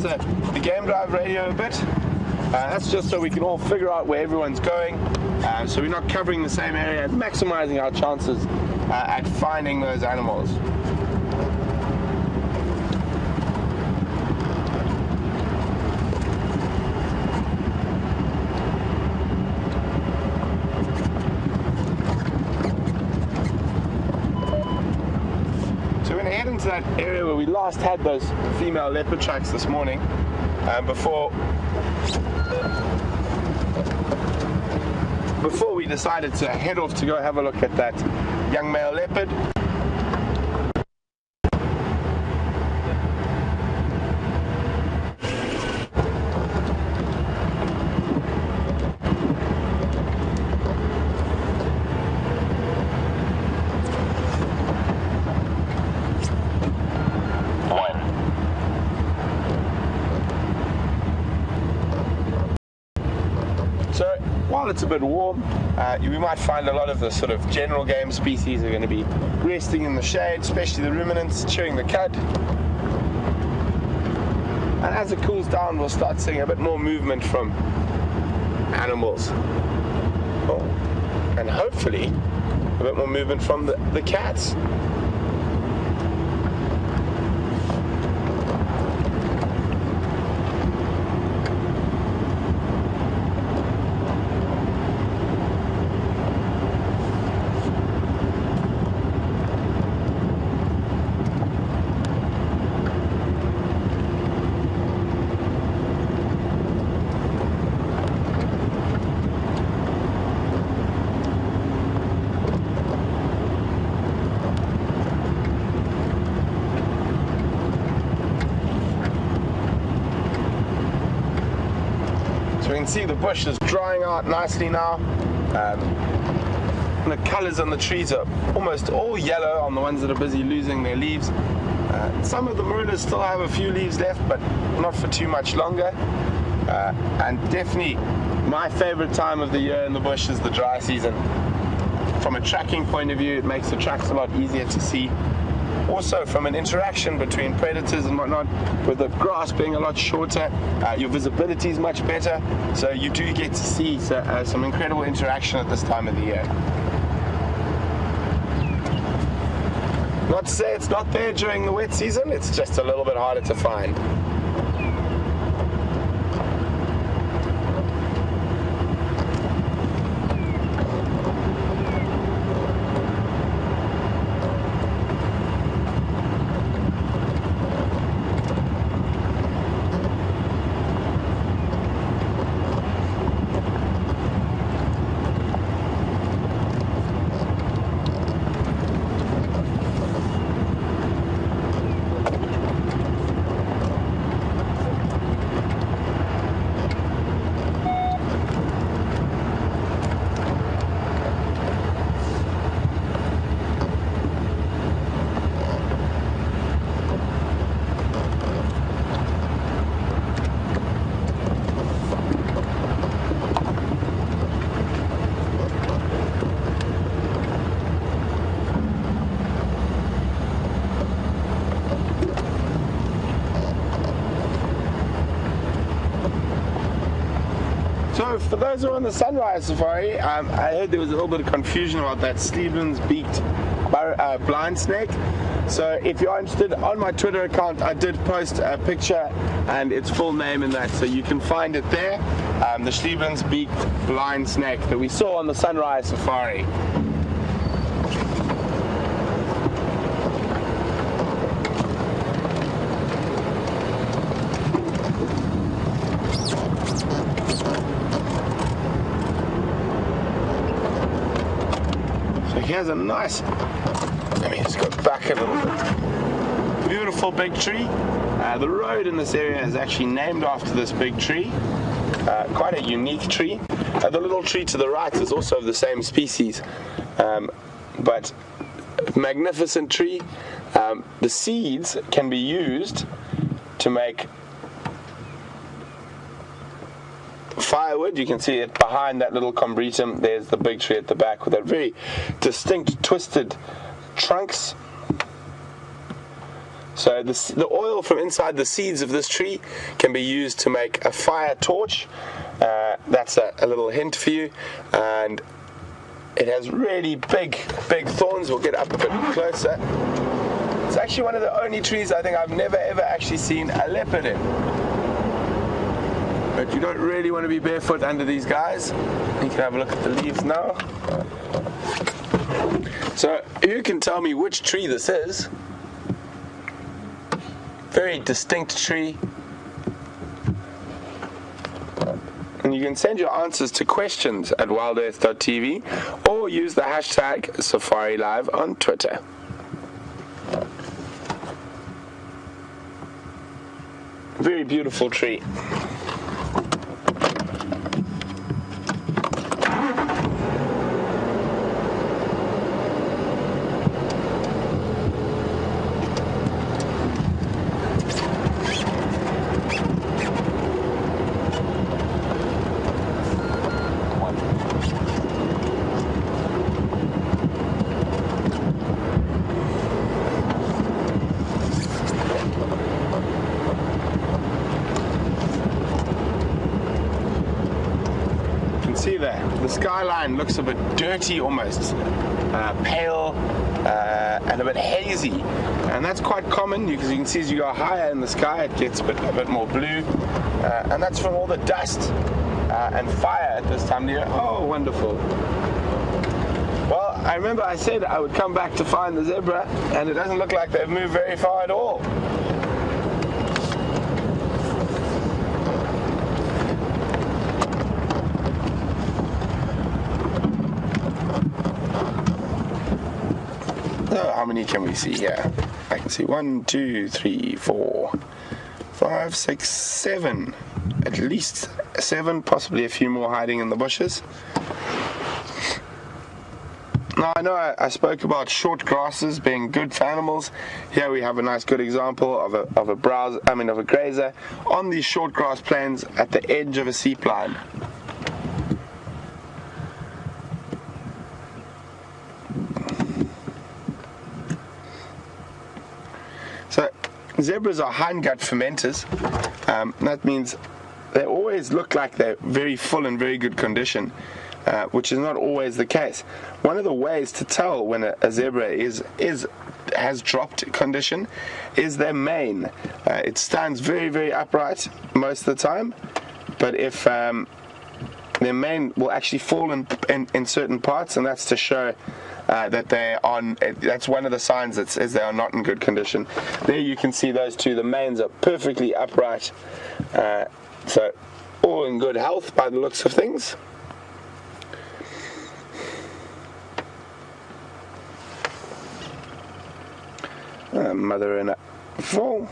the game drive radio a bit. That's just so we can all figure out where everyone's going, so we're not covering the same area, maximizing our chances at finding those animals. Into that area where we last had those female leopard tracks this morning, before we decided to head off to go have a look at that young male leopard. While it's a bit warm, we might find a lot of the sort of general game species are going to be resting in the shade, especially the ruminants chewing the cud. And as it cools down, we'll start seeing a bit more movement from animals. Oh, and hopefully a bit more movement from the cats. So we can see the bush is drying out nicely now. And the colours on the trees are almost all yellow on the ones that are busy losing their leaves. Some of the marulas still have a few leaves left, but not for too much longer. And definitely my favourite time of the year in the bush is the dry season. From a tracking point of view, it makes the tracks a lot easier to see. Also, from an interaction between predators and whatnot, with the grass being a lot shorter, your visibility is much better, so you do get to see some incredible interaction at this time of the year. Not to say it's not there during the wet season, it's just a little bit harder to find. So for those who are on the sunrise safari, I heard there was a little bit of confusion about that Stevens beaked blind snake. So if you're interested, on my Twitter account I did post a picture and its full name in that, so you can find it there. The Stevens beaked blind snake that we saw on the sunrise safari. Here's a nice, let me just go back a little bit. Beautiful big tree. The road in this area is actually named after this big tree. Quite a unique tree. The little tree to the right is also of the same species, but magnificent tree. The seeds can be used to make firewood. You can see it behind that little combretum. There's the big tree at the back with that very distinct twisted trunks. So the oil from inside the seeds of this tree can be used to make a fire torch. That's a little hint for you. And it has really big thorns. We'll get up a bit closer. It's actually one of the only trees I think I've never ever actually seen a leopard in. But you don't really want to be barefoot under these guys. You can have a look at the leaves now. So who can tell me which tree this is? Very distinct tree. And you can send your answers to questions at wildearth.tv or use the hashtag Safari Live on Twitter. Very beautiful tree. See there, the skyline looks a bit dirty almost, pale and a bit hazy, and that's quite common because you can see as you go higher in the sky it gets a bit more blue, and that's from all the dust and fire at this time of year. Oh, wonderful. Well, I remember I said I would come back to find the zebra, and it doesn't look like they've moved very far at all. So how many can we see here? I can see 1, 2, 3, 4, 5, 6, 7. At least 7, possibly a few more hiding in the bushes. Now I know I spoke about short grasses being good for animals. Here we have a nice good example of a grazer on these short grass plains at the edge of a seep line. So zebras are hindgut fermenters. That means they always look like they're very full and very good condition, which is not always the case. One of the ways to tell when a zebra has dropped condition is their mane. It stands very, very upright most of the time, but if their mane will actually fall in certain parts, and that's to show that they're on. That's one of the signs that says they are not in good condition. There you can see those two. The manes are perfectly upright, so all in good health by the looks of things. Mother and a foal.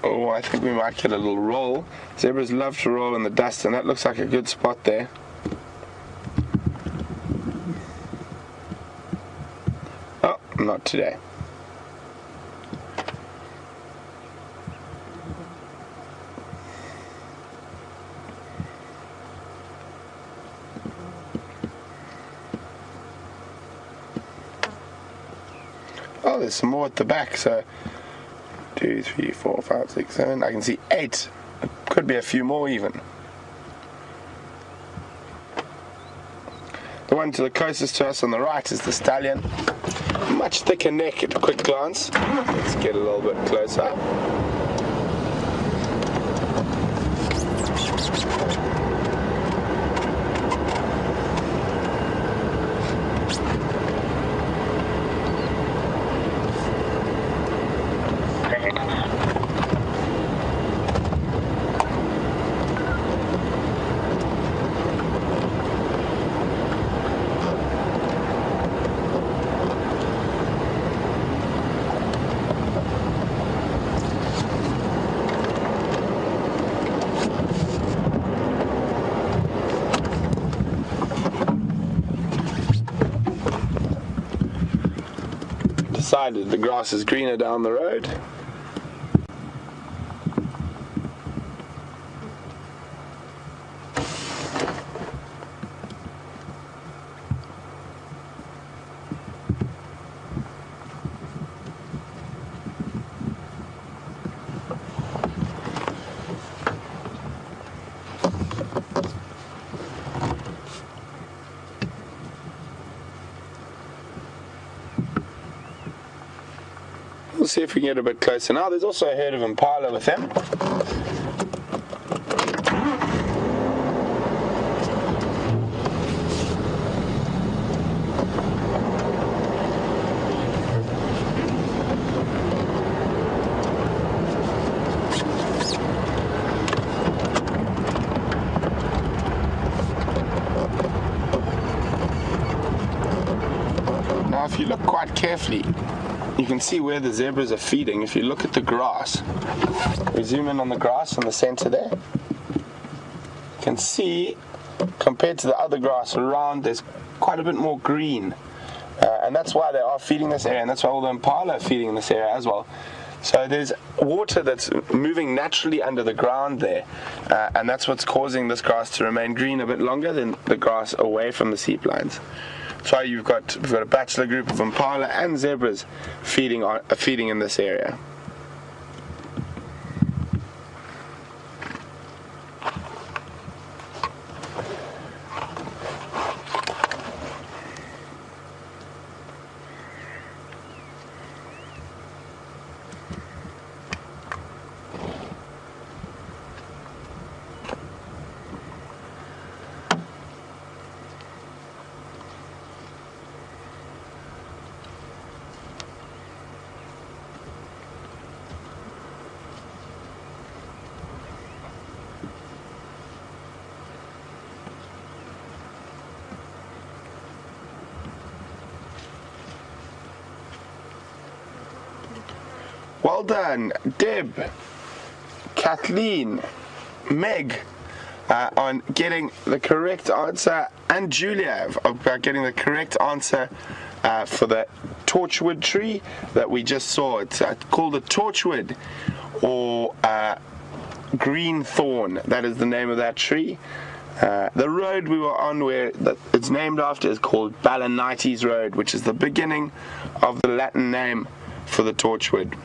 Oh, I think we might get a little roll. Zebras love to roll in the dust, and that looks like a good spot there. Oh, not today. Oh, there's some more at the back, so 2, 3, 4, 5, 6, 7. I can see 8. Could be a few more even. The one to the closest to us on the right is the stallion. Much thicker neck at a quick glance. Let's get a little bit closer. Decided the grass is greener down the road. see if we can get a bit closer now. There's also a herd of impala with them. Now if you look quite carefully, you can see where the zebras are feeding. If you look at the grass, we zoom in on the grass in the center there, you can see compared to the other grass around, there's quite a bit more green, and that's why they are feeding this area, and that's why all the impala are feeding in this area as well. So there's water that's moving naturally under the ground there, and that's what's causing this grass to remain green a bit longer than the grass away from the seep lines. So we've got a bachelor group of impala and zebras feeding in this area. Well done, Deb, Kathleen, Meg, on getting the correct answer, and Julia about getting the correct answer for the torchwood tree that we just saw. It's called a torchwood, or green thorn. That is the name of that tree. The road we were on, where it's named after, is called Balanites Road, which is the beginning of the Latin name for the torchwood.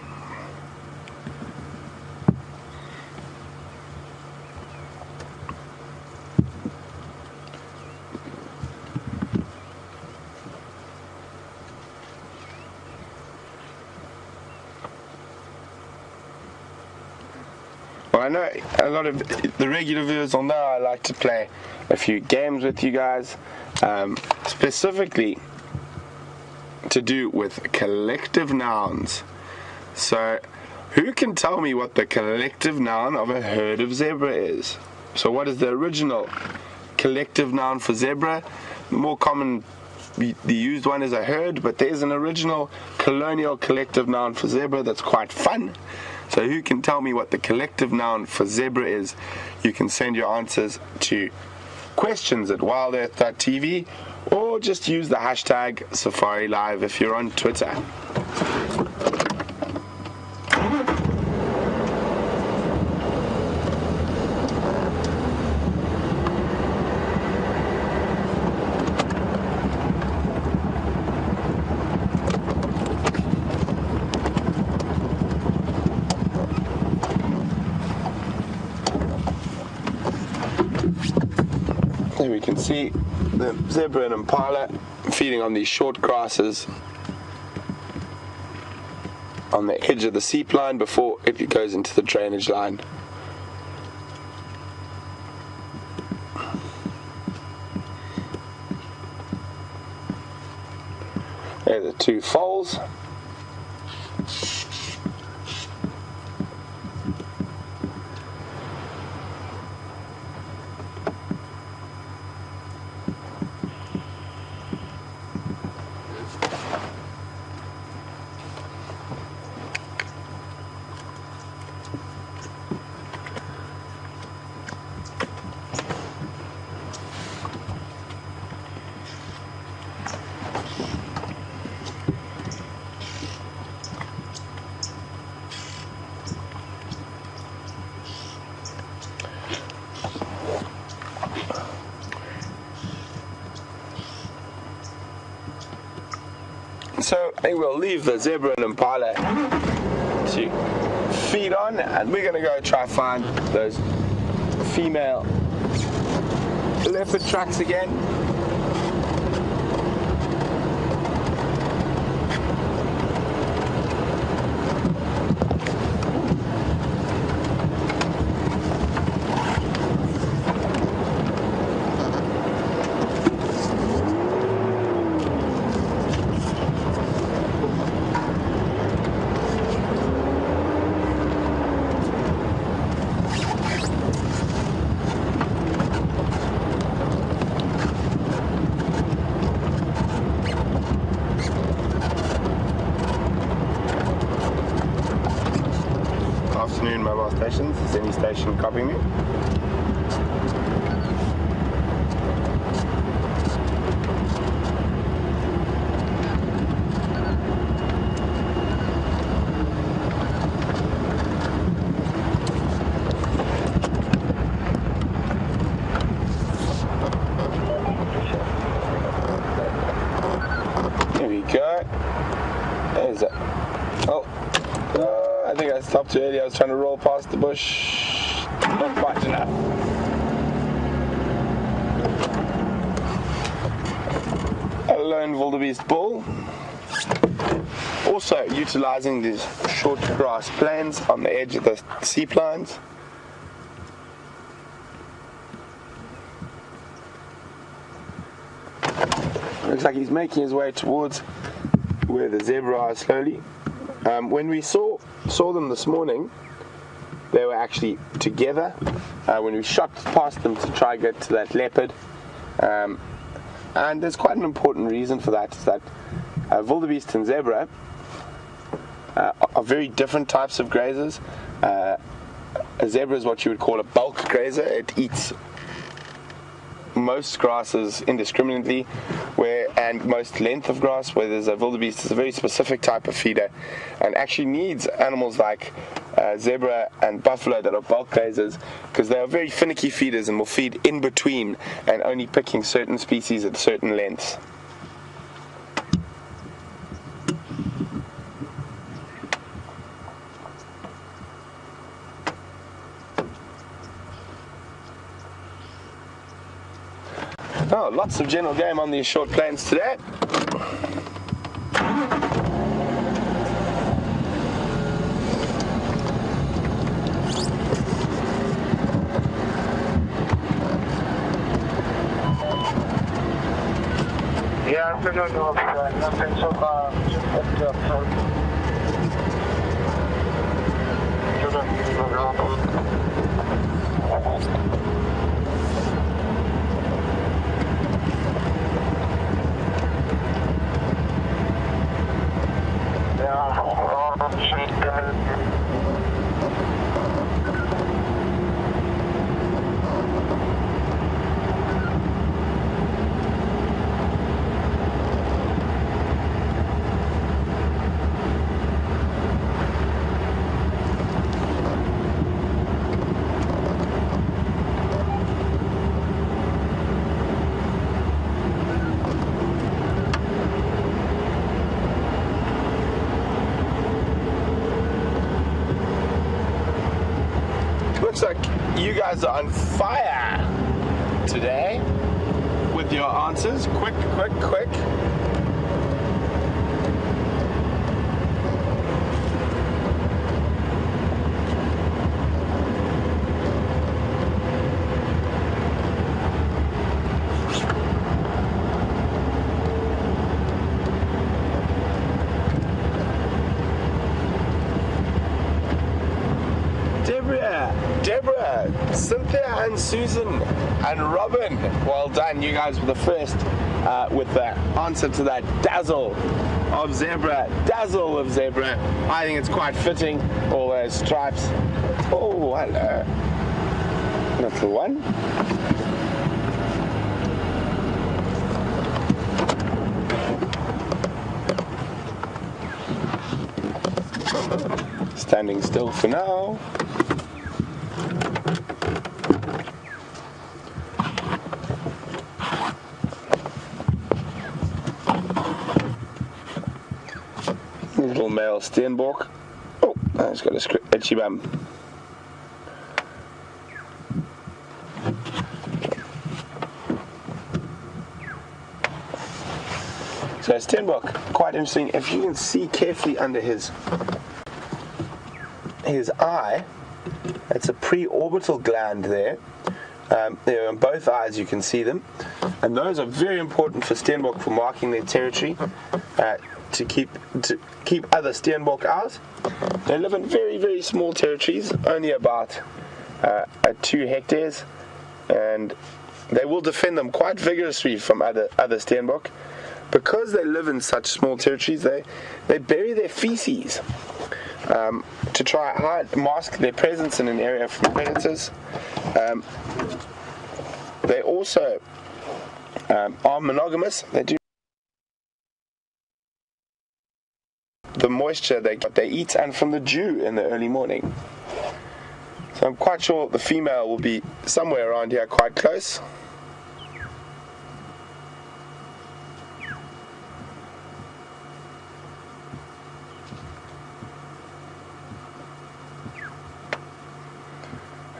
Well, I know a lot of the regular viewers will know I like to play a few games with you guys, specifically to do with collective nouns. So, who can tell me what the collective noun of a herd of zebra is? So what is the original collective noun for zebra? The more common, the used one is a herd, but there's an original colonial collective noun for zebra that's quite fun. So who can tell me what the collective noun for zebra is? You can send your answers to questions@wildearth.tv, or just use the hashtag Safari Live if you're on Twitter. There we can see the zebra and impala feeding on these short grasses on the edge of the seep line before it goes into the drainage line. There are the two foals. So I think we'll leave the zebra and impala to feed on, and we're going to go try find those female leopard tracks again. afternoon mobile stations. Is any station copying me? There we go. There's it. Oh, I think I stopped too early. I was trying to roll past the bush. Not quite enough. A lone wildebeest bull. Also utilizing these short grass plains on the edge of the seep lines. Looks like he's making his way towards where the zebra are slowly. When we saw them this morning, they were actually together. When we shot past them to try and get to that leopard, and there's quite an important reason for that, is that wildebeest and zebra are very different types of grazers. A zebra is what you would call a bulk grazer. It eats most grasses indiscriminately, and most length of grass, where there's a wildebeest is a very specific type of feeder and actually needs animals like zebra and buffalo that are bulk grazers, because they are very finicky feeders and will feed in between and only picking certain species at certain lengths. Oh, lots of general game on these short plains today. Yeah, nothing so far. Looks like you guys are on fire today with your answers. Quick. Deborah, Cynthia and Susan and Robin, well done. You guys were the first with the answer to that dazzle of zebra. I think it's quite fitting, all those stripes. Oh, hello, little one. Standing still for now. Little male steenbok. Oh, he's got a itchy bum. So steenbok, quite interesting. If you can see carefully under his eye, it's a preorbital gland there. They're on both eyes, you can see them, and those are very important for steenbok for marking their territory, to keep other steenbok out. They live in very, very small territories, only about 2 hectares, and they will defend them quite vigorously from other steenbok. Because they live in such small territories, they bury their feces to try mask their presence in an area from predators. They also are monogamous. They do the moisture they eat and from the dew in the early morning. So I'm quite sure the female will be somewhere around here quite close.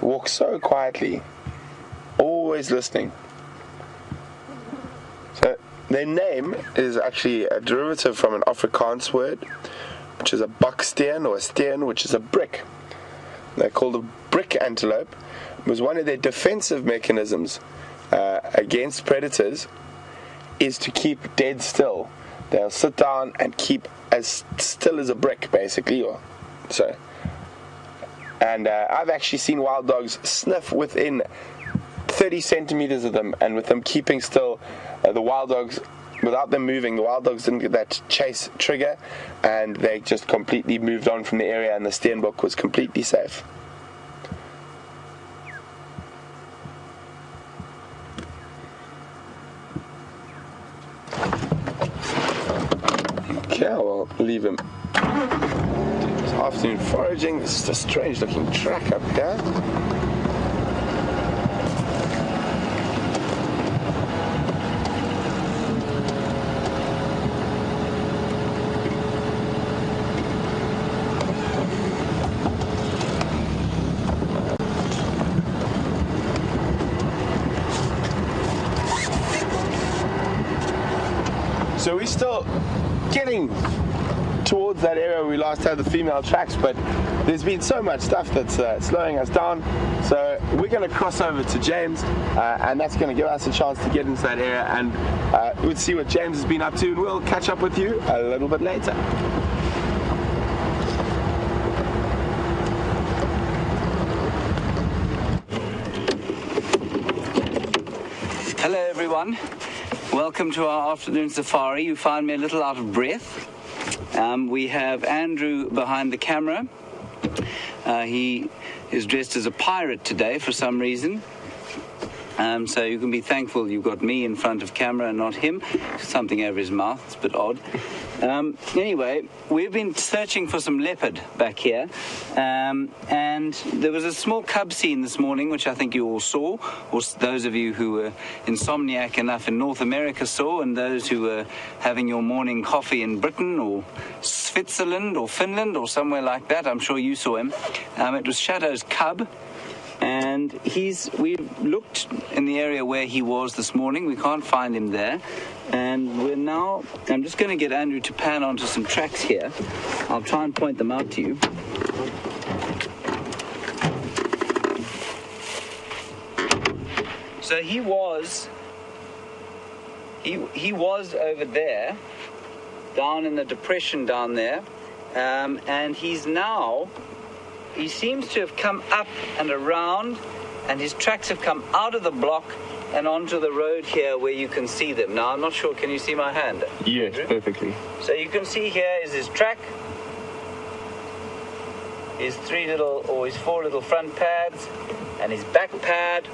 Walk so quietly, always listening. So their name is actually a derivative from an Afrikaans word, which is a baksteen or a steen, which is a brick. They're called a brick antelope. It was one of their defensive mechanisms against predators is to keep dead still. They'll sit down and keep as still as a brick, basically. And I've actually seen wild dogs sniff within 30 centimeters of them, and with them keeping still, the wild dogs, without them moving, the wild dogs didn't get that chase trigger, and they just completely moved on from the area, and the steenbok was completely safe. Okay, I'll leave him. This afternoon foraging. This is a strange looking track up here. So we're still getting towards that area where we last had the female tracks, but there's been so much stuff that's slowing us down. So we're going to cross over to James, and that's going to give us a chance to get into that area, and we'll see what James has been up to, and we'll catch up with you a little bit later. Hello everyone, welcome to our afternoon safari. You found me a little out of breath. We have Andrew behind the camera. He is dressed as a pirate today for some reason. So you can be thankful you've got me in front of camera and not him. Something over his mouth, it's a bit odd. Anyway, we've been searching for some leopard back here, and there was a small cub seen this morning, which I think you all saw, or those of you who were insomniac enough in North America saw, and those who were having your morning coffee in Britain or Switzerland or Finland or somewhere like that. I'm sure you saw him. It was Shadow's cub. And we've looked in the area where he was this morning. We can't find him there. And I'm just going to get Andrew to pan onto some tracks here. I'll try and point them out to you. So he was over there, down in the depression down there. And he seems to have come up and around, and his tracks have come out of the block and onto the road here where you can see them. Now, I'm not sure, can you see my hand? Yes, perfectly. So you can see here is his track, his four little front pads, and his back pad.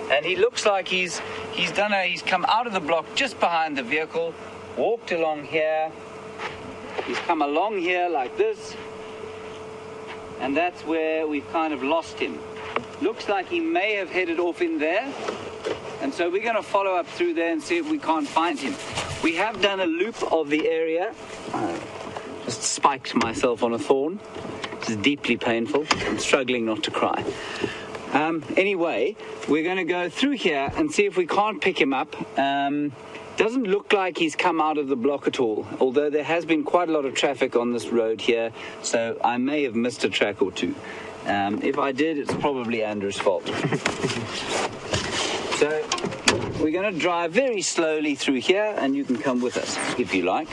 And he looks like he's come out of the block just behind the vehicle, walked along here, he's come along here like this, and that's where we've kind of lost him. Looks like he may have headed off in there, and so we're going to follow up through there and see if we can't find him. We have done a loop of the area. Just spiked myself on a thorn. This is deeply painful. I'm struggling not to cry. Anyway, we're going to go through here and see if we can't pick him up. Doesn't look like he's come out of the block at all, although there has been quite a lot of traffic on this road here, so I may have missed a track or two. If I did, it's probably Andrew's fault. So we're going to drive very slowly through here, and you can come with us if you like.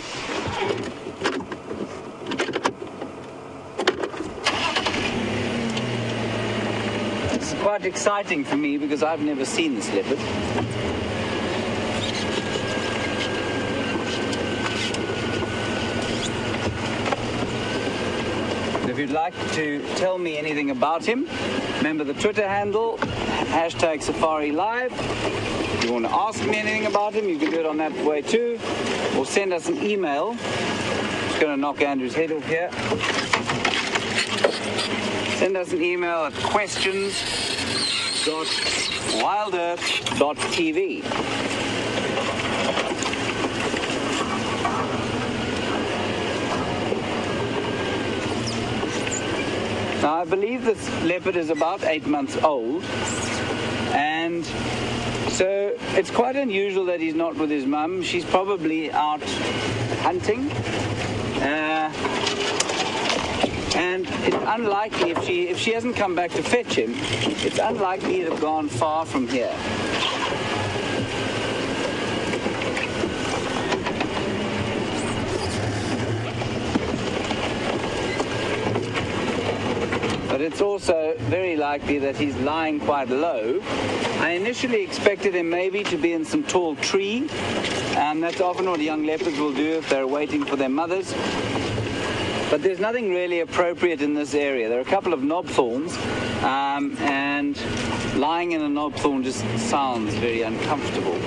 It's quite exciting for me because I've never seen this leopard. If you'd like to tell me anything about him, remember the Twitter handle, #SafariLive. If you want to ask me anything about him, you can do it on that way too. Or send us an email. Just going to knock Andrew's head off here. Send us an email at questions.wildearth.tv. Now, I believe this leopard is about 8 months old, and so it's quite unusual that he's not with his mum. She's probably out hunting, and it's unlikely, if she hasn't come back to fetch him, it's unlikely he'd have gone far from here. But it's also very likely that he's lying quite low. I initially expected him maybe to be in some tall tree, and that's often what young leopards will do if they're waiting for their mothers. But there's nothing really appropriate in this area. There are a couple of knob thorns, and lying in a knob thorn just sounds very uncomfortable.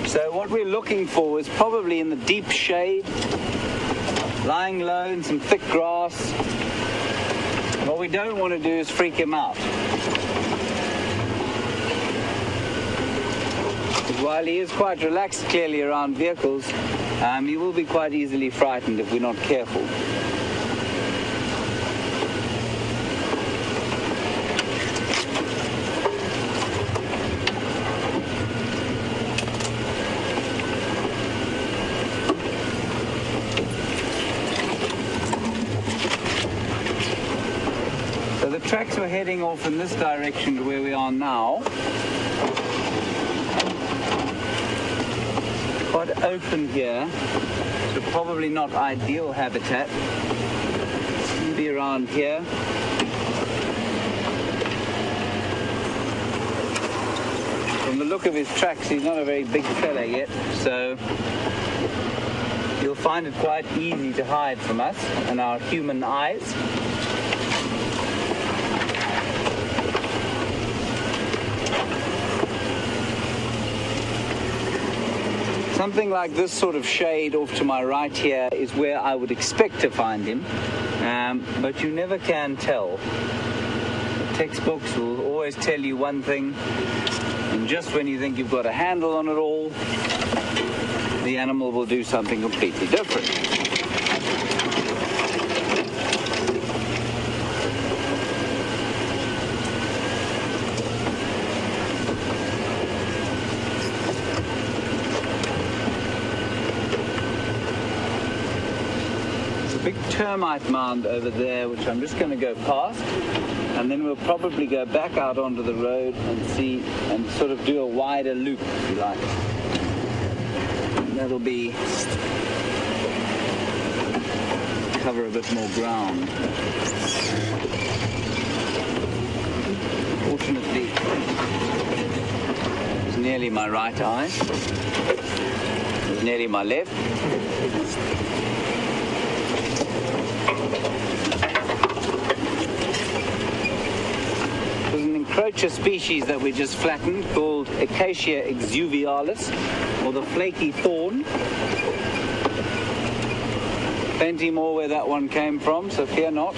So what we're looking for is probably in the deep shade, lying low in some thick grass. What we don't want to do is freak him out. While he is quite relaxed clearly around vehicles, he will be quite easily frightened if we're not careful. So the tracks were heading off in this direction to where we are now. Quite open here, so probably not ideal habitat. Maybe around here. From the look of his tracks, he's not a very big fella yet, so you'll find it quite easy to hide from us and our human eyes. Something like this sort of shade off to my right here is where I would expect to find him, but you never can tell. The textbooks will always tell you one thing, and just when you think you've got a handle on it all, the animal will do something completely different. Big termite mound over there, which I'm just going to go past, and then we'll probably go back out onto the road and see, and sort of do a wider loop, if you like. And that'll be cover a bit more ground. Fortunately, it's nearly my right eye. It's nearly my left. There's an encroacher species that we just flattened called Acacia exuvialis, or the flaky thorn. Plenty more where that one came from, so fear not.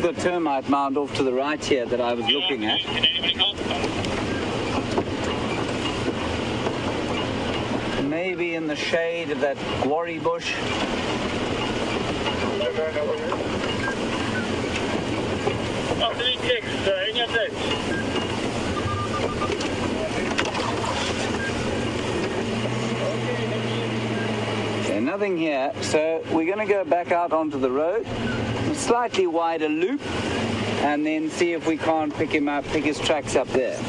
The termite mound off to the right here that I was looking at. Maybe in the shade of that quarry bush. Okay, nothing here, so we're going to go back out onto the road. Slightly wider loop, and then see if we can't pick him up, pick his tracks up there.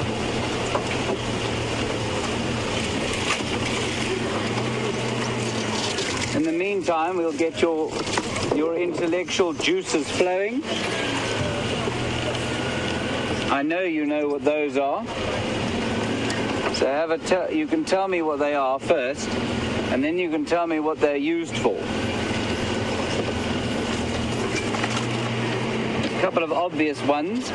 In the meantime, we'll get your intellectual juices flowing. I know you know what those are. So you can tell me what they are first, and then you can tell me what they're used for. A couple of obvious ones.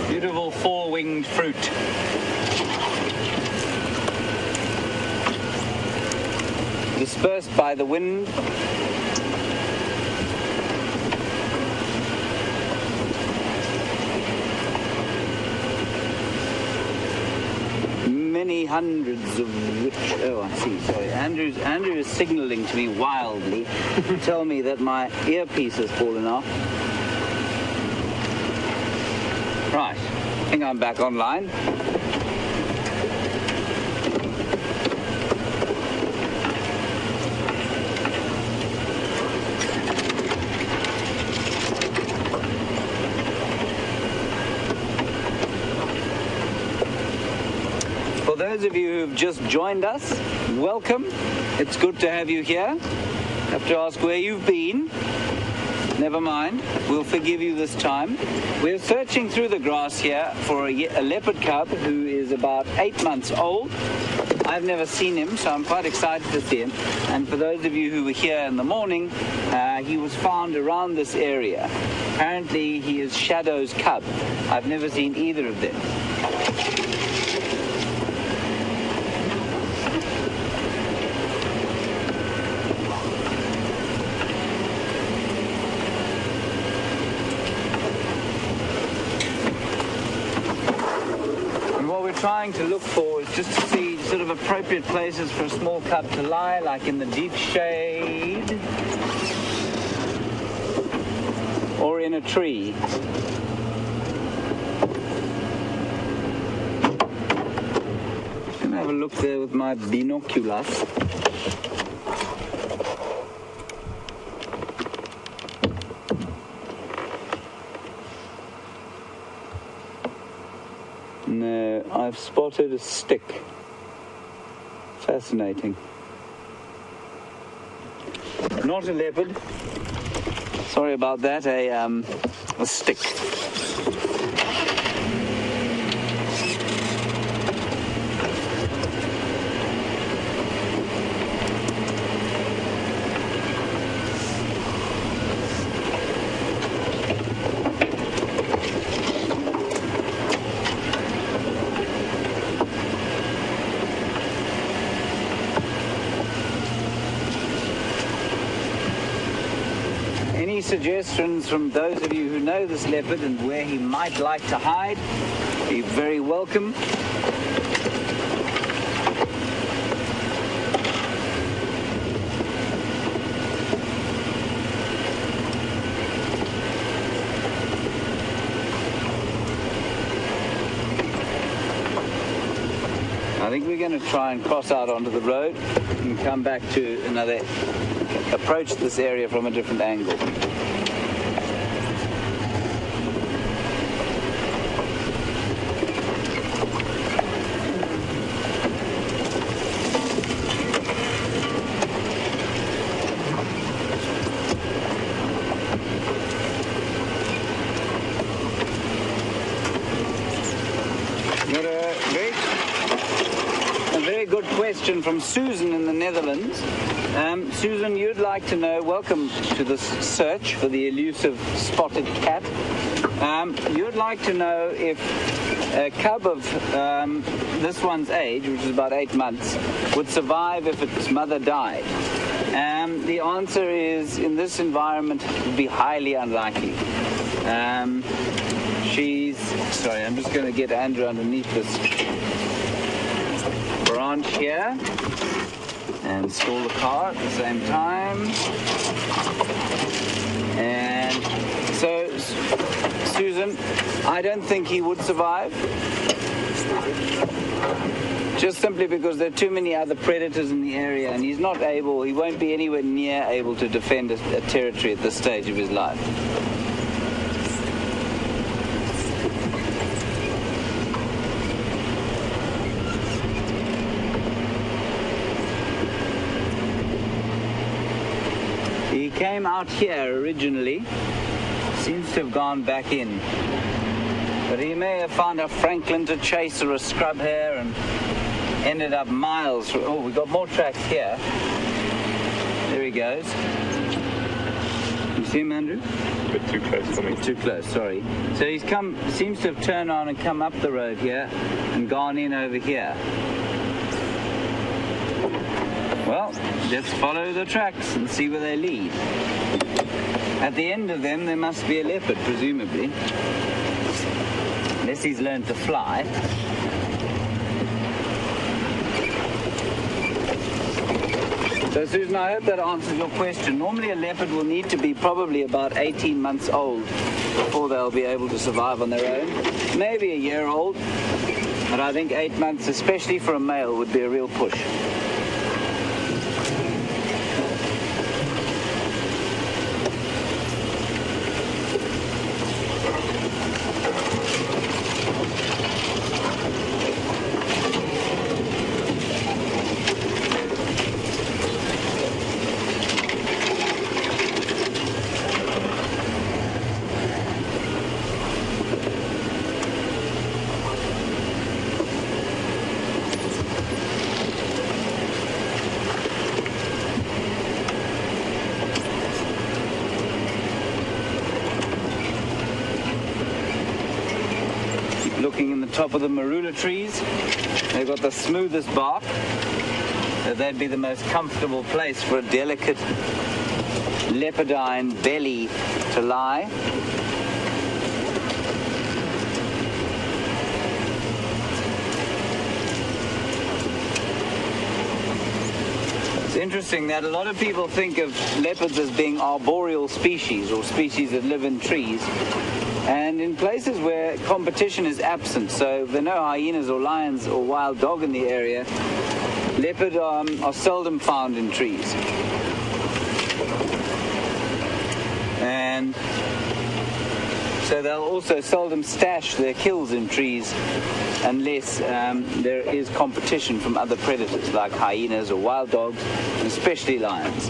Beautiful four-winged fruit. Dispersed by the wind. Many hundreds of which... Oh, I see, sorry. Andrew is signaling to me wildly to tell me that my earpiece has fallen off. Right, I think I'm back online. For those of you who've just joined us, welcome. It's good to have you here. I have to ask where you've been. Never mind, we'll forgive you this time. We're searching through the grass here for a leopard cub who is about 8 months old. I've never seen him, so I'm quite excited to see him. And for those of you who were here in the morning, he was found around this area. Apparently, he is Shadow's cub. I've never seen either of them. Trying to look for is just to see sort of appropriate places for a small cub to lie, like in the deep shade or in a tree. I'm going to have a look there with my binoculars. No, I've spotted a stick. Fascinating. Not a leopard. Sorry about that. A stick. Suggestions from those of you who know this leopard and where he might like to hide, be very welcome. I think we're going to try and cross out onto the road and come back to approach this area from a different angle. From Susan in the Netherlands. Susan, you'd like to know, welcome to this search for the elusive spotted cat. You'd like to know if a cub of this one's age, which is about 8 months, would survive if its mother died. The answer is, in this environment, it would be highly unlikely. Sorry, I'm just going to get Andrew underneath this branch here and install the car at the same time. And so, Susan, I don't think he would survive. Just simply because there are too many other predators in the area, and he won't be anywhere near able to defend a territory at this stage of his life. came out here originally. Seems to have gone back in. But he may have found a Franklin to chase or a scrub hare and ended up miles. Oh, we've got more tracks here. There he goes. You see him, Andrew? A bit too close for me. Too close, sorry. So he's come, seems to have turned on and come up the road here and gone in over here. Well, let's follow the tracks and see where they lead. At the end of them, there must be a leopard, presumably. Unless he's learned to fly. So, Susan, I hope that answers your question. Normally, a leopard will need to be probably about 18 months old before they'll be able to survive on their own. Maybe a year old, but I think 8 months, especially for a male, would be a real push. Looking in the top of the marula trees, they've got the smoothest bark, so they'd be the most comfortable place for a delicate leopardine belly to lie. It's interesting that a lot of people think of leopards as being arboreal species, or species that live in trees. And in places where competition is absent, so there are no hyenas or lions or wild dog in the area, leopard are seldom found in trees. And so they'll also seldom stash their kills in trees unless there is competition from other predators like hyenas or wild dogs, and especially lions.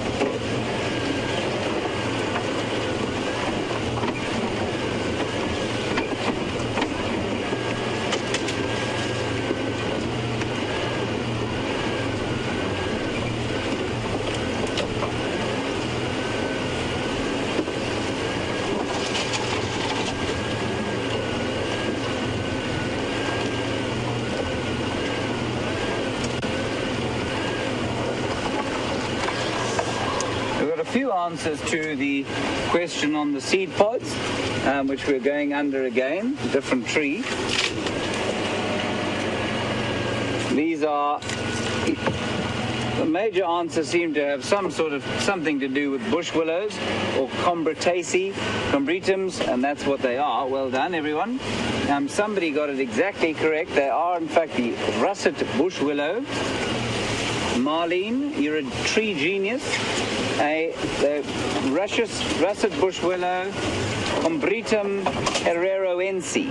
Few answers to the question on the seed pods, which we're going under again, different tree. These are, the major answers seem to have something to do with bush willows or combretums, and that's what they are. Well done, everyone. Somebody got it exactly correct. They are, in fact, the russet bush willow. Marlene, you're a tree genius. The russet bush willow, Combretum herreroense.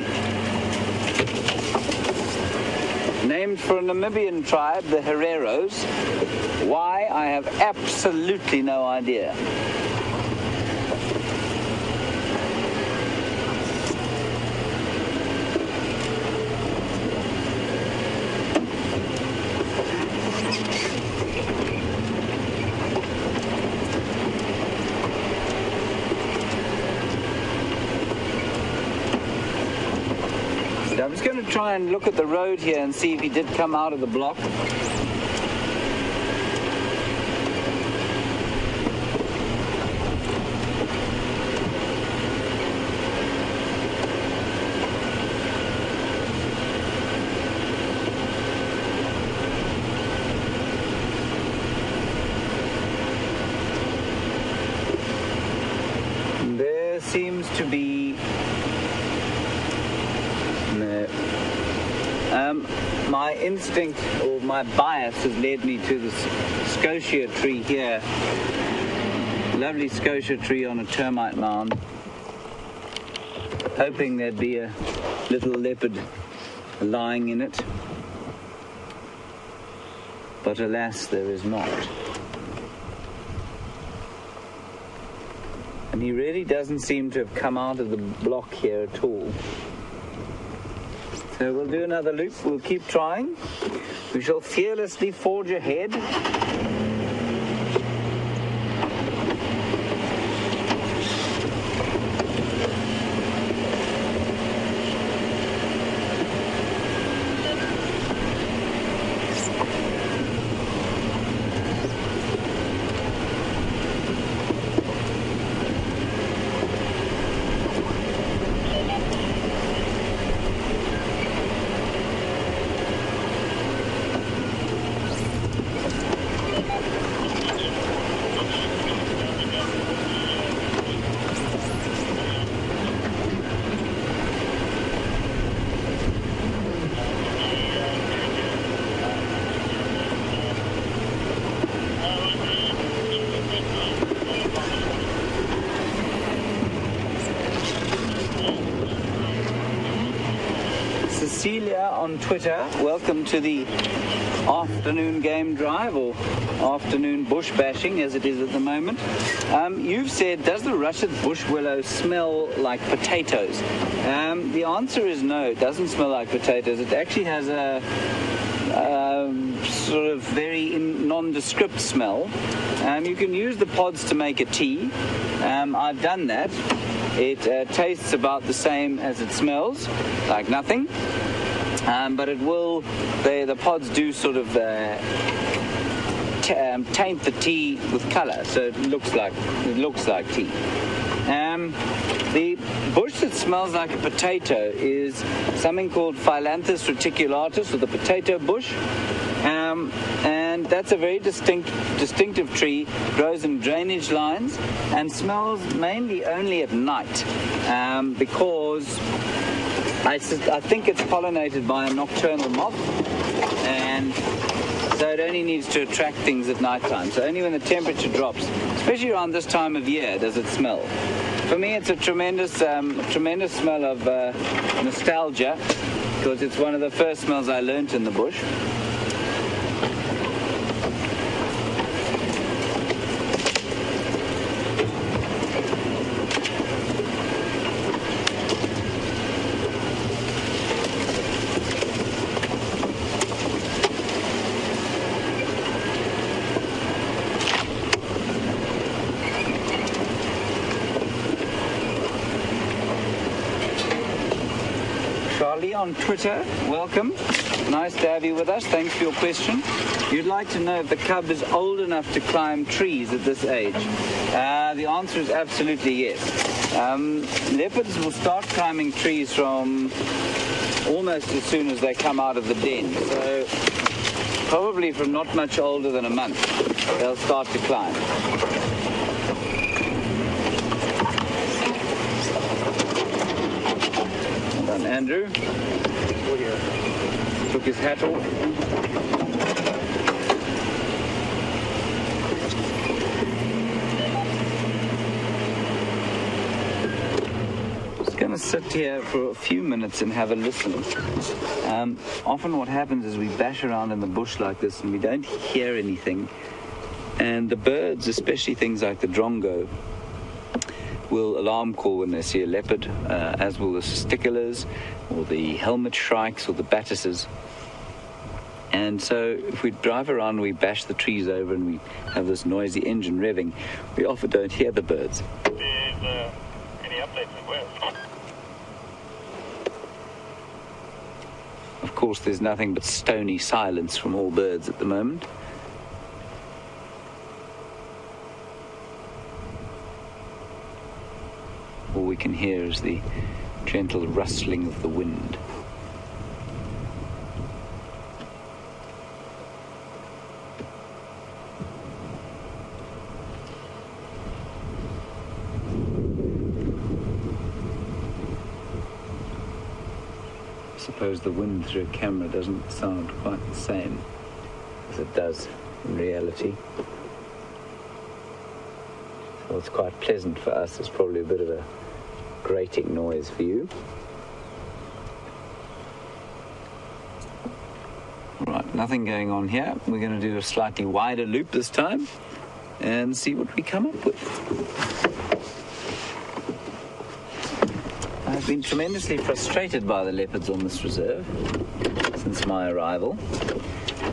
Named for a Namibian tribe, the Hereros. Why? I have absolutely no idea. I'm just going to try and look at the road here and see if he did come out of the block. There seems to be my instinct or my bias has led me to this scotia tree here. Lovely scotia tree on a termite mound. Hoping there'd be a little leopard lying in it. But alas, there is not. and he really doesn't seem to have come out of the block here at all. So we'll do another loop. We'll keep trying. We shall fearlessly forge ahead. Cecilia on Twitter, welcome to the afternoon game drive, or afternoon bush bashing as it is at the moment. You've said, does the russet bush willow smell like potatoes? The answer is no, it doesn't smell like potatoes. It actually has a sort of very nondescript smell. You can use the pods to make a tea. I've done that. It tastes about the same as it smells, like nothing. But it will, the pods do sort of taint the tea with color, so it looks like tea. The bush that smells like a potato is something called Phyllanthus reticulatus, or the potato bush. And that's a very distinctive tree, grows in drainage lines and smells mainly only at night, because I think it's pollinated by a nocturnal moth, and so it only needs to attract things at night time. So only when the temperature drops, especially around this time of year, does it smell. For me, it's a tremendous smell of nostalgia, because it's one of the first smells I learnt in the bush. On Twitter, welcome. Nice to have you with us. Thanks for your question. You'd like to know if the cub is old enough to climb trees at this age. The answer is absolutely yes. Leopards will start climbing trees from almost as soon as they come out of the den. So probably from not much older than a month, they'll start to climb. Andrew took his hat off. Just going to sit here for a few minutes and have a listen. Often what happens is we bash around in the bush like this and we don't hear anything, and the birds, especially things like the drongo, will alarm call when they see a leopard, as will the sticulars, or the helmet shrikes, or the batises. And so if we drive around and we bash the trees over and we have this noisy engine revving, we often don't hear the birds. Is any updates of where? Of course, there's nothing but stony silence from all birds at the moment. All we can hear is the gentle rustling of the wind. I suppose the wind through a camera doesn't sound quite the same as it does in reality. So it's quite pleasant for us. It's probably a bit of a grating noise for you. Right, nothing going on here. We're going to do a slightly wider loop this time and see what we come up with. I've been tremendously frustrated by the leopards on this reserve since my arrival.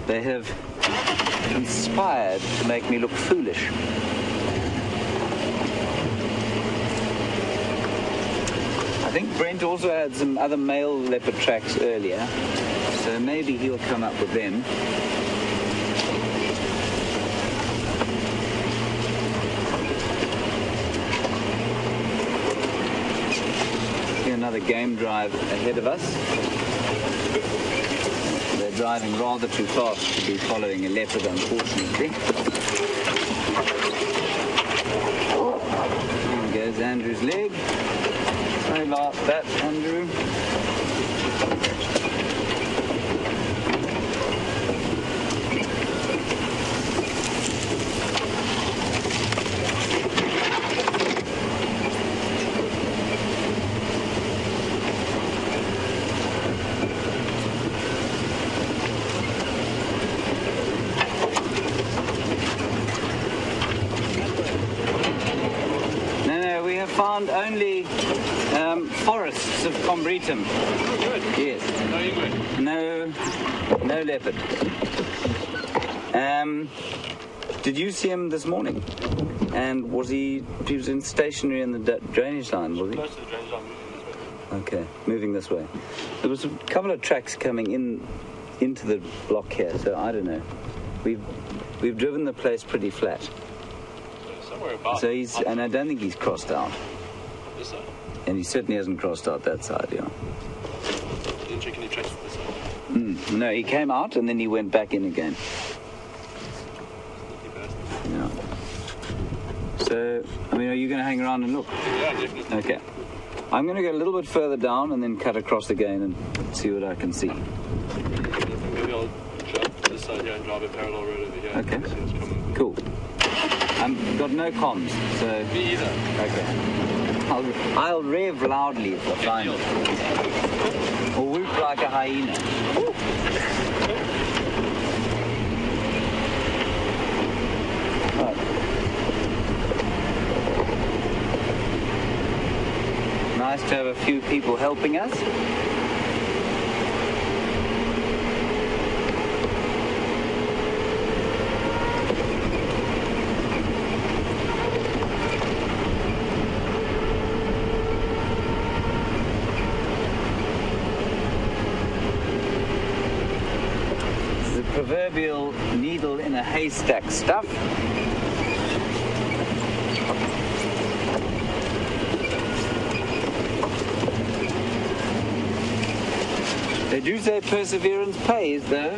They have conspired to make me look foolish. I think Brent also had some other male leopard tracks earlier, so maybe he'll come up with them. Another game drive ahead of us. They're driving rather too fast to be following a leopard, unfortunately. There goes Andrew's leg. Sorry about that, Andrew. Found only forests of Combretum. Oh, good. Yes. No English. No leopard. Did you see him this morning? And was he was in stationary in the drainage line, was he? Close to the drainage line, moving this way. Okay, moving this way. There was a couple of tracks coming into the block here, so I don't know. We've driven the place pretty flat. Somewhere about. So and I don't think he's crossed out. This side? And he certainly hasn't crossed out that side, yeah. Didn't check any tracks this side? No, he came out and then he went back in again. Yeah. So, I mean, are you going to hang around and look? Yeah, definitely. Okay. I'm going to go a little bit further down and then cut across again and see what I can see. Maybe I'll jump to this side here and drive a parallel road over here. Okay. See what's coming. Cool. I've got no comms, so... Me either. Okay. I'll rev loudly if I find it. Or whoop like a hyena. Right. Nice to have a few people helping us. Proverbial needle in a haystack stuff. They do say perseverance pays, though.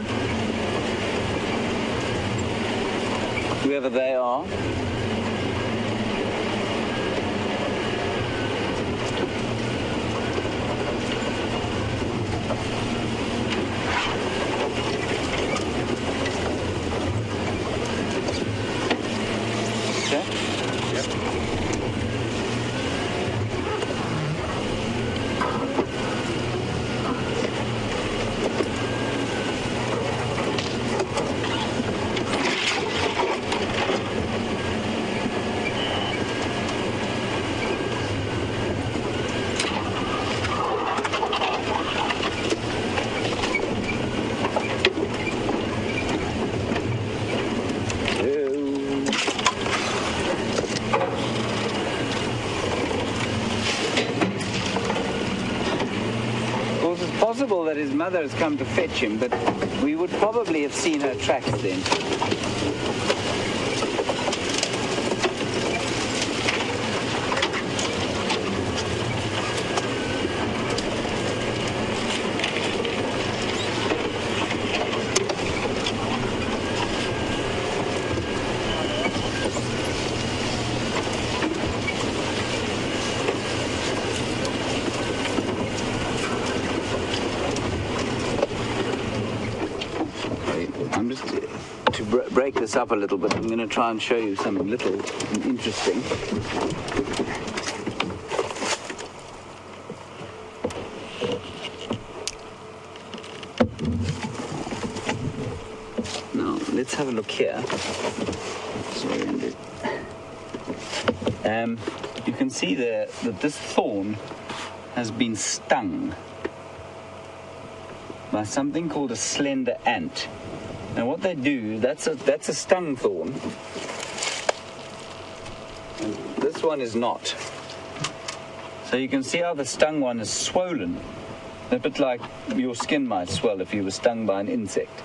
Whoever they are. Possible that his mother has come to fetch him, but we would probably have seen her tracks then. Break this up a little bit. I'm going to try and show you something little and interesting. Now, let's have a look here. Sorry, Andy. You can see there that this thorn has been stung by something called a slender ant. Now what they do, that's a stung thorn. And this one is not. So you can see how the stung one is swollen. A bit like your skin might swell if you were stung by an insect.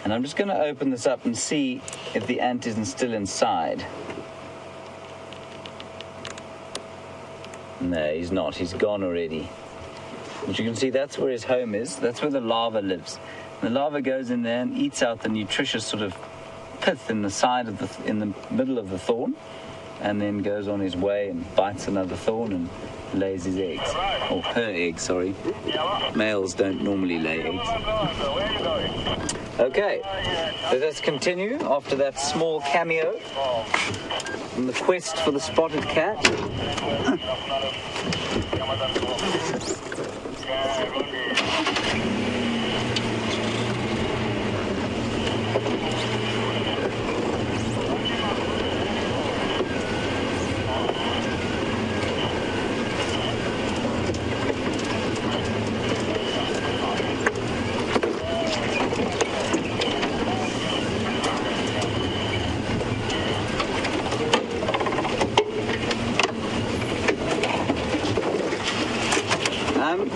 And I'm just going to open this up and see if the ant isn't still inside. No, he's not. He's gone already. But you can see that's where his home is. That's where the larva lives. The larva goes in there and eats out the nutritious sort of pith in the side of in the middle of the thorn, and then goes on his way and bites another thorn and lays his eggs. Or her eggs, sorry. Males don't normally lay eggs. Okay, let us continue after that small cameo in the quest for the spotted cat.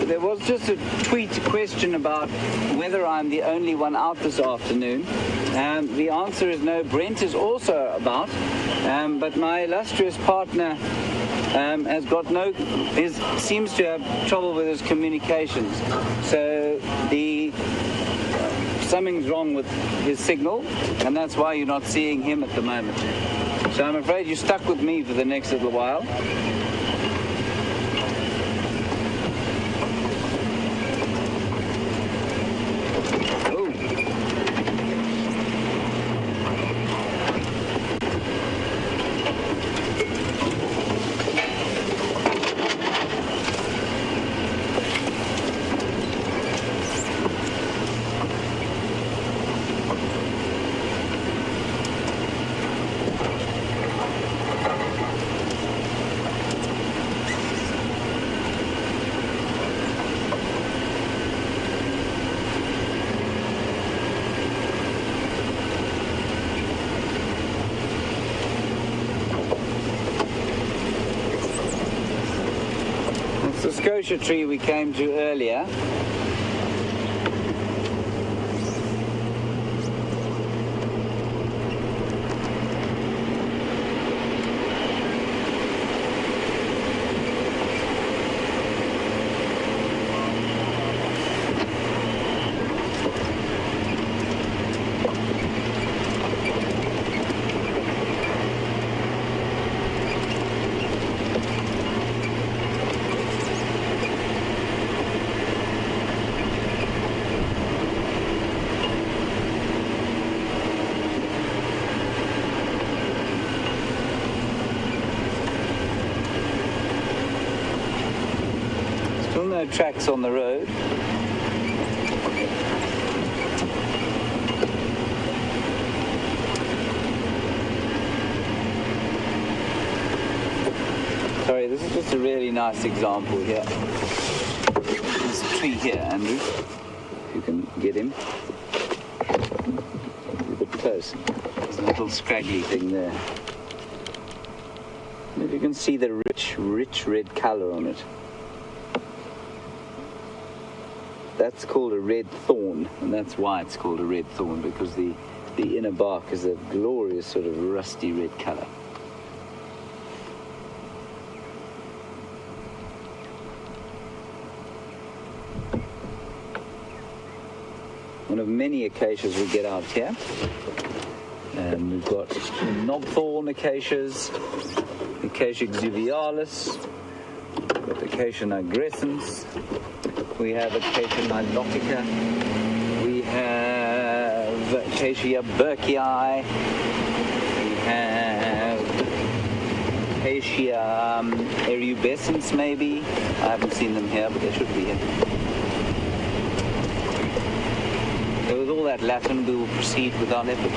There was just a tweet question about whether I'm the only one out this afternoon. The answer is no. Brent is also about, but my illustrious partner seems to have trouble with his communications. So something's wrong with his signal, and that's why you're not seeing him at the moment. So I'm afraid you're stuck with me for the next little while. The scotia tree we came to earlier. No tracks on the road. Sorry, this is just a really nice example here. There's a tree here, Andrew, if you can get him. A bit close. There's a little scraggly thing there. If you can see the rich red colour on it. That's called a red thorn, and that's why it's called a red thorn, because the inner bark is a glorious sort of rusty red colour. One of many acacias we get out here. And we've got knobthorn acacias, Acacia exuvialis, we've got Acacia nigrescens. We have Acacia nilotica. We have Acacia burkii. We have Acacia erubescens, maybe. I haven't seen them here, but they should be here. So with all that Latin, we will proceed with our leopard.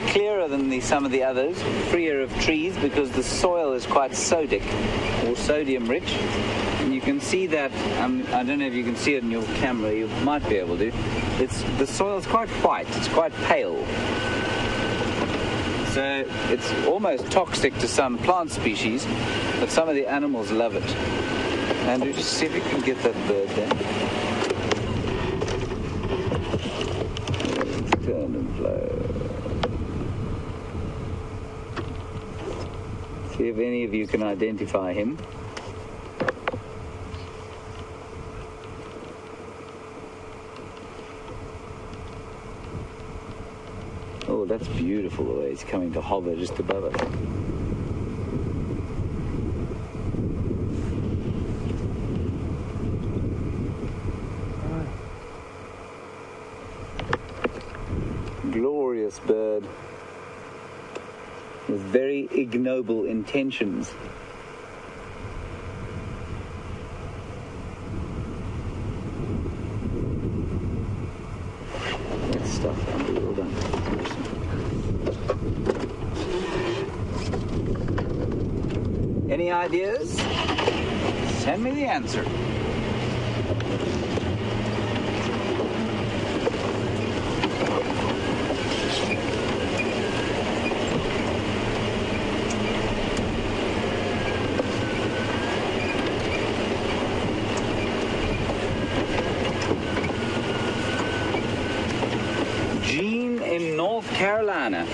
clearer than some of the others, freer of trees, because the soil is quite sodic or sodium rich. And you can see that, I don't know if you can see it in your camera, you might be able to. The soil's quite white, it's quite pale. So it's almost toxic to some plant species, but some of the animals love it. And just see if you can get that bird there. Let's turn and flow. See if any of you can identify him. Oh, that's beautiful the way he's coming to hover just above us. Glorious bird with very ignoble intentions. That stuff can be well done. Any ideas? Send me the answer. Gene in North Carolina.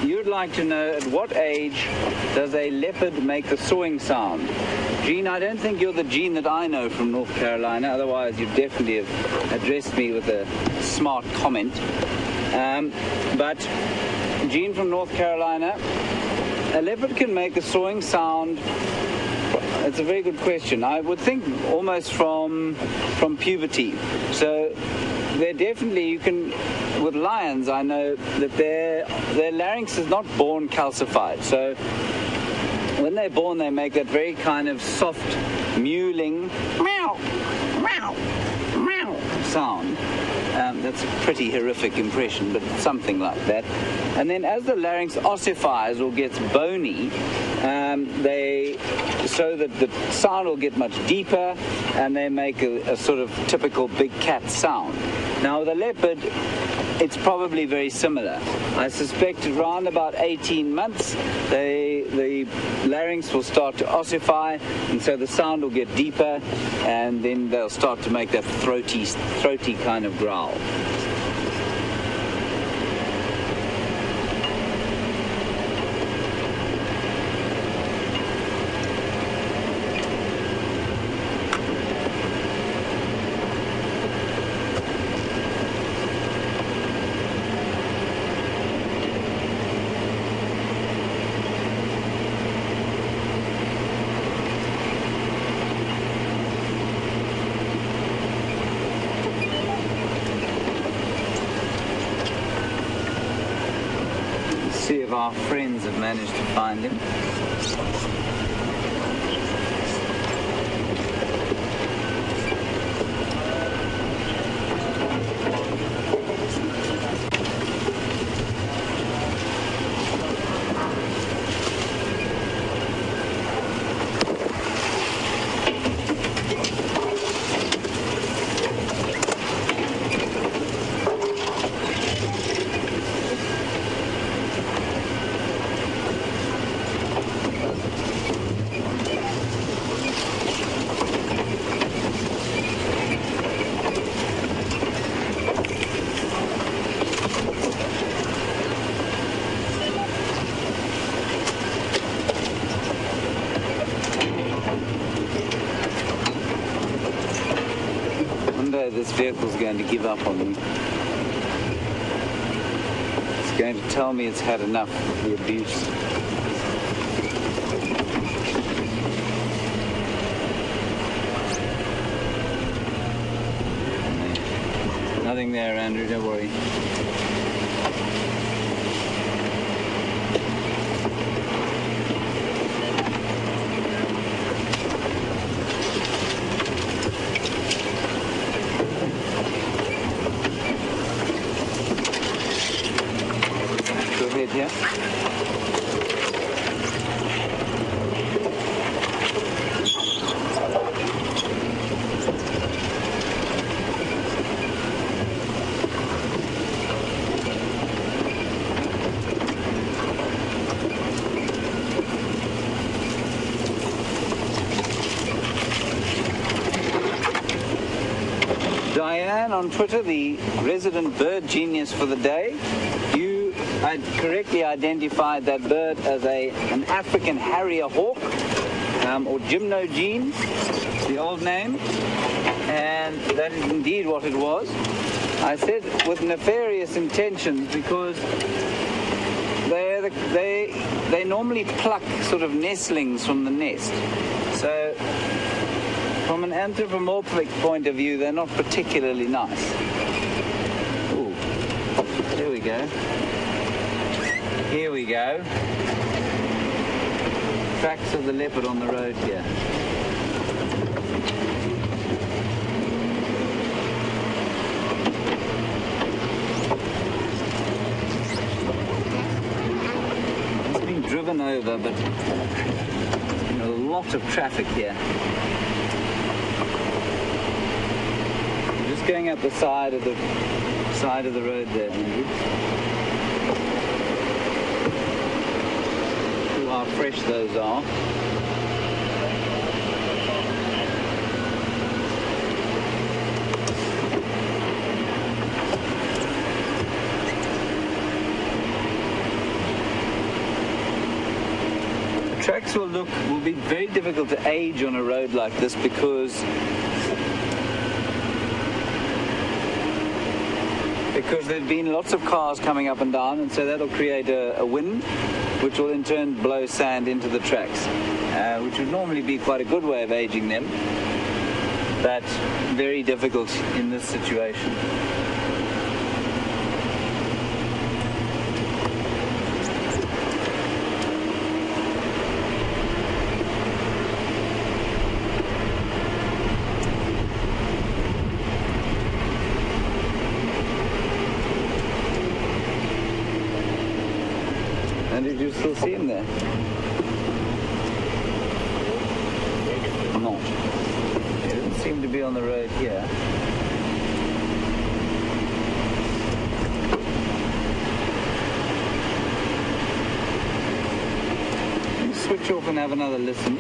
You'd like to know, at what age does a leopard make the sawing sound? Gene, I don't think you're the Gene that I know from North Carolina, otherwise you'd definitely have addressed me with a smart comment. But Gene from North Carolina, a leopard can make the sawing sound. It's a very good question. I would think almost from puberty. So they're definitely, you can, with lions, I know that their larynx is not born calcified. So when they're born, they make that very kind of soft, mewling, meow, meow, meow sound. That's a pretty horrific impression, but something like that. And then as the larynx ossifies or gets bony, so that the sound will get much deeper, and they make a sort of typical big cat sound. Now with a leopard, it's probably very similar. I suspect around about 18 months, the larynx will start to ossify, and so the sound will get deeper, and then they'll start to make that throaty kind of growl. See if our friends have managed to find him. This vehicle's going to give up on me. It's going to tell me it's had enough of the abuse. Nothing there, Andrew, don't worry. Bryan on Twitter, the resident bird genius for the day. You correctly identified that bird as an African harrier hawk, or gymnogene, the old name, and that is indeed what it was. I said with nefarious intentions because they normally pluck sort of nestlings from the nest. So from an anthropomorphic point of view, they're not particularly nice. Ooh, there we go. Here we go. Tracks of the leopard on the road here. It's been driven over, but a lot of traffic here. Just going up the side of the road there, Andrew. See how fresh those are. The tracks will be very difficult to age on a road like this because there've been lots of cars coming up and down, and so that'll create a wind, which will in turn blow sand into the tracks, which would normally be quite a good way of aging them, but very difficult in this situation. And did you still see him there? No. He doesn't seem to be on the road here. Let me switch off and have another listen.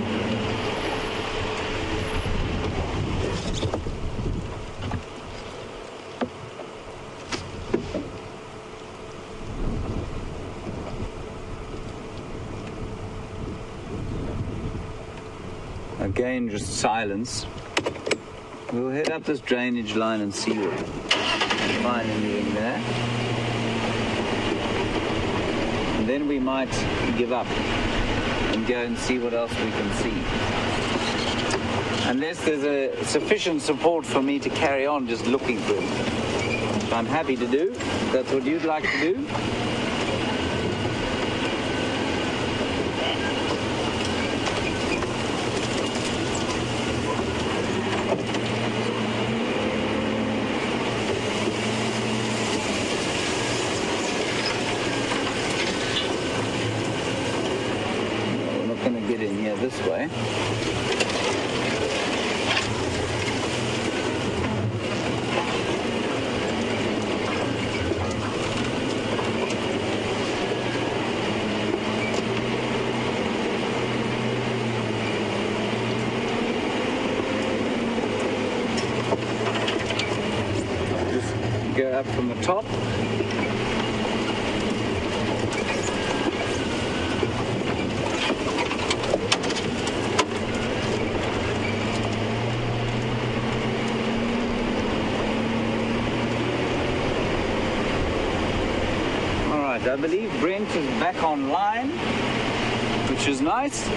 Again, just silence. We'll head up this drainage line and see what we find anything there. And then we might give up and go and see what else we can see. Unless there's a sufficient support for me to carry on just looking for him. Which I'm happy to do. If that's what you'd like to do. This way. Just go up from the top. I believe Brent is back online, which is nice.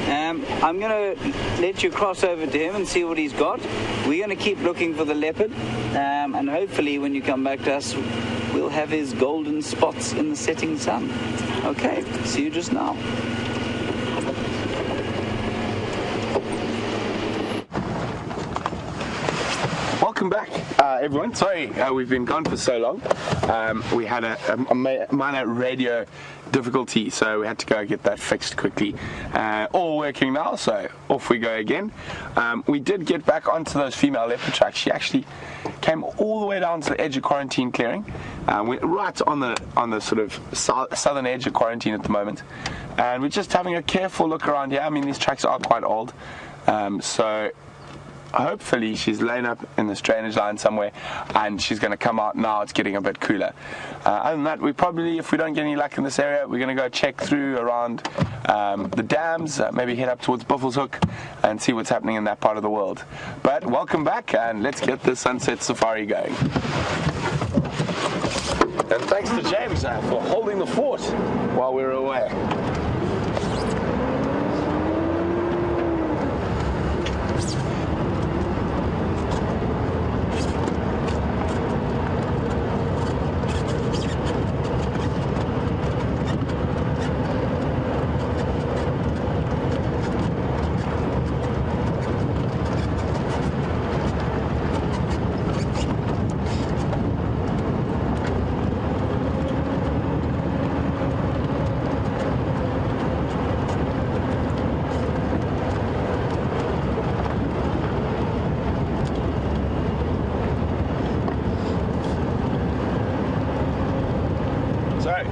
I'm going to let you cross over to him and see what he's got. We're going to keep looking for the leopard, and hopefully when you come back to us, we'll have his golden spots in the setting sun. Okay, see you just now. Welcome back, everyone. Sorry, we've been gone for so long. We had a minor radio difficulty, so we had to go get that fixed quickly. All working now, so off we go again. We did get back onto those female leopard tracks. She actually came all the way down to the edge of quarantine clearing. We're right on the sort of southern edge of quarantine at the moment, and we're just having a careful look around here. I mean, these tracks are quite old, so hopefully she's laying up in this drainage line somewhere, and she's going to come out now. It's getting a bit cooler. Other than that, we probably, if we don't get any luck in this area, we're going to go check through around the dams, maybe head up towards Buffelshoek and see what's happening in that part of the world. But welcome back, and let's get the sunset safari going. And thanks to James for holding the fort while we were away.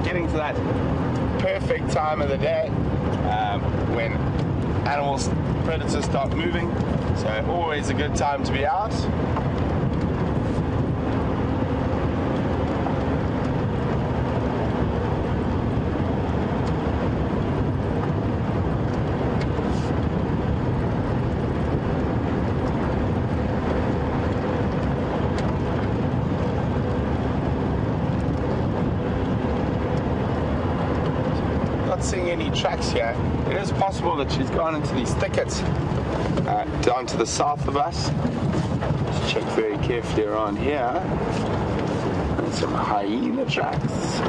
Getting to that perfect time of the day when animals, predators start moving, so always a good time to be out. Seeing any tracks here. It is possible that she's gone into these thickets down to the south of us. Let's check very carefully around here. And some hyena tracks.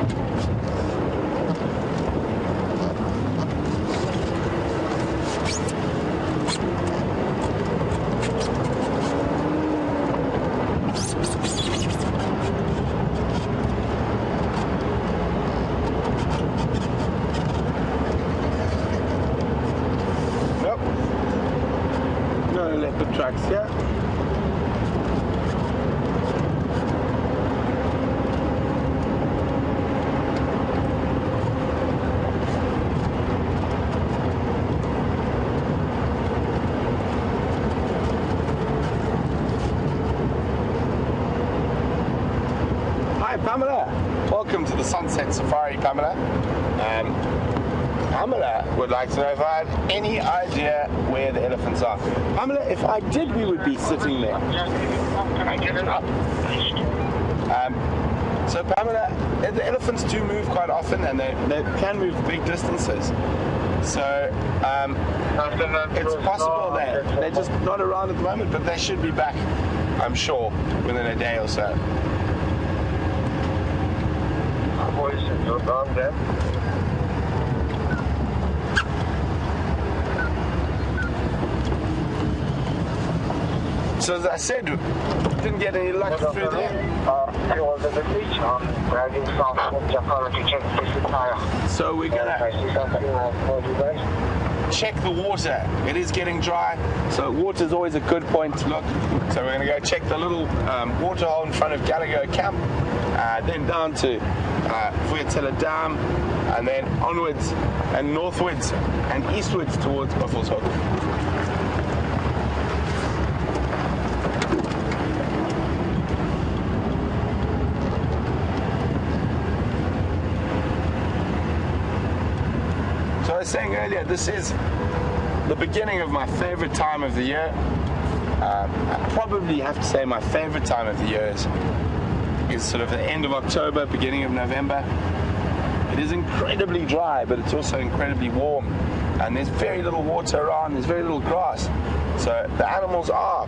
Tracks here. Hi Pamela, welcome to the Sunset Safari, Pamela. Pamela would like to know if I had any idea where the elephants are. Pamela, if I did, we would be sitting there. So Pamela, the elephants do move quite often, and they can move big distances. So it's possible that they're just not around at the moment, but they should be back, I'm sure, within a day or so. So as I said, didn't get any luck through there. So we're gonna check the water. It is getting dry, so water is always a good point to look. So we're gonna go check the little water hole in front of Gallagher Camp, then down to Vuyatela Dam, and then onwards and northwards and eastwards towards Buffelshoek. So I was saying earlier, this is the beginning of my favorite time of the year. I probably have to say my favorite time of the year is sort of the end of October, beginning of November. It is incredibly dry, but it's also incredibly warm. And there's very little water around, there's very little grass. So the animals are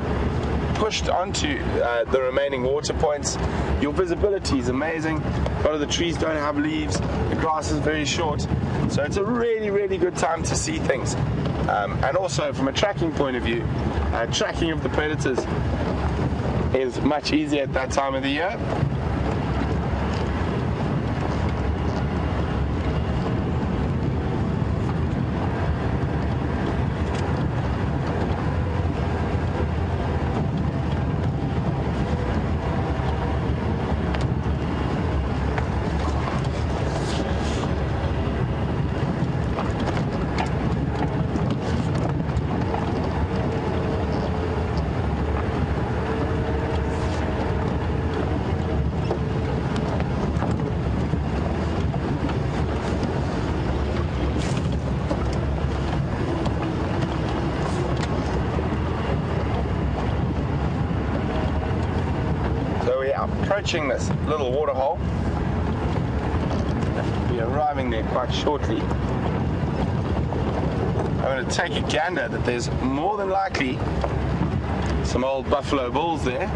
pushed onto the remaining water points. Your visibility is amazing. A lot of the trees don't have leaves. The grass is very short. So it's a really, really good time to see things. And also from a tracking point of view, tracking of the predators is much easier at that time of the year. now approaching this little waterhole. We'll be arriving there quite shortly. I'm going to take a gander that there's more than likely some old buffalo bulls there.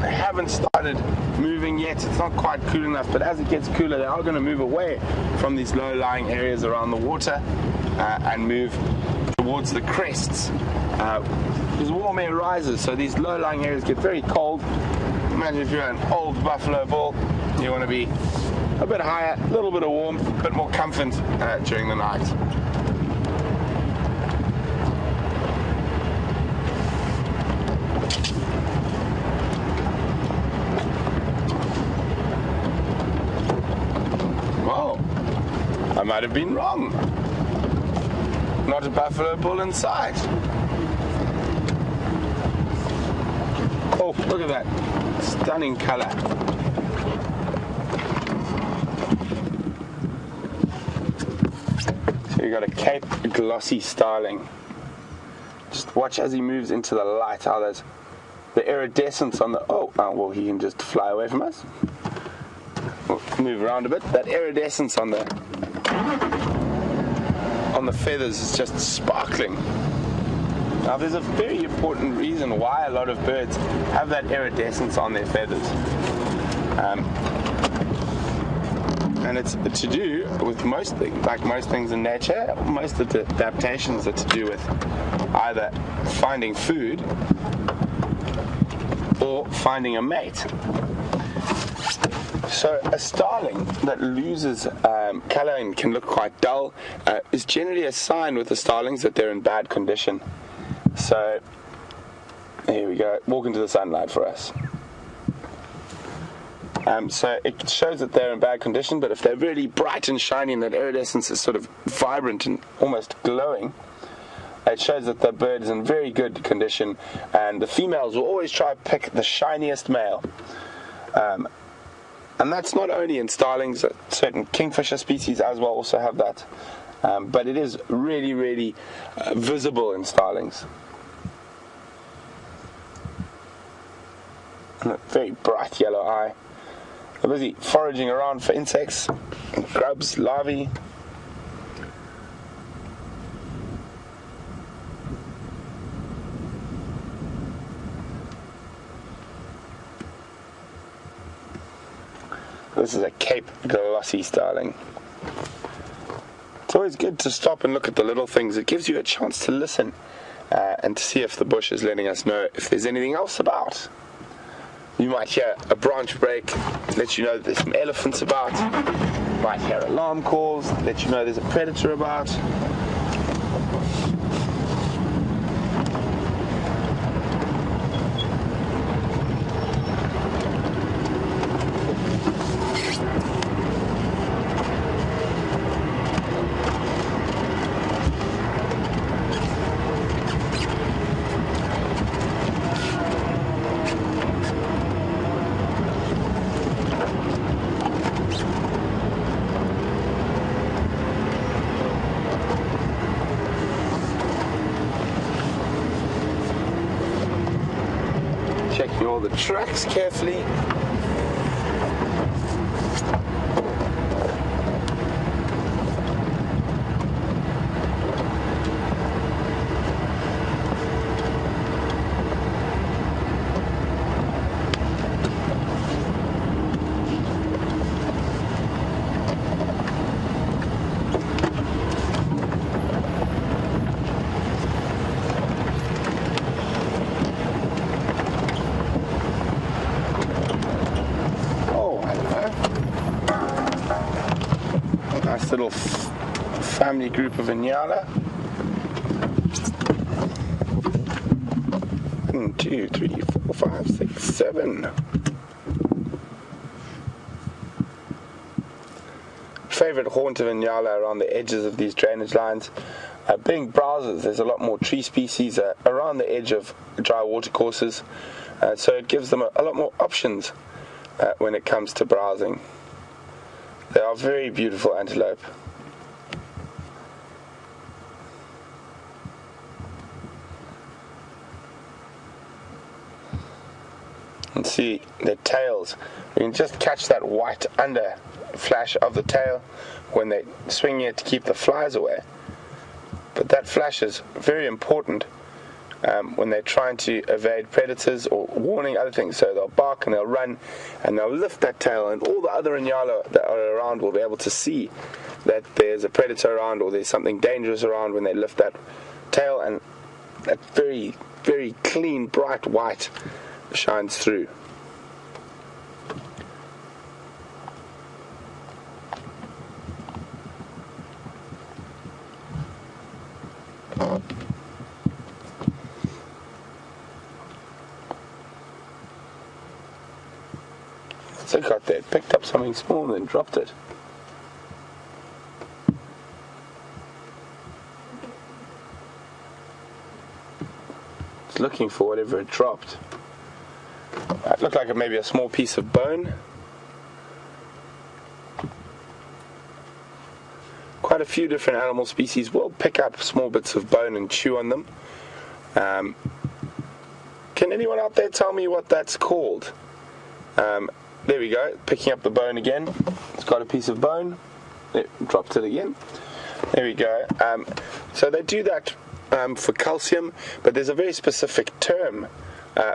They haven't started moving yet. It's not quite cool enough, but as it gets cooler, they are going to move away from these low-lying areas around the water and move towards the crests. As warm air rises, so these low-lying areas get very cold. Imagine if you're an old buffalo bull, you want to be a bit higher, a little bit of warmth, a bit more comfort during the night. I might have been wrong. Not a buffalo bull in sight. Oh, look at that. Stunning color. So you got a Cape glossy starling. Just watch as he moves into the light, how there's the iridescence on the... Oh, well, he can just fly away from us. We'll move around a bit. That iridescence on the feathers is just sparkling. Now there's a very important reason why a lot of birds have that iridescence on their feathers, and it's to do with most things, like most things in nature. Most of the adaptations are to do with either finding food or finding a mate. So a starling that loses colour and can look quite dull is generally a sign with the starlings that they're in bad condition. So here we go, walk into the sunlight for us. So it shows that they're in bad condition, but if they're really bright and shiny and that iridescence is sort of vibrant and almost glowing, it shows that the bird is in very good condition, and the females will always try to pick the shiniest male. And that's not only in starlings, certain kingfisher species as well also have that. But it is really, really visible in starlings. And a very bright yellow eye. They're busy foraging around for insects, grubs, larvae. This is a Cape glossy starling. It's always good to stop and look at the little things. It gives you a chance to listen and to see if the bush is letting us know if there's anything else about. You might hear a branch break, let you know that there's some elephants about. You might hear alarm calls, let you know there's a predator about. Checking all the tracks carefully. Nice little family group of Inyala. 1, 2, 3, 4, 5, 6, 7. Favorite haunt of Inyala around the edges of these drainage lines. Being browsers, there's a lot more tree species around the edge of dry water courses, so it gives them a lot more options when it comes to browsing. They are very beautiful antelope. And see their tails. You can just catch that white under flash of the tail when they swing it to keep the flies away. But that flash is very important when they're trying to evade predators or warning other things. So they'll bark and they'll run and they'll lift that tail, and all the other inyala that are around will be able to see that there's a predator around or there's something dangerous around when they lift that tail, and that very, very clean, bright white shines through. What's it got there? Picked up something small and then dropped it. It's looking for whatever it dropped. It looked like maybe a small piece of bone. Quite a few different animal species will pick up small bits of bone and chew on them. Can anyone out there tell me what that's called? There we go, picking up the bone again. It's got a piece of bone. It dropped it again. There we go. So they do that for calcium, but there's a very specific term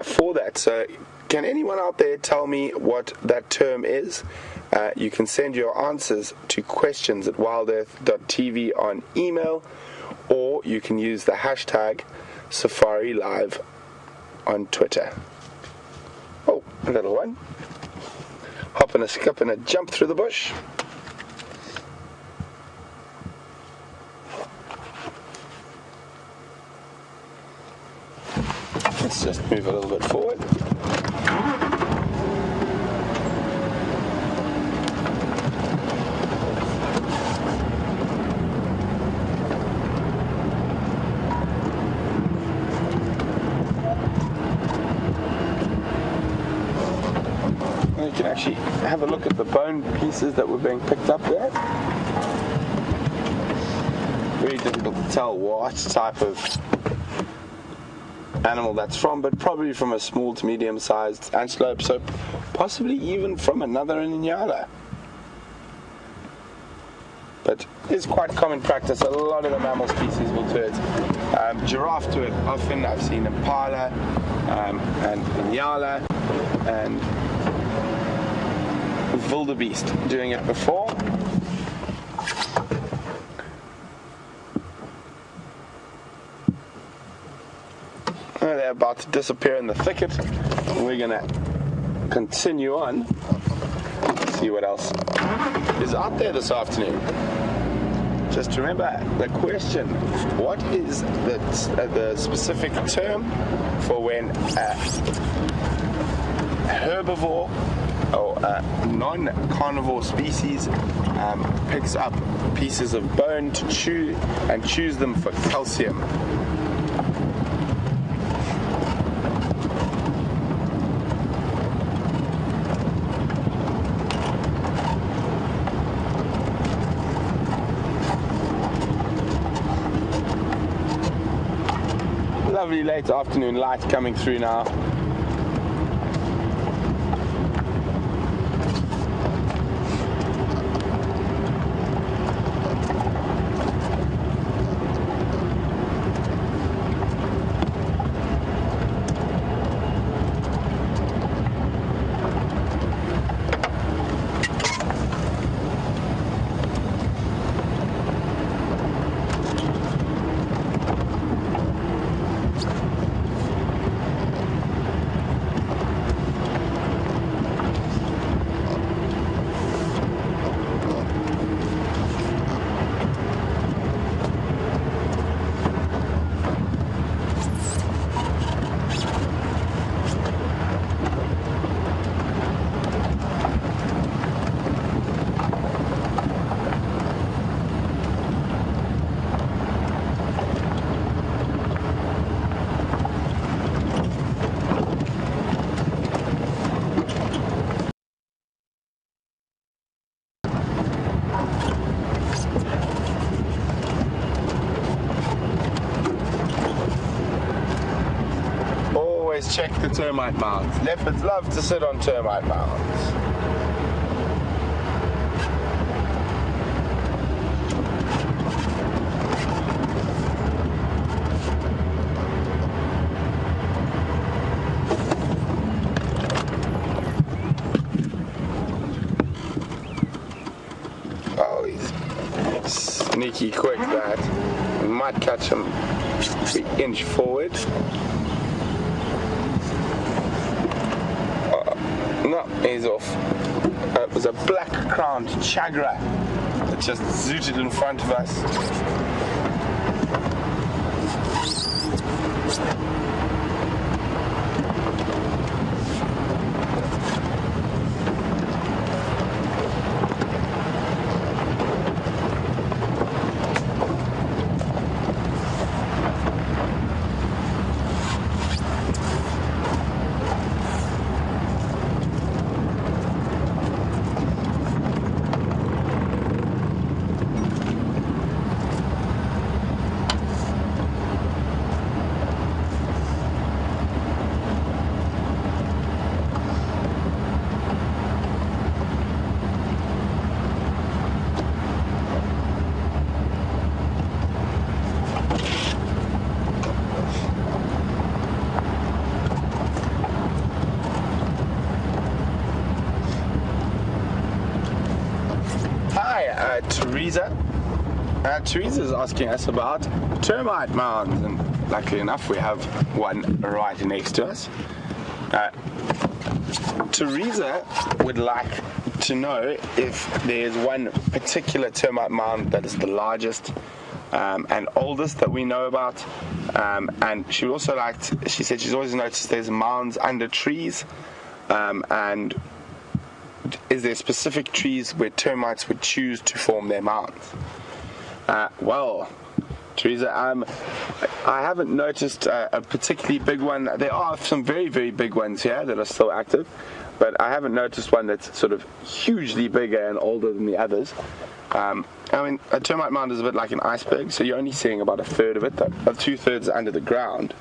for that. So can anyone out there tell me what that term is? You can send your answers to questions@wildearth.tv on email, or you can use the hashtag Safari Live on Twitter. Oh, a little one. Hop and a skip and a jump through the bush. Let's just move a little bit forward. You can actually have a look at the bone pieces that were being picked up there. Very difficult to tell what type of animal that's from, but probably from a small to medium-sized antelope, so possibly even from another inyala. But it's quite common practice. A lot of the mammal species will do it. Giraffe do it often. I've seen impala and inyala and wildebeest doing it before. They're about to disappear in the thicket. We're going to continue on, see what else is out there this afternoon. Just remember the question: what is the specific term for when a herbivore or a non-carnivore species picks up pieces of bone to chew and chews them for calcium? Lovely late afternoon light coming through now. always check the termite mounds. Leopards love to sit on termite mounds. Oh, he's sneaky quick, that. We might catch him if we inch forward. No, he's off. It was a black-crowned chagra that just zooted in front of us. Teresa. Teresa's asking us about termite mounds, and luckily enough we have one right next to us. Teresa would like to know if there's one particular termite mound that is the largest and oldest that we know about, and she would also like to, she said she's always noticed there's mounds under trees, and is there specific trees where termites would choose to form their mounds? Well, Teresa, I haven't noticed a particularly big one. There are some very, very big ones here that are still active, but I haven't noticed one that's sort of hugely bigger and older than the others. I mean, a termite mound is a bit like an iceberg, so you're only seeing about a third of it, 2/3 under the ground.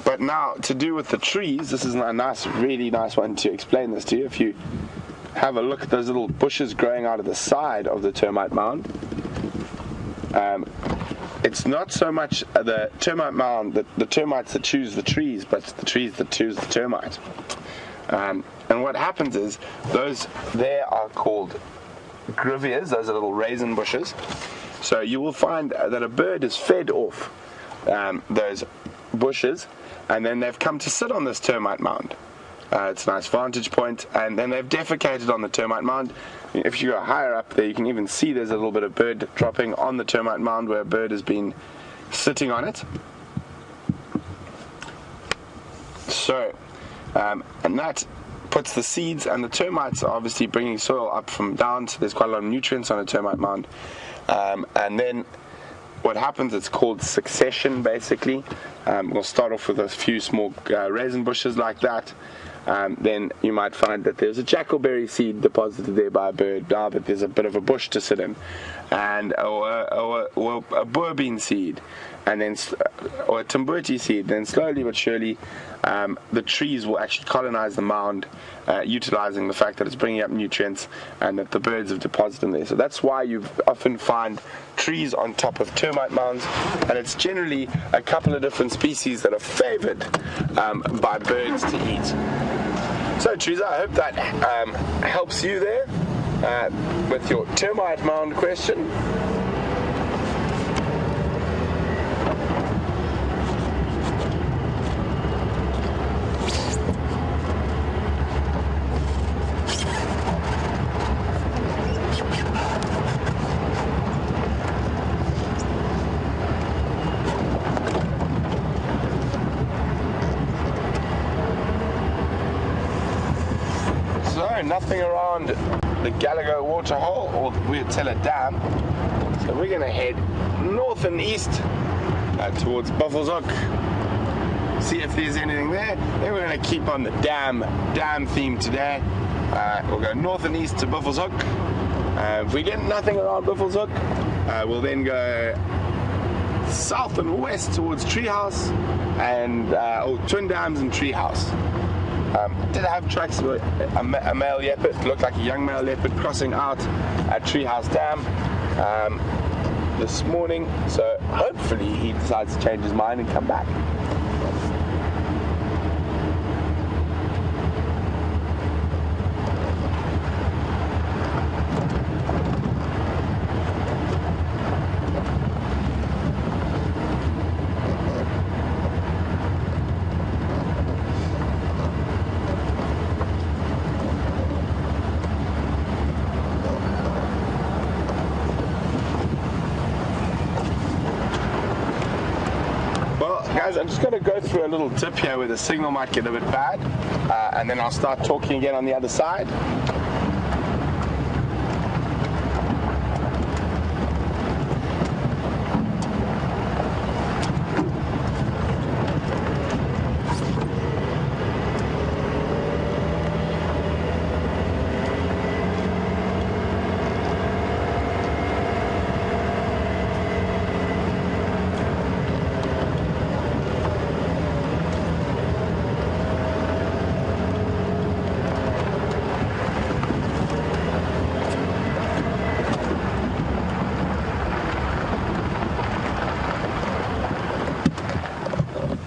But now, to do with the trees, this is a nice, really nice one to explain this to you. If you have a look at those little bushes growing out of the side of the termite mound, it's not so much the termite mound, the termites that choose the trees, but it's the trees that choose the termite. And what happens is, those there are called grivias, those are little raisin bushes. So you will find that a bird is fed off those bushes, and then they've come to sit on this termite mound. It's a nice vantage point, and then they've defecated on the termite mound. If you go higher up there, you can even see there's a little bit of bird dropping on the termite mound where a bird has been sitting on it. So, and that puts the seeds, and the termites are obviously bringing soil up from down, so there's quite a lot of nutrients on a termite mound. And then what happens, it's called succession, basically. We'll start off with a few small raisin bushes like that. Then you might find that there's a jackalberry seed deposited there by a bird, but there's a bit of a bush to sit in, and or a boer bean seed, and then or a timbuti seed. Then slowly but surely, the trees will actually colonize the mound, utilizing the fact that it's bringing up nutrients and that the birds have deposited in there. So that's why you often find trees on top of termite mounds, and it's generally a couple of different species that are favored by birds to eat. So Teresa, I hope that helps you there with your termite mound question. Nothing around the Gallagher waterhole, or we'll tell a dam. So we're going to head north and east towards Buffelshoek. See if there's anything there. Then we're going to keep on the dam theme today. We'll go north and east to Buffelshoek. If we get nothing around Buffelshoek, we'll then go south and west towards Treehouse and Twin Dams and Treehouse. Did have tracks with a male leopard, looked like a young male leopard crossing out at Treehouse Dam this morning, so hopefully he decides to change his mind and come back. Guys, I'm just going to go through a little dip here where the signal might get a bit bad, and then I'll start talking again on the other side.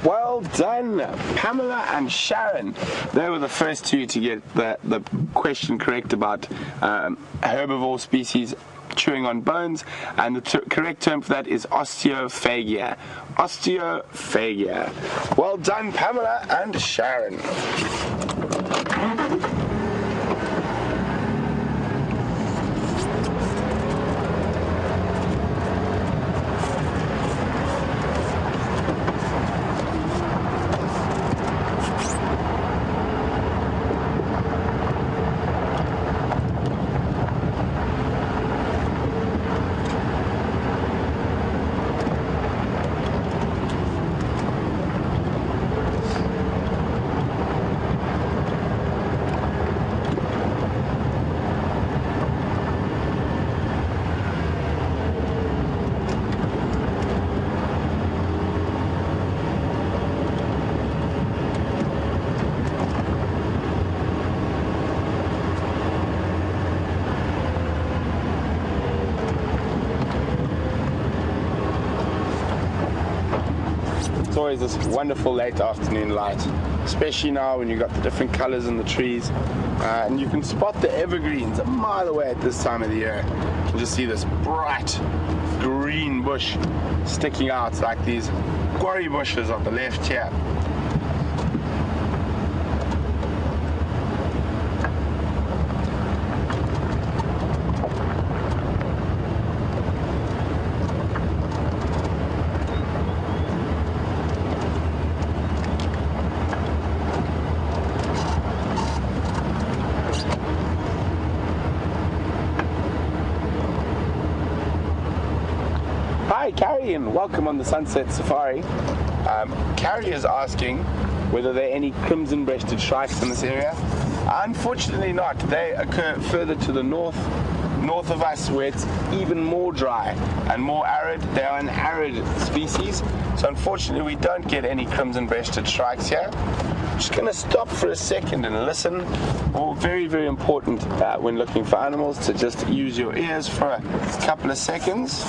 Well done, Pamela and Sharon. They were the first two to get the question correct about herbivore species chewing on bones, and the correct term for that is osteophagia. Osteophagia. Well done, Pamela and Sharon. It's always this wonderful late afternoon light, especially now when you've got the different colors in the trees, and you can spot the evergreens a mile away at this time of the year. You just see this bright green bush sticking out like these quarry bushes on the left here. Hi Carrie, and welcome on the Sunset Safari. Carrie is asking whether there are any crimson-breasted shrikes in this area. Unfortunately not. They occur further to the north of us, where it's even more dry and more arid. They are an arid species, so unfortunately we don't get any crimson-breasted shrikes here. Just going to stop for a second and listen. Well, very, very important when looking for animals to just use your ears for a couple of seconds.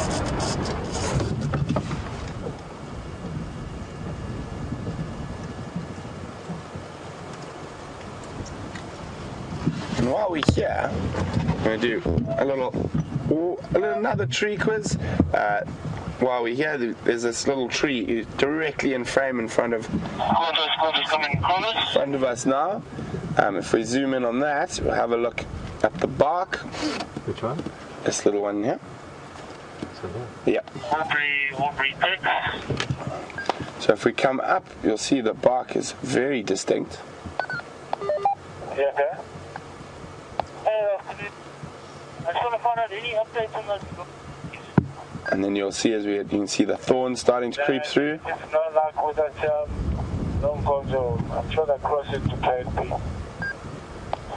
And while we're here, I'm going to do another tree quiz. While we're here, there's this little tree directly in frame in front of us now. If we zoom in on that, we'll have a look at the bark. Which one? This little one here. Yeah. So if we come up, you'll see the bark is very distinct. Yeah. I just want to find out any updates on those. And then you'll see, you can see the thorns starting to creep through. It's not like with that long control. I'm sure that crosses to KP.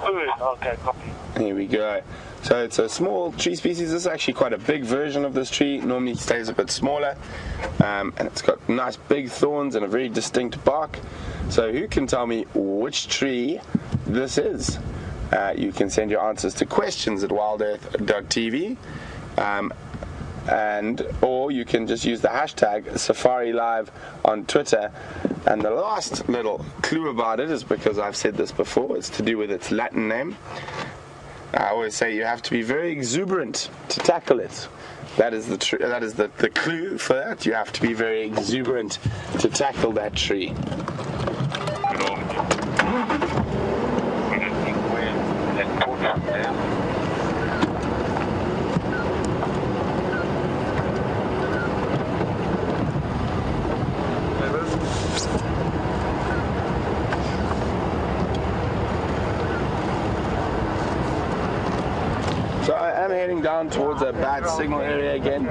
Okay, copy. Here we go. So it's a small tree species. This is actually quite a big version of this tree. Normally stays a bit smaller, and it's got nice big thorns and a very distinct bark. So who can tell me which tree this is? You can send your answers to questions@wildearth.tv, or you can just use the hashtag Safari Live on Twitter. And the last little clue about it is, because I've said this before, it's to do with its Latin name. I always say you have to be very exuberant to tackle it. That is the clue for that. You have to be very exuberant to tackle that tree. So I am heading down towards a bad signal area again.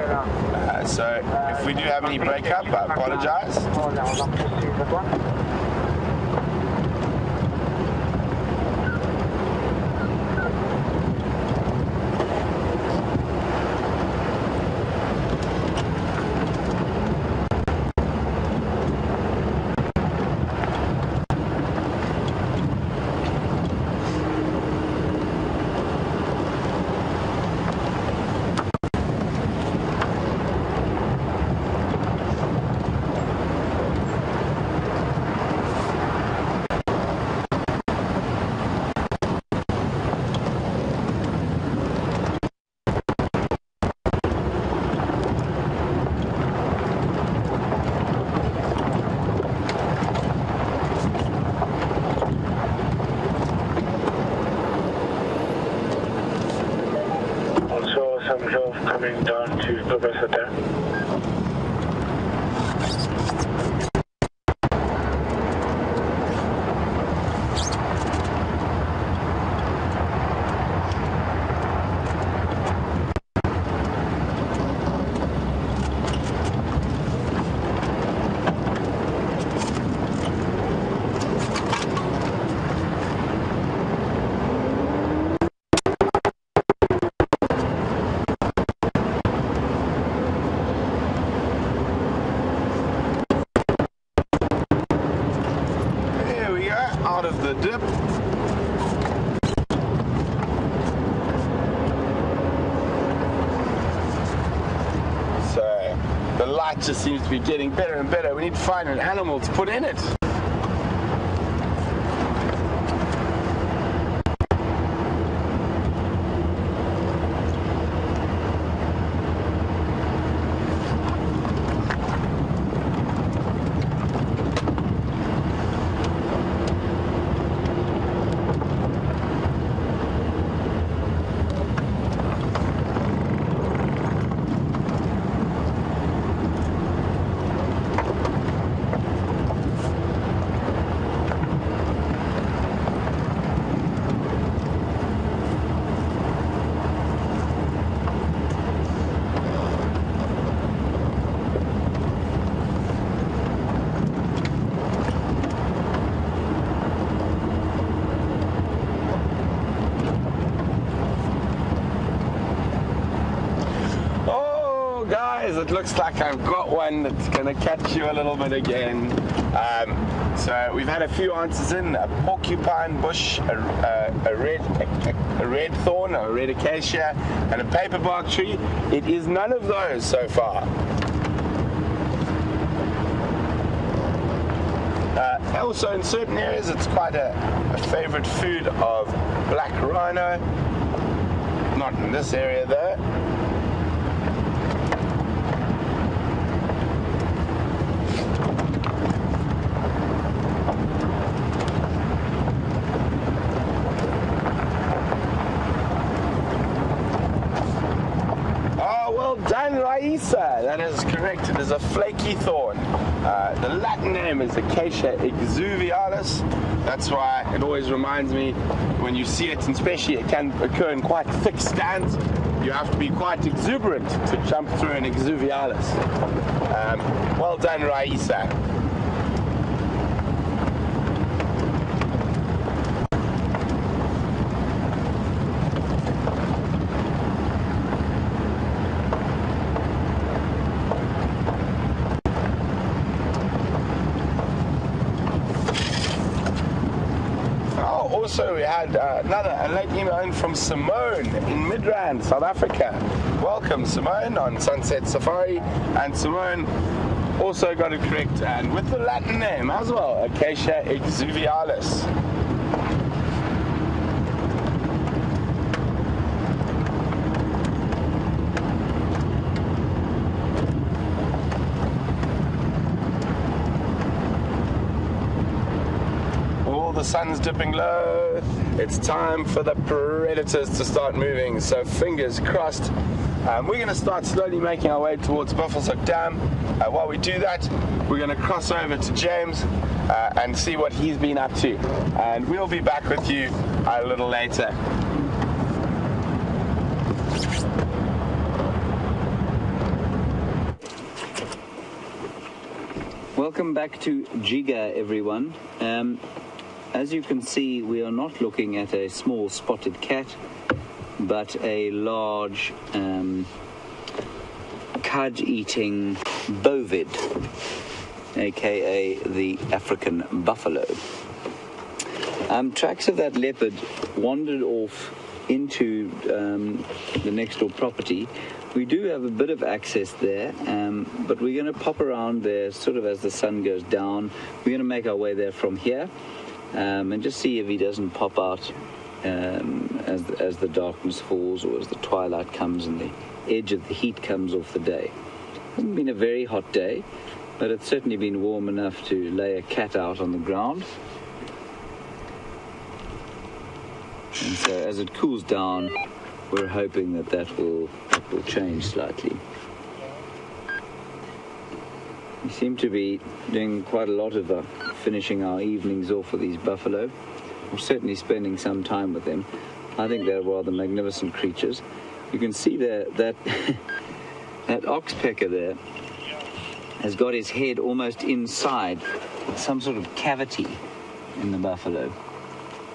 So if we do have any breakup, I apologize. Coming down to Professor there. Out of the dip. So the light just seems to be getting better and better. We need to find an animal to put in it. It looks like I've got one that's going to catch you a little bit again. So we've had a few answers in: a porcupine bush, a red thorn, a red acacia, and a paperbark tree. It is none of those so far. Also, in certain areas, it's quite a favorite food of black rhino. Not in this area though. Dan Raisa, that is correct. It is a flaky thorn. The Latin name is Acacia exuvialis. That's why it always reminds me when you see it, and especially it can occur in quite thick stands. You have to be quite exuberant to jump through an exuvialis. Well done, Raisa. also we had a late email in from Simone in Midrand, South Africa. Welcome, Simone, on Sunset Safari. And Simone also got it correct, and with the Latin name as well, Acacia exuvialis. The sun's dipping low. It's time for the predators to start moving, so fingers crossed. We're going to start slowly making our way towards Buffelshoek Dam. While we do that, we're going to cross over to James and see what he's been up to, and we'll be back with you a little later. Welcome back to Jiga, everyone. As you can see, we are not looking at a small spotted cat, but a large cud-eating bovid, aka the African buffalo. Tracks of that leopard wandered off into the next door property. We do have a bit of access there, but we're going to pop around there sort of as the sun goes down. We're going to make our way there from here. And just see if he doesn't pop out as the darkness falls, or as the twilight comes and the edge of the heat comes off the day. It hasn't been a very hot day, but it's certainly been warm enough to lay a cat out on the ground. And so as it cools down, we're hoping that will change slightly. We seem to be doing quite a lot of finishing our evenings off with these buffalo. We're certainly spending some time with them. I think they're rather magnificent creatures. You can see that that oxpecker there has got his head almost inside some sort of cavity in the buffalo.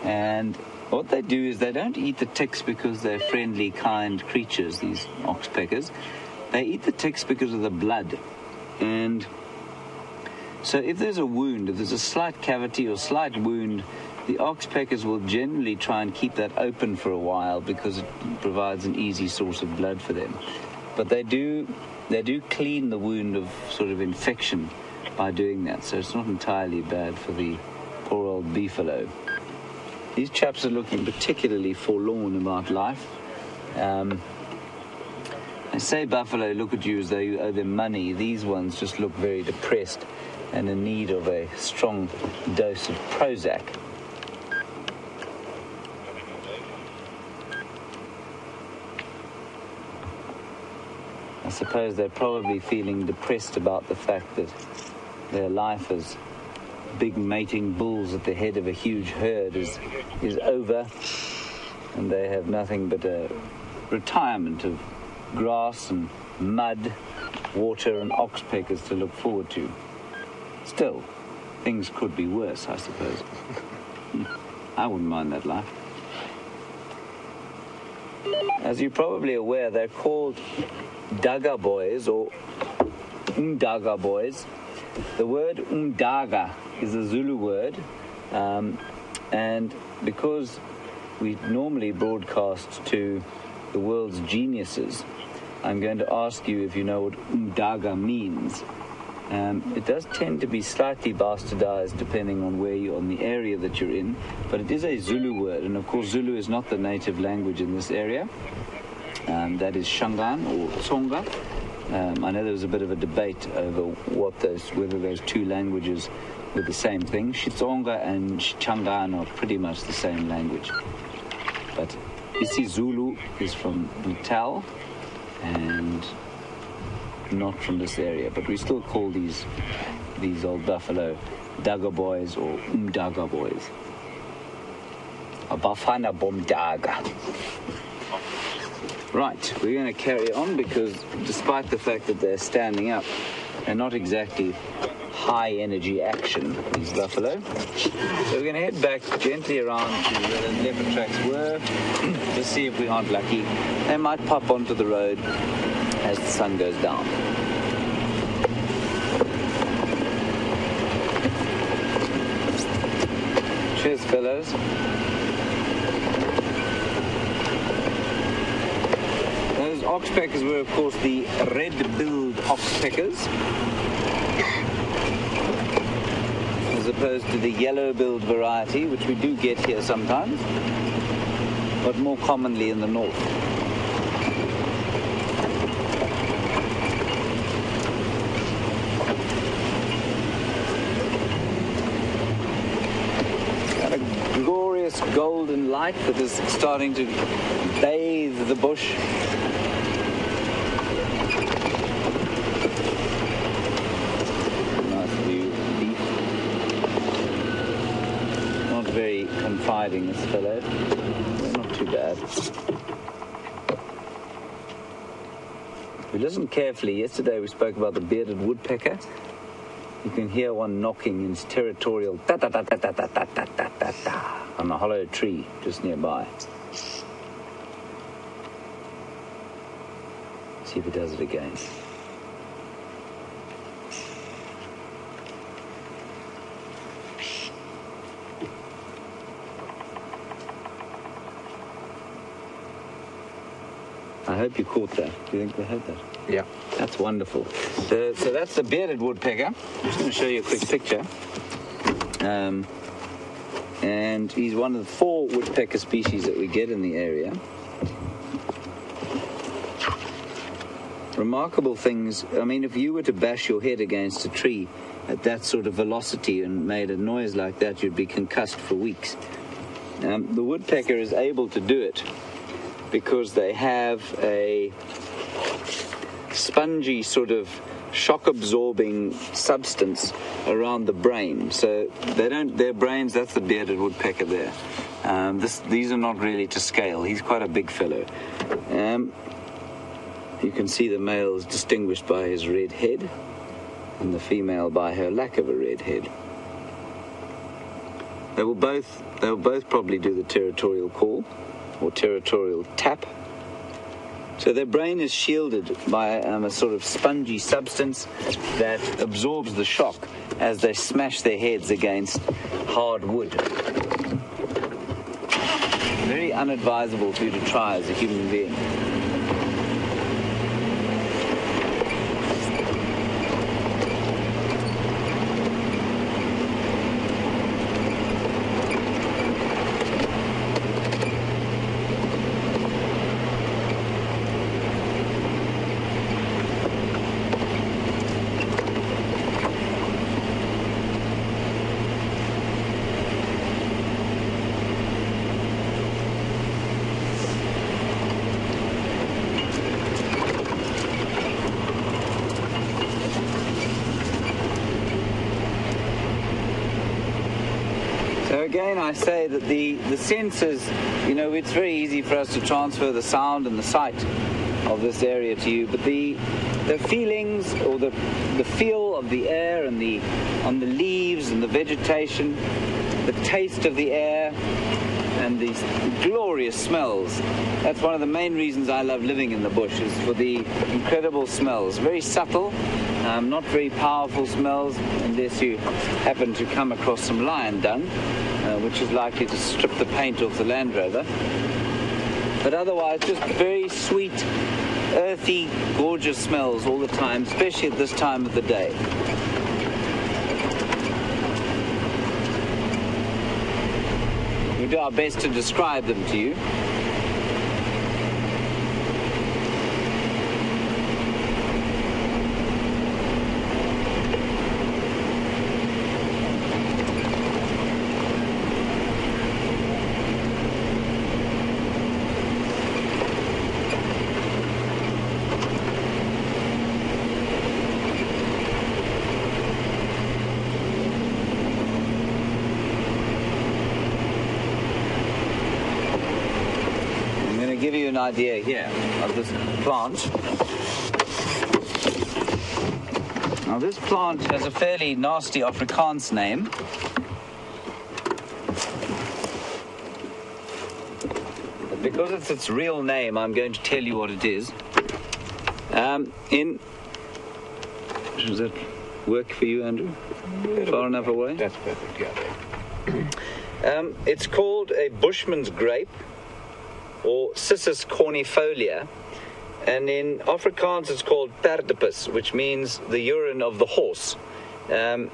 And what they do is they don't eat the ticks because they're friendly, kind creatures, these oxpeckers. They eat the ticks because of the blood. And so if there's a wound, if there's a slight cavity or slight wound, the oxpeckers will generally try and keep that open for a while because it provides an easy source of blood for them. But they do clean the wound of sort of infection by doing that, so it's not entirely bad for the poor old beefalo. These chaps are looking particularly forlorn about life. I say buffalo look at you as though you owe them money. These ones just look very depressed and in need of a strong dose of Prozac. I suppose they're probably feeling depressed about the fact that their life as big mating bulls at the head of a huge herd is over, and they have nothing but a retirement of grass and mud, water and oxpeckers to look forward to. Still, things could be worse, I suppose. I wouldn't mind that life. As you're probably aware, they're called Daga boys or Umdaga boys. The word Umdaga is a Zulu word, and because we normally broadcast to the world's geniuses, I'm going to ask you if you know what Umdaga means. It does tend to be slightly bastardized depending on where you're on the area that you're in, but it is a Zulu word, and of course Zulu is not the native language in this area. That is Shangaan or Tsonga. I know there was a bit of a debate over whether those two languages were the same thing. Xitsonga and Shangaan are pretty much the same language. But isiZulu is from Natal and not from this area. But we still call these old buffalo Daga boys or Umdaga boys. Abafana Bomdaga. Right, we're going to carry on because despite the fact that they're standing up, they're not exactly high energy action, these buffalo. So we're going to head back gently around to where the leopard tracks were to see if we aren't lucky. They might pop onto the road as the sun goes down. Cheers, fellows. oxpeckers were, of course, the red-billed oxpeckers, as opposed to the yellow-billed variety, which we do get here sometimes, but more commonly in the north. Got a glorious golden light that is starting to bathe the bush. Nice view of the beef. Not very confiding, this fellow. Not too bad. If you listen carefully, yesterday we spoke about the bearded woodpecker. You can hear one knocking in its territorial ta-ta-ta-ta-ta-ta-ta-ta-ta on a hollow tree just nearby. See if he does it again. I hope you caught that. Do you think they had that? Yeah. That's wonderful. So that's the bearded woodpecker. I'm just going to show you a quick picture. And he's one of the 4 woodpecker species that we get in the area. Remarkable things. I mean, if you were to bash your head against a tree at that sort of velocity and made a noise like that, you'd be concussed for weeks. The woodpecker is able to do it because they have a spongy sort of shock-absorbing substance around the brain. So their brains, that's the bearded woodpecker there. These are not really to scale. He's quite a big fellow. You can see the male is distinguished by his red head and the female by her lack of a red head. They will both probably do the territorial call or territorial tap. So their brain is shielded by a sort of spongy substance that absorbs the shock as they smash their heads against hard wood. Very unadvisable for you to try as a human being. So again, I say that the senses, it's very easy for us to transfer the sound and the sight of this area to you, but the feelings or the feel of the air and on the leaves and the vegetation, the taste of the air and these glorious smells. That's one of the main reasons I love living in the bush, is for the incredible smells. Very subtle, not very powerful smells, unless you happen to come across some lion dung, which is likely to strip the paint off the Land Rover. But otherwise, just very sweet, earthy, gorgeous smells all the time, especially at this time of the day. We do our best to describe them to you. Give you an idea here of this plant. Now this plant has a fairly nasty Afrikaans name. But because it's its real name, I'm going to tell you what it is. Does that work for you, Andrew? Far enough away? That's perfect, yeah. It's called a bushman's grape, or Cissus cornifolia, And in Afrikaans it's called perdepis, which means the urine of the horse. I've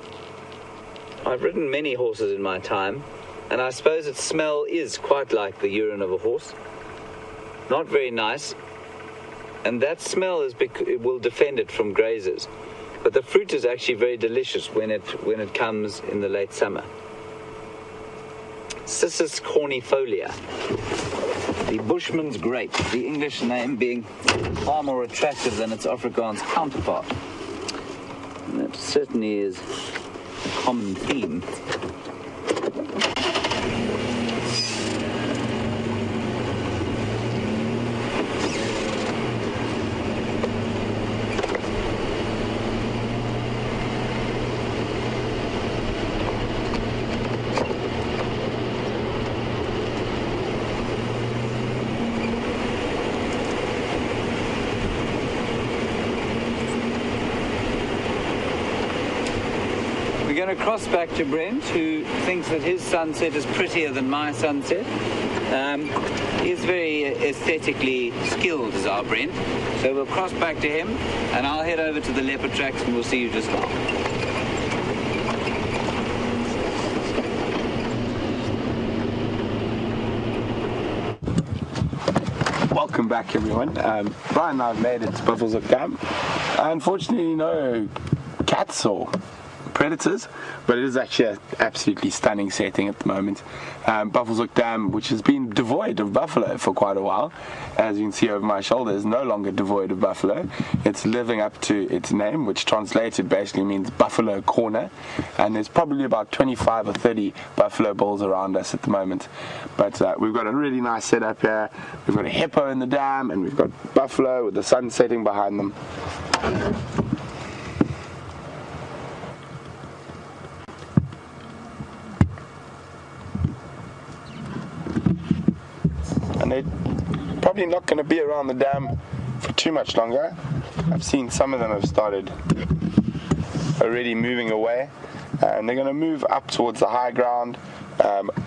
ridden many horses in my time, and I suppose its smell is quite like the urine of a horse. Not very nice, and that smell it will defend it from grazers. But the fruit is actually very delicious when it comes in the late summer. Cissus cornifolia, the bushman's grape, the English name being far more attractive than its Afrikaans counterpart. And that certainly is a common theme. We're going to cross back to Brent, who thinks that his sunset is prettier than my sunset. He's very aesthetically skilled, is our Brent. So we'll cross back to him, and I'll head over to the leopard tracks, and we'll see you just now. Welcome back, everyone. Brian and I have made it to Buffalo's Dam. Unfortunately, no cats or predators, but it is actually an absolutely stunning setting at the moment. Buffalo's Dam, which has been devoid of buffalo for quite a while, as you can see over my shoulder, is no longer devoid of buffalo. It's living up to its name, which translated basically means buffalo corner, and there's probably about 25 or 30 buffalo bulls around us at the moment. But we've got a really nice setup here. We've got a hippo in the dam, and we've got buffalo with the sun setting behind them. And they're probably not going to be around the dam for too much longer. I've seen some of them have started already moving away, and they're going to move up towards the high ground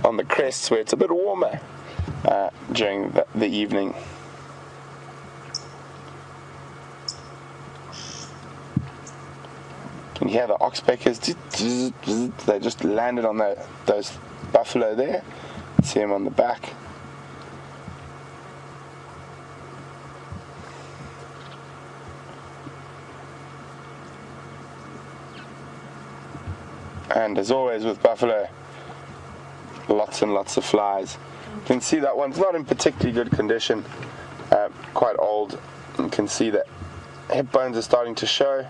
on the crests where it's a bit warmer during the evening. Can you hear the oxpeckers? They just landed on those buffalo there. See them on the back. And as always with buffalo, lots and lots of flies. You can see that one's not in particularly good condition, quite old. You can see that hip bones are starting to show.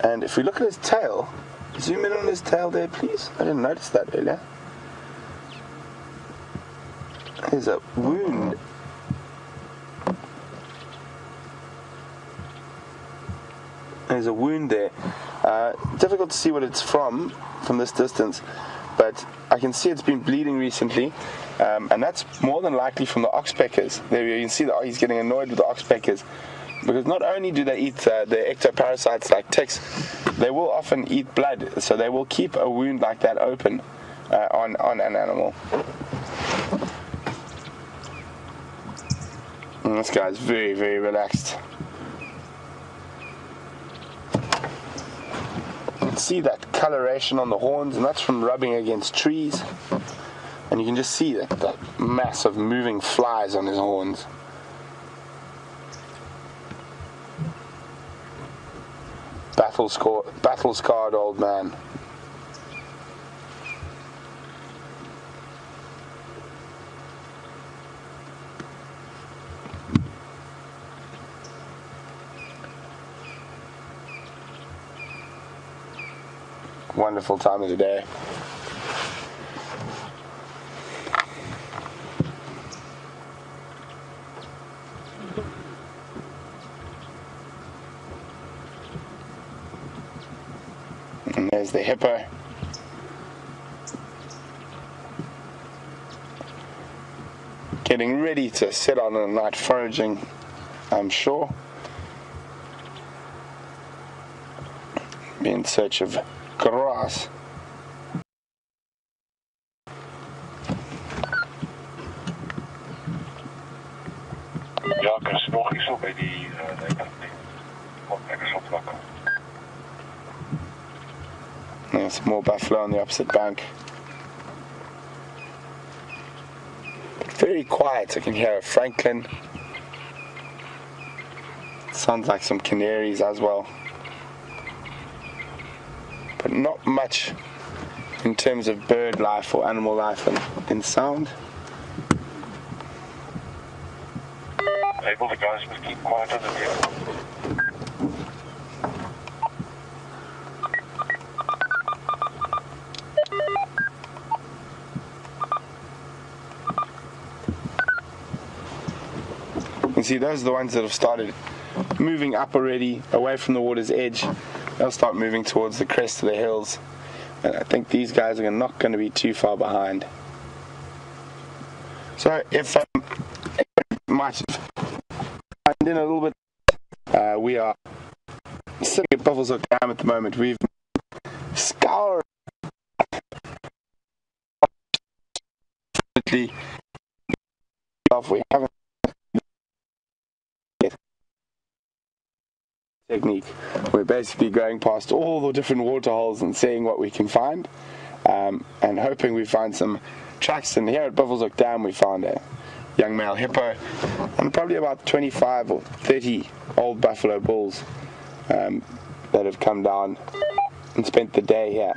And if we look at his tail, zoom in on his tail there, please. I didn't notice that earlier. There's a wound. There's a wound there. Difficult to see what it's from this distance, but I can see it's been bleeding recently, and that's more than likely from the oxpeckers. There you can see that he's getting annoyed with the oxpeckers, because not only do they eat the ectoparasites like ticks, they will often eat blood, so they will keep a wound like that open on an animal. And this guy's very, very relaxed. See that coloration on the horns, and that's from rubbing against trees, and you can just see that mass of moving flies on his horns. Battle-scarred old man. Wonderful time of the day. And there's the hippo. Getting ready to sit on a night foraging, I'm sure. Be in search of grass. Y'all can nog iets op bij die leopard. Lekker oppakken. There's more buffalo on the opposite bank. But very quiet. I can hear a francolin. Sounds like some canaries as well. But not much in terms of bird life or animal life in sound. Able the guys must keep quiet on the vehicle. You see, those are the ones that have started moving up already, away from the water's edge. They'll start moving towards the crest of the hills. And I think these guys are not going to be too far behind. So if might find in a little bit, we are sitting at Buffalo's Hook Dam at the moment. We've scoured we haven't technique. We're basically going past all the different water holes and seeing what we can find, and hoping we find some tracks. And here at Buffalo's Hook Dam we found a young male hippo and probably about 25 or 30 old buffalo bulls that have come down and spent the day here.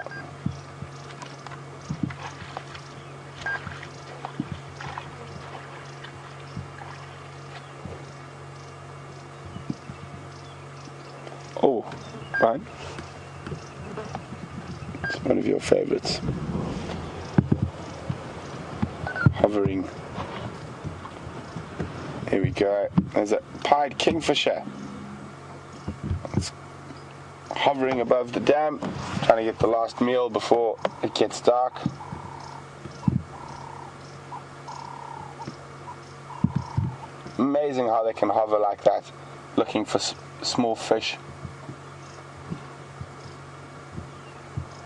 Oh, right. It's one of your favorites. Hovering. Here we go. There's a pied kingfisher. It's hovering above the dam, trying to get the last meal before it gets dark. Amazing how they can hover like that, looking for small fish.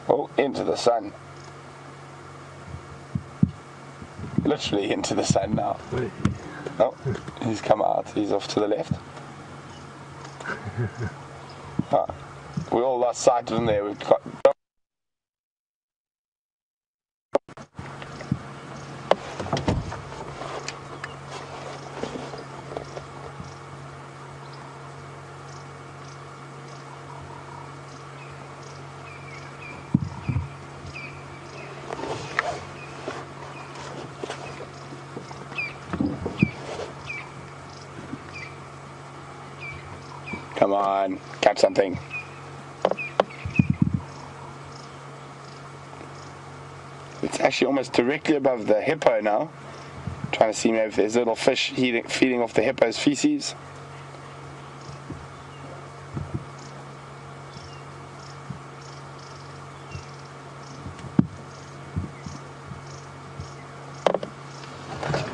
Oh, into the sun. Literally into the sun now. Oh, he's come out. He's off to the left. We all lost sight of him there. We've got. Come on, catch something. It's actually almost directly above the hippo now. Trying to see maybe if there's little fish feeding off the hippo's feces.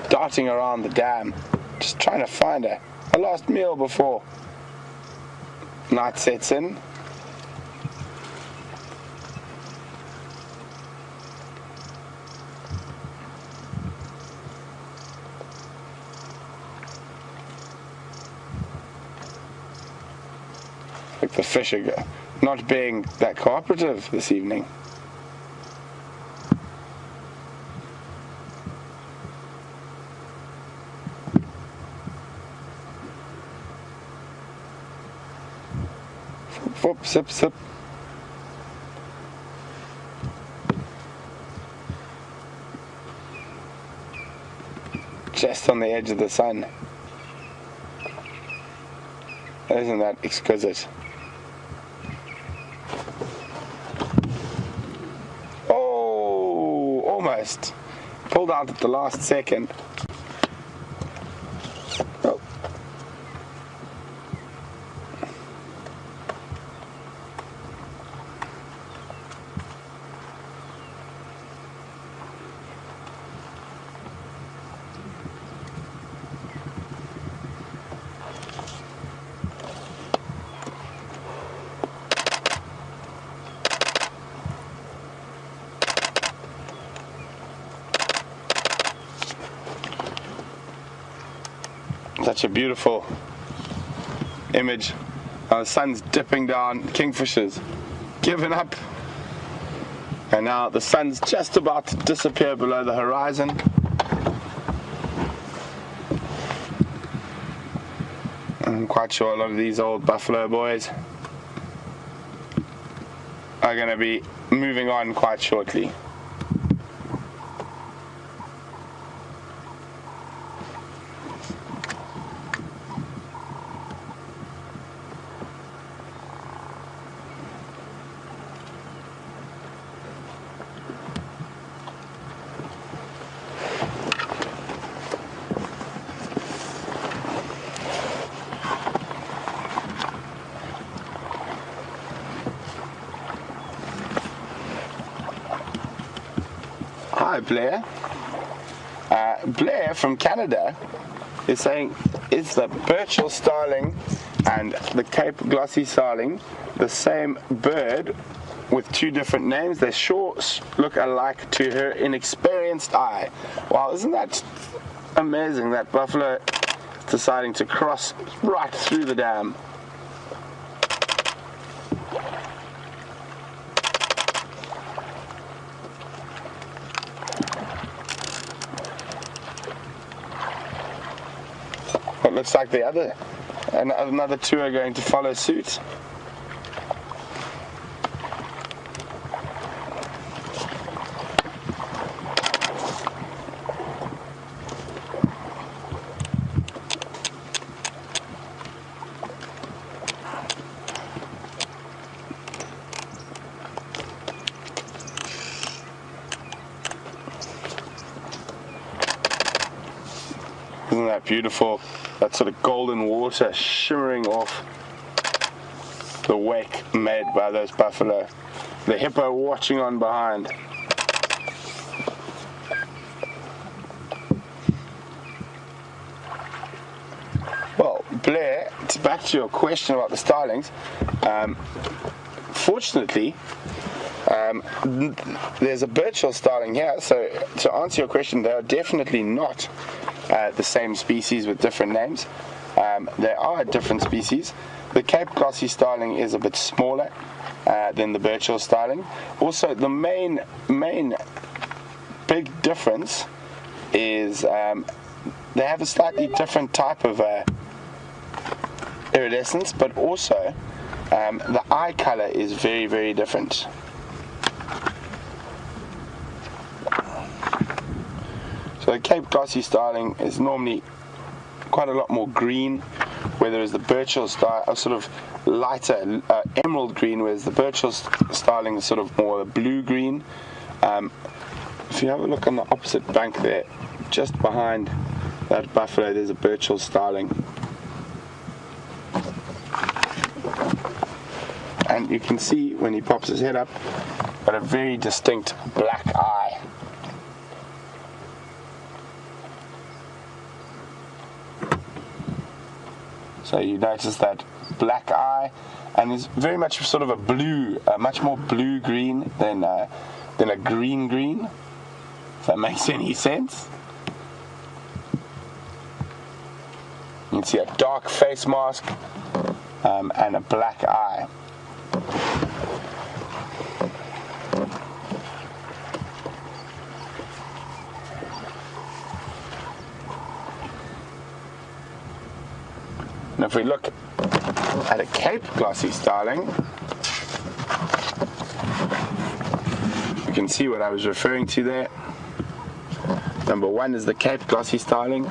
Darting around the dam, just trying to find a last meal before night sets in. Like the fish are not being that cooperative this evening. Whoop, sip, sip. Just on the edge of the sun. Isn't that exquisite? Oh, almost. Pulled out at the last second. Oh. Such a beautiful image. The sun's dipping down, kingfishers given up, and now the sun's just about to disappear below the horizon. I'm quite sure a lot of these old buffalo boys are going to be moving on quite shortly. Hi Blair. Blair from Canada is saying, is the Burchell starling and the Cape glossy starling the same bird with two different names? They sure look alike to her inexperienced eye. Wow, isn't that amazing that buffalo is deciding to cross right through the dam? It looks like the another two are going to follow suit. Isn't that beautiful? That sort of golden water shimmering off the wake made by those buffalo. The hippo watching on behind. Well, Blair, back to your question about the starlings. Fortunately, there's a Burchell starling here, so to answer your question, they are definitely not the same species with different names. They are different species. The Cape glossy starling is a bit smaller than the Burchell starling. Also, the main big difference is they have a slightly different type of iridescence, but also the eye color is very, very different. So the Cape glossy starling is normally quite a lot more green, whereas the Burchell starling sort of lighter emerald green, whereas the Burchell starling is sort of more a blue green. If you have a look on the opposite bank there, just behind that buffalo, there's a Burchell starling, and you can see when he pops his head up, got a very distinct black eye. So you notice that black eye, and is very much sort of a blue, much more blue-green than a green-green, if that makes any sense. You can see a dark face mask and a black eye. And if we look at a Cape glossy starling, you can see what I was referring to there. Number one is the Cape glossy starling.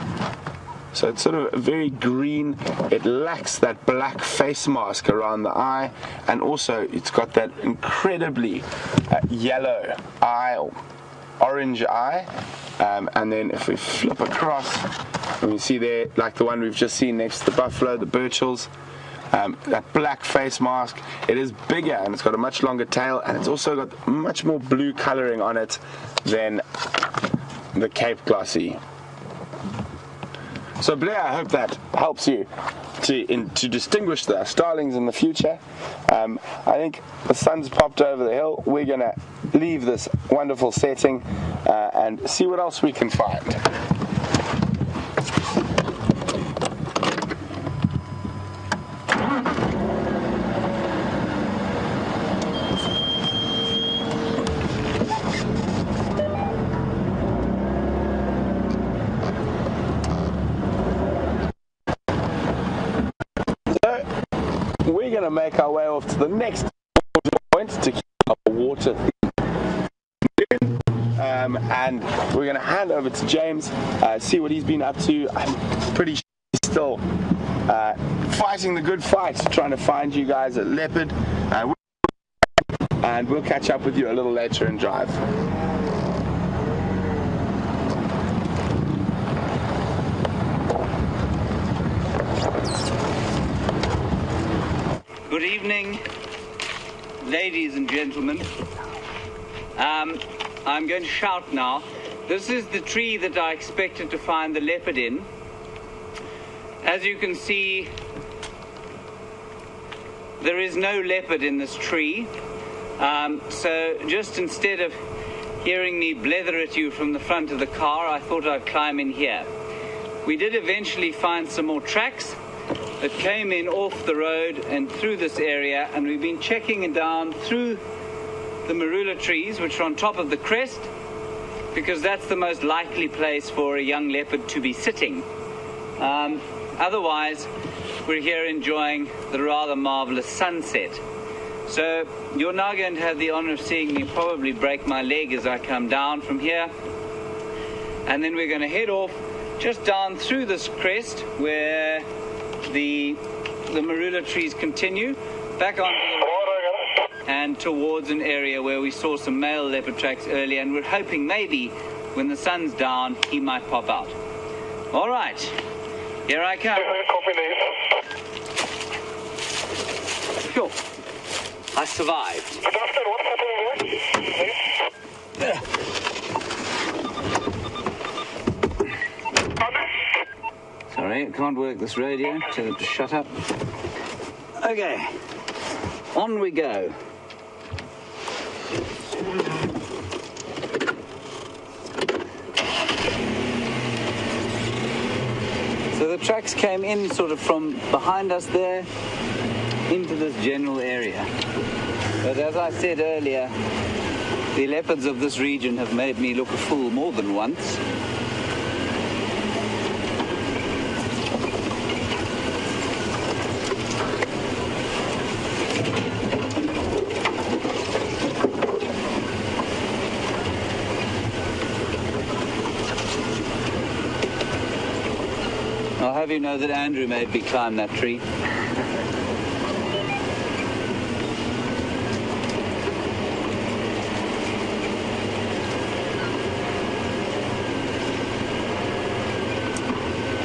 So it's sort of very green. It lacks that black face mask around the eye, and also it's got that incredibly yellow eye, or orange eye. And then if we flip across, and we see there, like the one we've just seen next to the buffalo, the Burchells, that black face mask, it is bigger and it's got a much longer tail, and it's also got much more blue coloring on it than the Cape glossy. So Blair, I hope that helps you to distinguish the starlings in the future. I think the sun's popped over the hill. We're going to leave this wonderful setting and see what else we can find. to make our way off to the next point to keep our water and we're going to hand over to James, see what he's been up to. I'm pretty sure he's still fighting the good fight, trying to find you guys a leopard, and we'll catch up with you a little later and drive. Good evening, ladies and gentlemen. I'm going to shout now. This is the tree that I expected to find the leopard in. As you can see, there is no leopard in this tree. So just instead of hearing me blether at you from the front of the car, I thought I'd climb in here. We did eventually find some more tracks that came in off the road and through this area, and we've been checking down through the marula trees, which are on top of the crest, because that's the most likely place for a young leopard to be sitting. Otherwise, we're here enjoying the rather marvelous sunset. So you're now going to have the honor of seeing me probably break my leg as I come down from here, and then we're going to head off just down through this crest where the marula trees continue back onto the road and towards an area where we saw some male leopard tracks earlier, and we're hoping maybe when the sun's down he might pop out. All right, here I come. Sure, I survived. Sorry, I can't work this radio. Tell it to shut up. Okay, on we go. So the tracks came in sort of from behind us there into this general area. But as I said earlier, the leopards of this region have made me look a fool more than once. I'll have you know that Andrew made me climb that tree.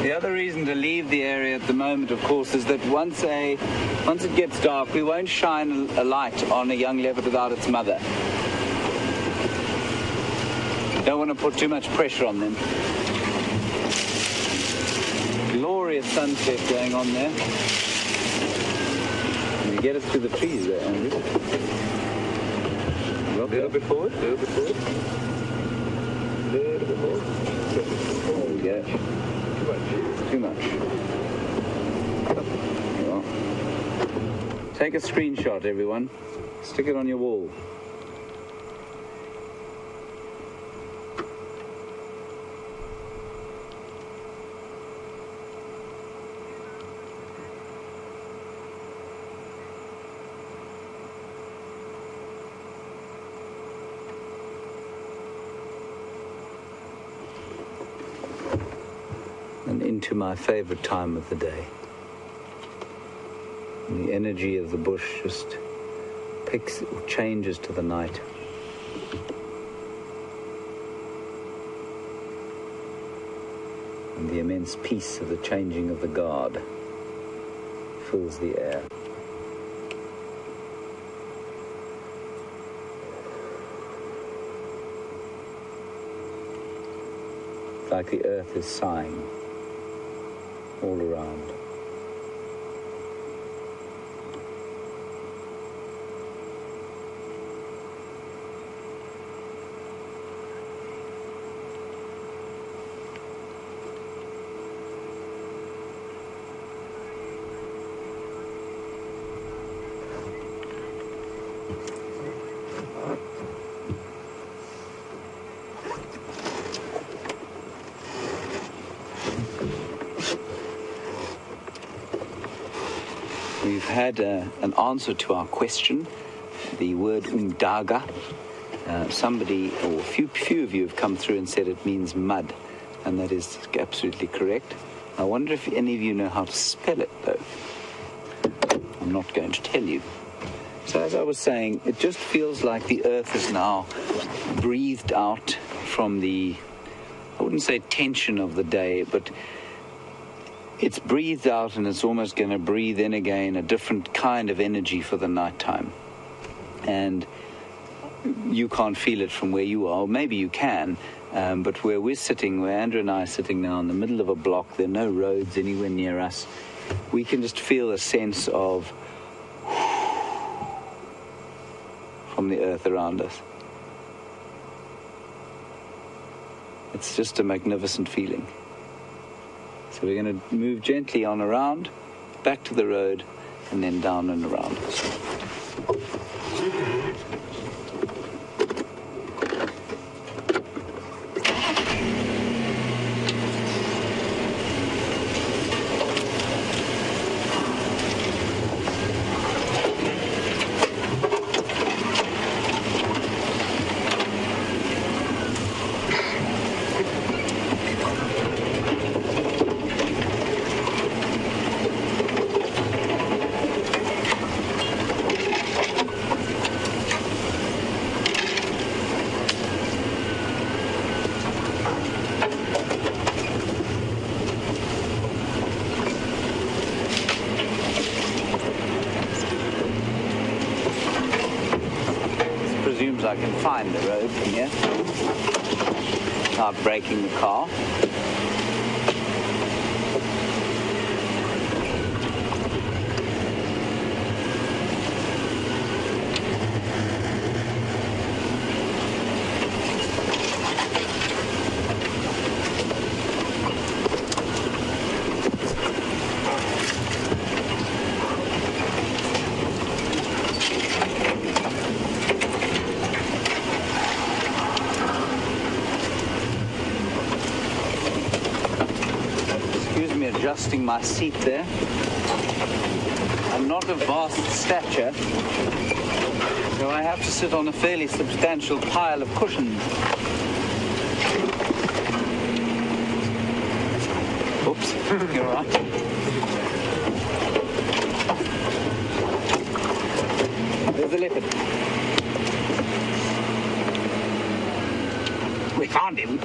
The other reason to leave the area at the moment, of course, is that once it gets dark, we won't shine a light on a young leopard without its mother. Don't want to put too much pressure on them. Glorious sunset going on there. Can you get us to the trees there, Andrew? A little bit forward, a little bit forward. A little bit forward. There we go. Too much. There you are. Take a screenshot, everyone. Stick it on your wall. And into my favorite time of the day. And the energy of the bush just changes to the night. And the immense peace of the changing of the guard fills the air. It's like the earth is sighing all around. We've had an answer to our question, the word umdaga. Somebody, or a few of you have come through and said it means mud, and that is absolutely correct. I wonder if any of you know how to spell it, though. I'm not going to tell you. So as I was saying, it just feels like the earth is now breathed out from the, I wouldn't say tension of the day, but it's breathed out, and it's almost going to breathe in again a different kind of energy for the nighttime. And you can't feel it from where you are. Maybe you can, but where we're sitting, where Andrew and I are sitting now in the middle of a block, there are no roads anywhere near us. We can just feel a sense of from the earth around us. It's just a magnificent feeling. So we're going to move gently on around, back to the road, and then down and around. I can find the road from here without braking the car. Adjusting my seat there. I'm not of vast stature, so I have to sit on a fairly substantial pile of cushions. Oops, you're right. There's the leopard. We found him.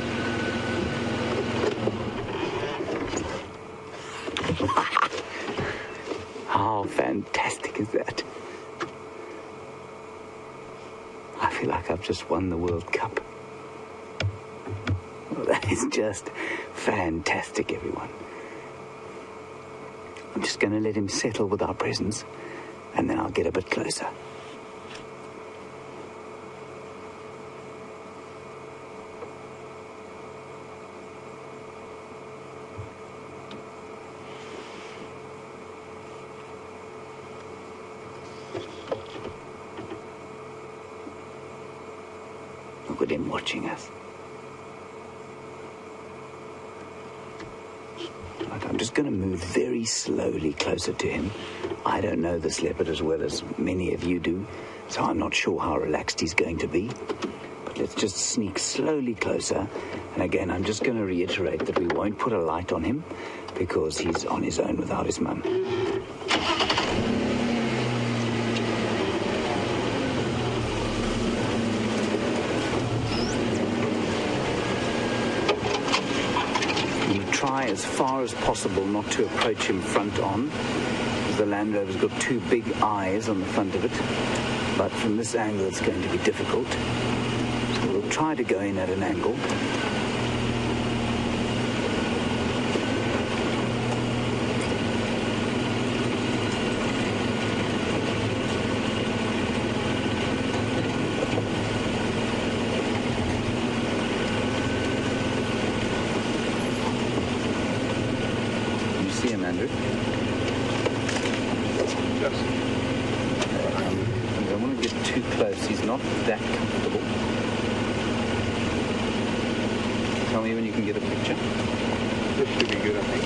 How fantastic is that? I feel like I've just won the World Cup. Well, that is just fantastic, everyone. I'm just going to let him settle with our presence, and then I'll get a bit closer. Look at him watching us. Right, I'm just going to move very slowly closer to him. I don't know this leopard as well as many of you do, so I'm not sure how relaxed he's going to be. But let's just sneak slowly closer. And again, I'm just going to reiterate that we won't put a light on him because he's on his own without his mum. Try as far as possible not to approach him front on, because the Land Rover's got two big eyes on the front of it, but from this angle it's going to be difficult. So we'll try to go in at an angle. That comfortable. Tell me when you can get a picture. This should be good, I think.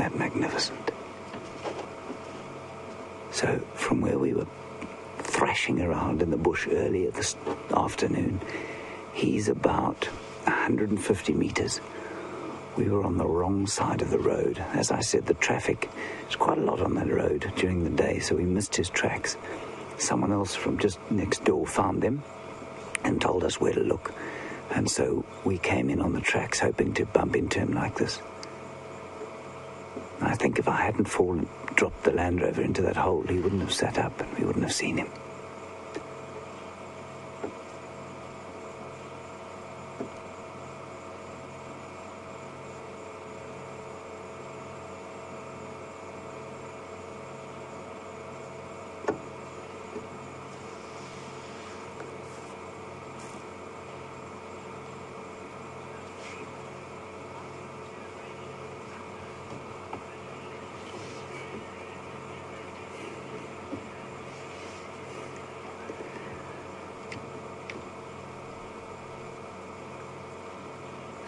that magnificent? So from where we were thrashing around in the bush earlier this afternoon, he's about 150 meters. We were on the wrong side of the road. As I said, the traffic is quite a lot on that road during the day, so we missed his tracks. Someone else from just next door found them and told us where to look. And so we came in on the tracks hoping to bump into him like this. I think if I hadn't dropped the Land Rover into that hole, he wouldn't have sat up and we wouldn't have seen him.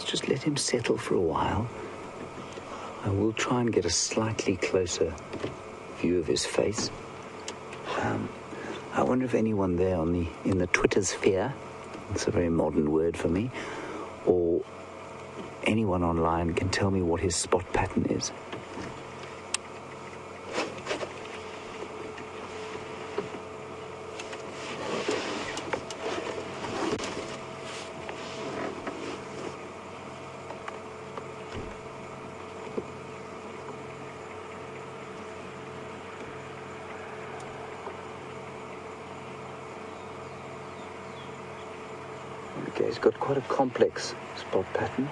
Just let him settle for a while. I will try and get a slightly closer view of his face. I wonder if anyone there in the Twitter sphere, it's a very modern word for me, or anyone online can tell me what his spot pattern is. Okay, he's got quite a complex spot pattern.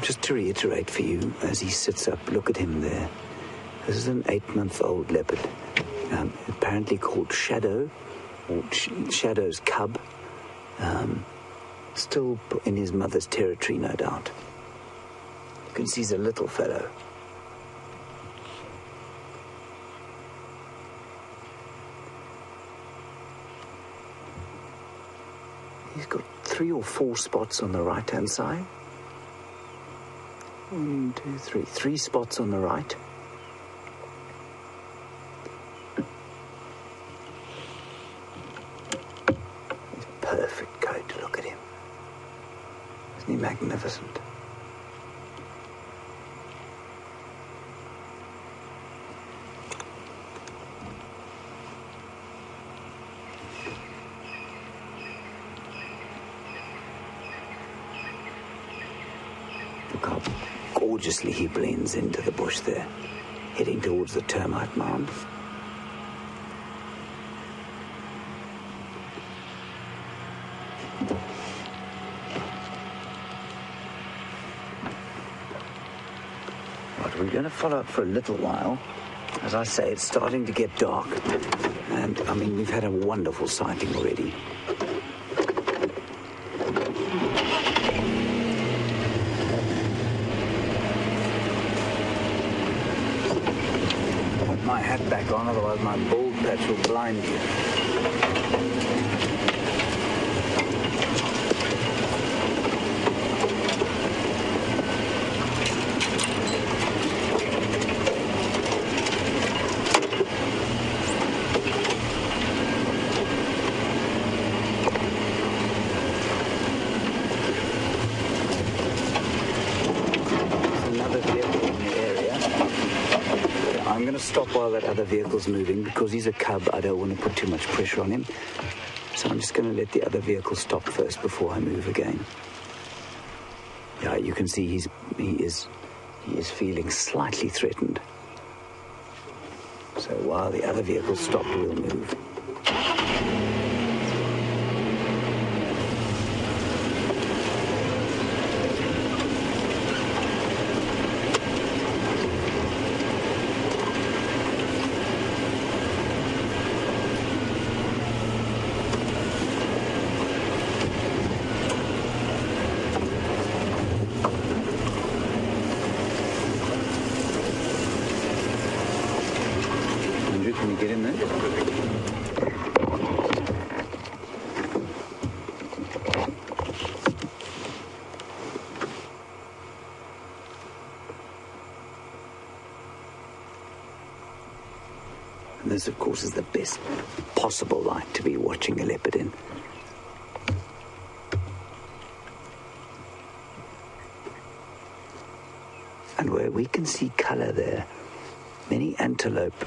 Just to reiterate for you, as he sits up, look at him there. This is an 8-month-old leopard, apparently called Shadow, or Shadow's cub, still in his mother's territory, no doubt. You can see he's a little fellow. He's got 3 or 4 spots on the right-hand side. 1, 2, 3. 3 spots on the right. His perfect coat, look at him. Isn't he magnificent? Look how gorgeously he blends into the bush there, heading towards the termite mound. Right, we're going to follow up for a little while. As I say, it's starting to get dark, and I mean, we've had a wonderful sighting already. My hat back on, otherwise my bald patch will blind you. I'm going to stop while that other vehicle's moving because he's a cub. I don't want to put too much pressure on him. So I'm just going to let the other vehicle stop first before I move again. Yeah, you can see he is feeling slightly threatened. So while the other vehicle stopped, we'll move. get in there. And this, of course, is the best possible light to be watching a leopard in. And where we can see colour there, many antelope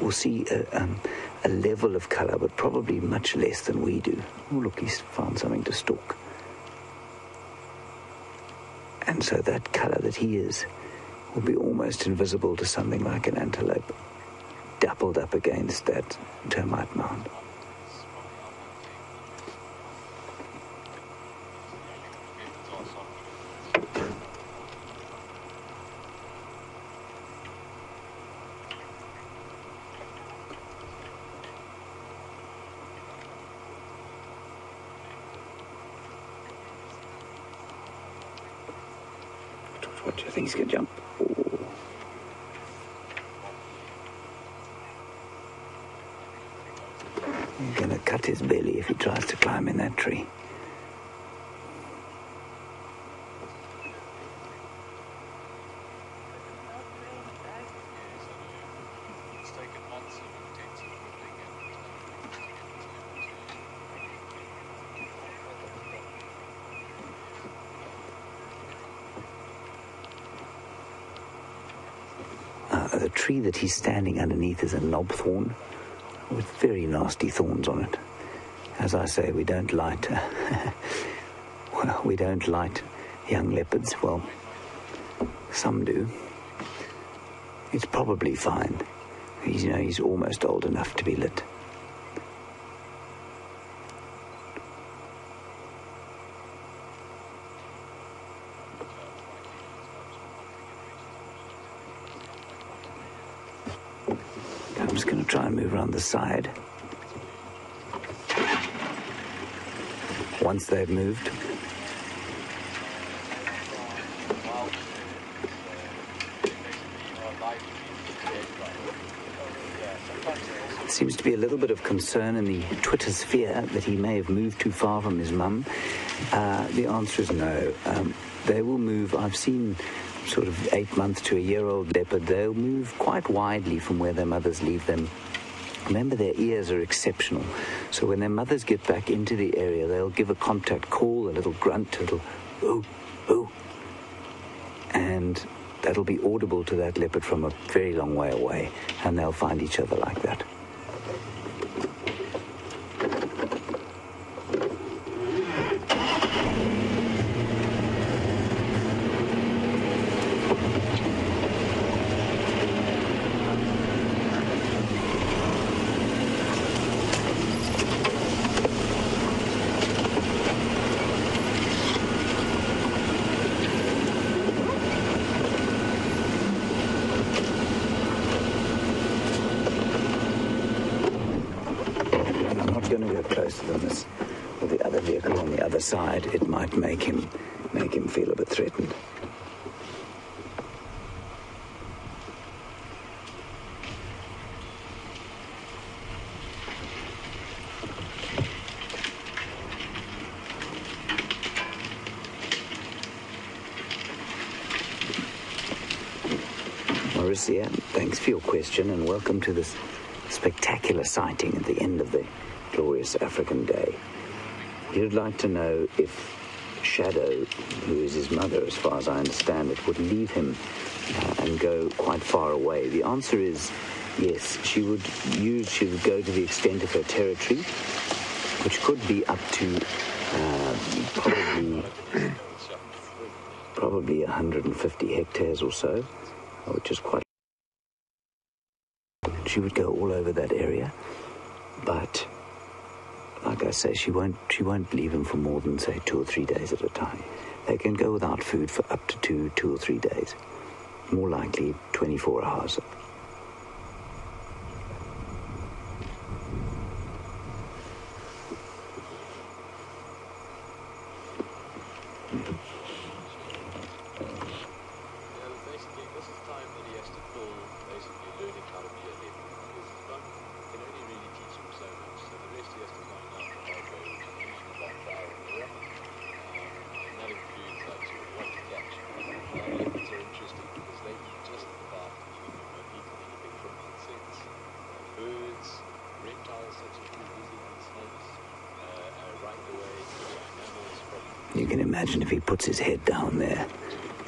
will see a level of colour, but probably much less than we do. Oh, look, he's found something to stalk. And so that colour that he is will be almost invisible to something like an antelope, dappled up against that termite mound. What do you think he's going to jump? Oh. He's going to cut his belly if he tries to climb in that tree. The tree that he's standing underneath is a knobthorn with very nasty thorns on it. As I say, we don't light we don't light young leopards. Well, some do. It's probably fine. He's almost old enough to be lit. I'm just going to try and move around the side. Once they've moved, there seems to be a little bit of concern in the Twitter sphere that he may have moved too far from his mum. The answer is no. They will move. I've seen sort of 8-month to a year-old leopard. They'll move quite widely from where their mothers leave them. Remember, their ears are exceptional. So when their mothers get back into the area, they'll give a contact call, a little grunt, a little ooh, ooh. And that'll be audible to that leopard from a very long way away, and they'll find each other like that. Going to go closer than this with the other vehicle on the other side. It might make him feel a bit threatened. Mauricia, thanks for your question and welcome to this spectacular sighting at the end of the glorious African day. You'd like to know if Shadow, who is his mother as far as I understand it, would leave him and go quite far away. The answer is yes. She would go to the extent of her territory, which could be up to probably 150 hectares or so, which is quite. She would go all over that area, but like I say, she won't leave him for more than, say, 2 or 3 days at a time. They can go without food for up to 2 or 3 days. More likely 24 hours. Basically, this is time that he has to pull, basically learning how to be a leopard. You can imagine if he puts his head down there,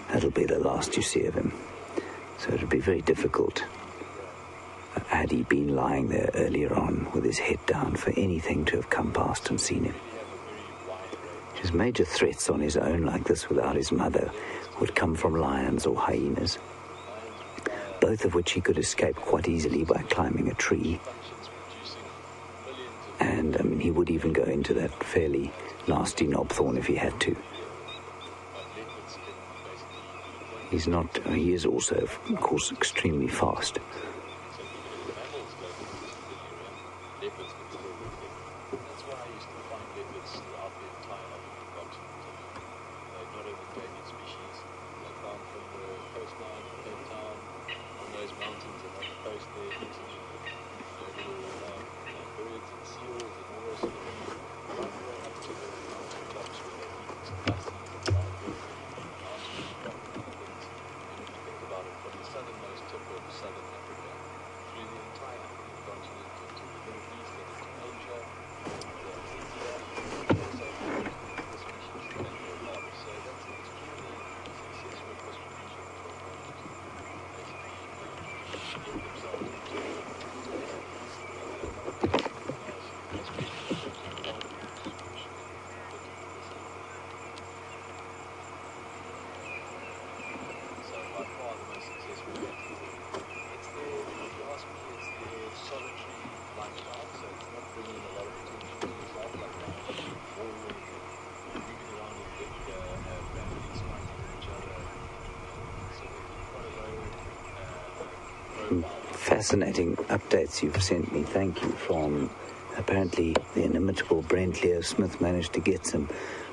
that'll be the last you see of him. So it'll be very difficult, had he been lying there earlier on with his head down, for anything to have come past and seen him. His major threats on his own like this without his mother would come from lions or hyenas, both of which he could escape quite easily by climbing a tree. And, I mean, he would even go into that fairly nasty knobthorn if he had to. He is also, of course, extremely fast. Fascinating updates you've sent me, thank you, from apparently the inimitable Brent Smith managed to get some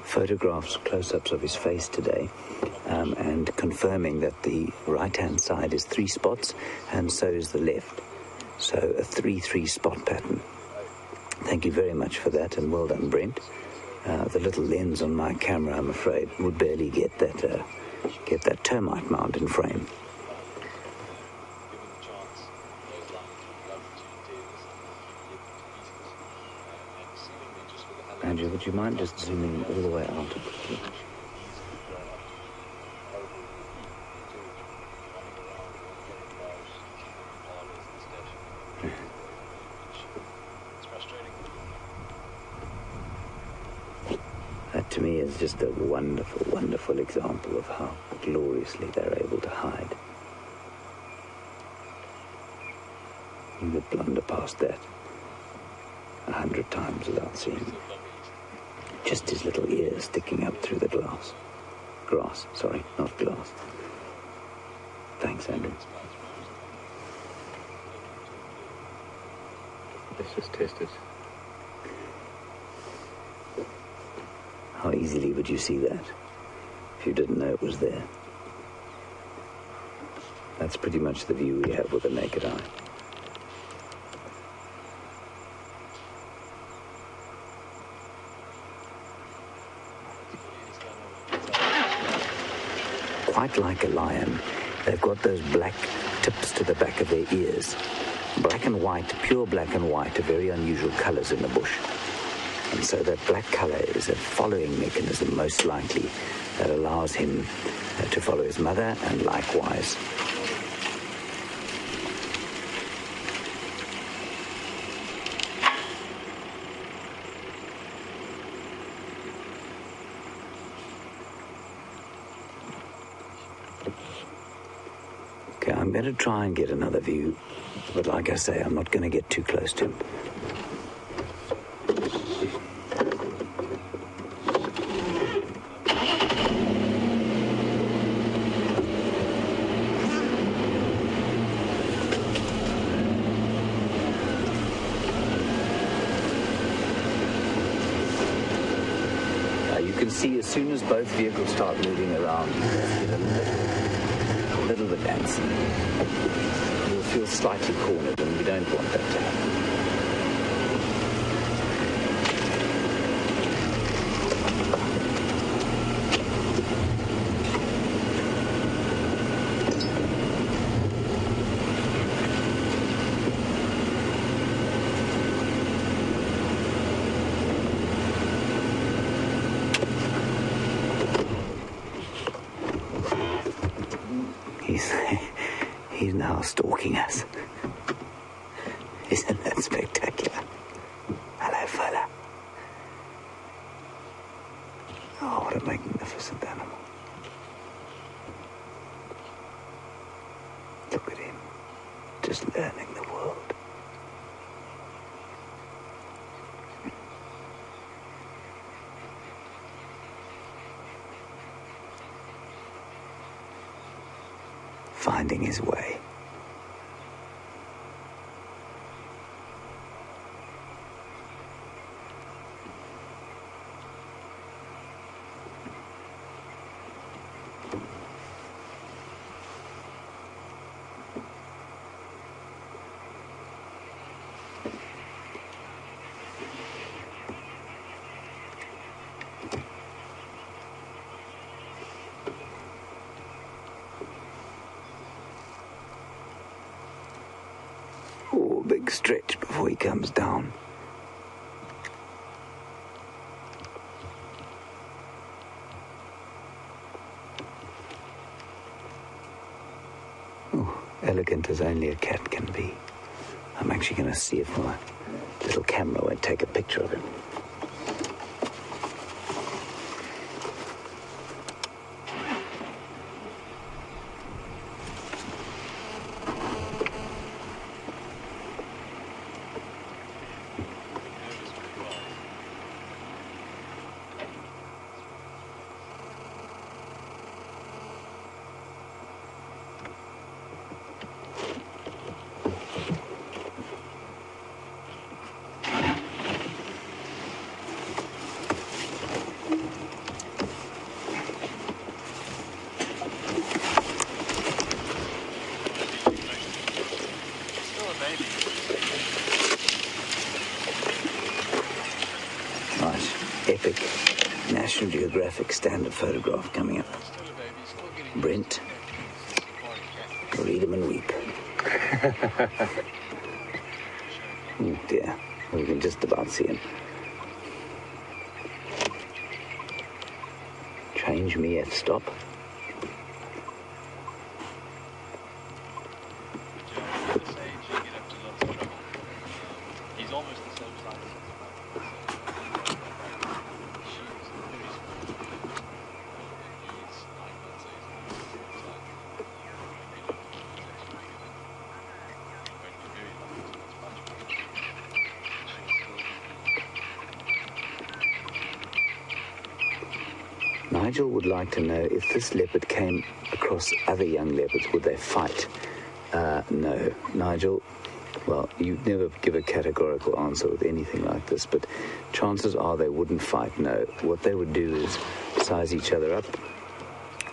photographs, close-ups of his face today, and confirming that the right-hand side is 3 spots and so is the left. So a 3-3 spot pattern. Thank you very much for that, and well done, Brent. The little lens on my camera, I'm afraid, would barely get that termite mount in frame. Andrew, would you mind just zooming all the way out? That to me is just a wonderful, wonderful example of how gloriously they're able to hide. You could blunder past that 100 times without seeing it. Just his little ears sticking up through the grass, sorry, not glass. Thanks, Andrew. Let's just test it. How easily would you see that if you didn't know it was there? That's pretty much the view we have with the naked eye. Quite like a lion, they've got those black tips to the back of their ears. Black and white, pure black and white, are very unusual colors in the bush. And so that black color is a following mechanism, most likely, that allows him to follow his mother, and likewise. Okay, I'm going to try and get another view, but like I say, I'm not going to get too close to him. You can see as soon as both vehicles start moving around, you get a little bit antsy. You'll feel slightly cornered, and we don't want that to happen. now stalking us. Isn't that spectacular? Hello, fella. Oh, what a magnificent animal. Look at him, just learning the world. Finding his way. Oh, big stretch before he comes down. Oh, elegant as only a cat can be. I'm actually going to see if my little camera won't take a picture of him. Right, epic National Geographic standard photograph coming up. Brent, read him and weep. Oh dear, we can just about see him. Change me at stop. He's almost the same size. Nigel would like to know if this leopard came across other young leopards, would they fight? No, Nigel. Well, you never give a categorical answer with anything like this, but chances are they wouldn't fight, no. What they would do is size each other up.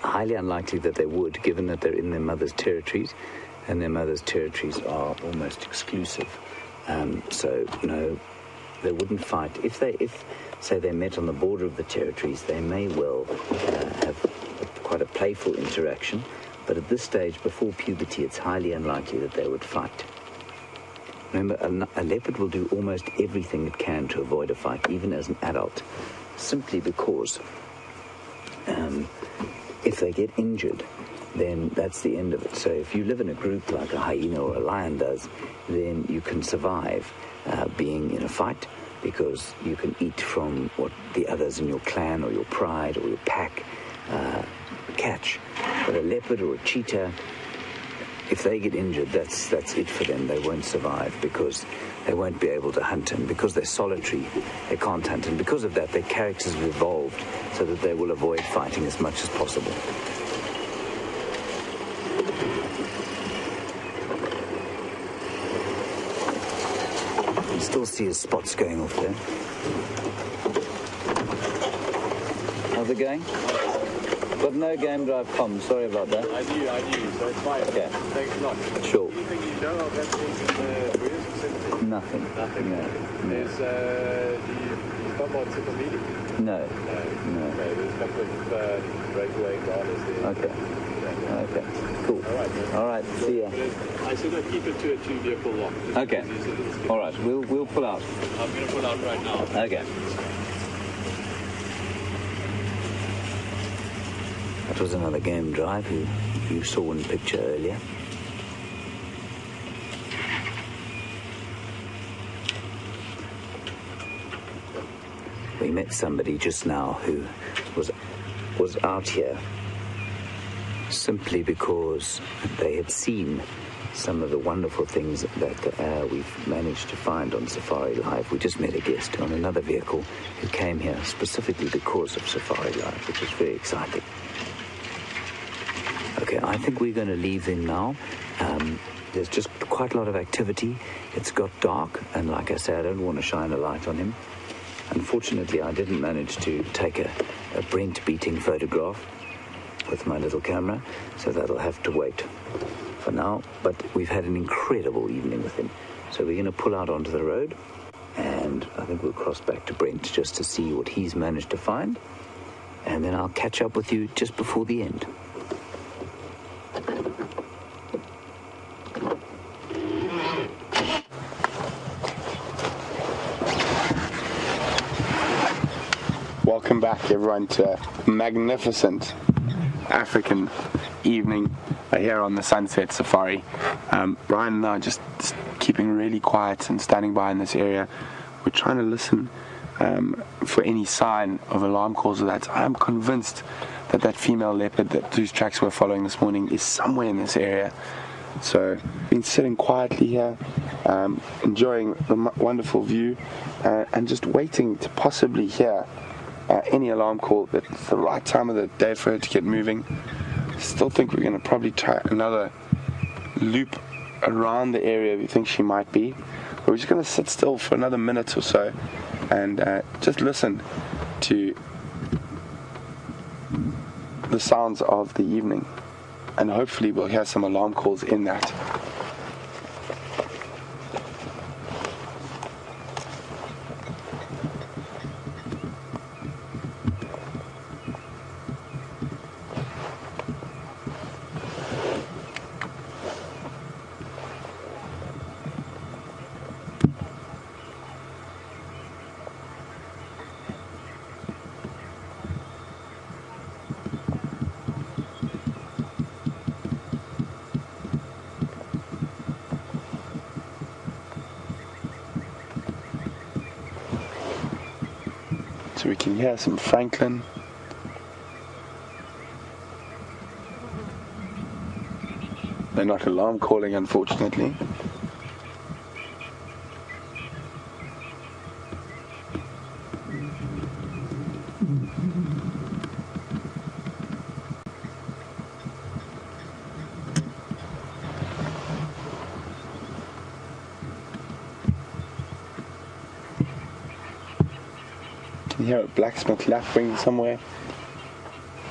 Highly unlikely that they would, given that they're in their mother's territories, and their mother's territories are almost exclusive. So, no, they wouldn't fight. If say they met on the border of the territories, they may well have quite a playful interaction, but at this stage, before puberty, it's highly unlikely that they would fight. Remember, a leopard will do almost everything it can to avoid a fight, even as an adult, simply because if they get injured, then that's the end of it. So if you live in a group like a hyena or a lion does, then you can survive being in a fight, because you can eat from what the others in your clan or your pride or your pack catch. But a leopard or a cheetah, if they get injured, that's it for them. They won't survive because they won't be able to hunt, and because they're solitary, they can't hunt, and because of that, their characters have evolved so that they will avoid fighting as much as possible. You still see his spots going off there. How's it going? Got no game drive comms, sorry about that. I do, so it's fine. Okay. Thanks a lot. Sure. Anything you know of that in the breeders facility? Nothing. Nothing. No. There's, do you come on super meeting? No. No. Okay, there's a couple of breakaway riders there. Okay. Okay. Cool. All right. See ya. I said I'd keep it to a 2-vehicle lock. Okay. All right. We'll pull out. I'm going to pull out right now. Okay. That was another game drive who you saw in the picture earlier. We met somebody just now who was out here simply because they had seen some of the wonderful things that we've managed to find on Safari Live. We just met a guest on another vehicle who came here specifically because of Safari Live, which is very exciting. Okay, I think we're going to leave him now. There's just quite a lot of activity. It's got dark, and like I said, I don't want to shine a light on him. Unfortunately, I didn't manage to take a Brent beating photograph with my little camera, so that'll have to wait for now. But we've had an incredible evening with him. So we're going to pull out onto the road, and I think we'll cross back to Brent just to see what he's managed to find, and then I'll catch up with you just before the end. Welcome back, everyone, to a magnificent African evening here on the Sunset Safari. Brian and I are just keeping really quiet and standing by in this area. We're trying to listen for any sign of alarm calls or that. I'm convinced that female leopard whose tracks we're following this morning is somewhere in this area. So, been sitting quietly here, enjoying the wonderful view, and just waiting to possibly hear any alarm call. It's the right time of the day for her to get moving. Still think we're going to probably try another loop around the area we think she might be. But we're just going to sit still for another minute or so and just listen to the sounds of the evening. And hopefully we'll hear some alarm calls in that. So we can hear some Franklin. They're not alarm calling, unfortunately. You hear a blacksmith lapwing somewhere,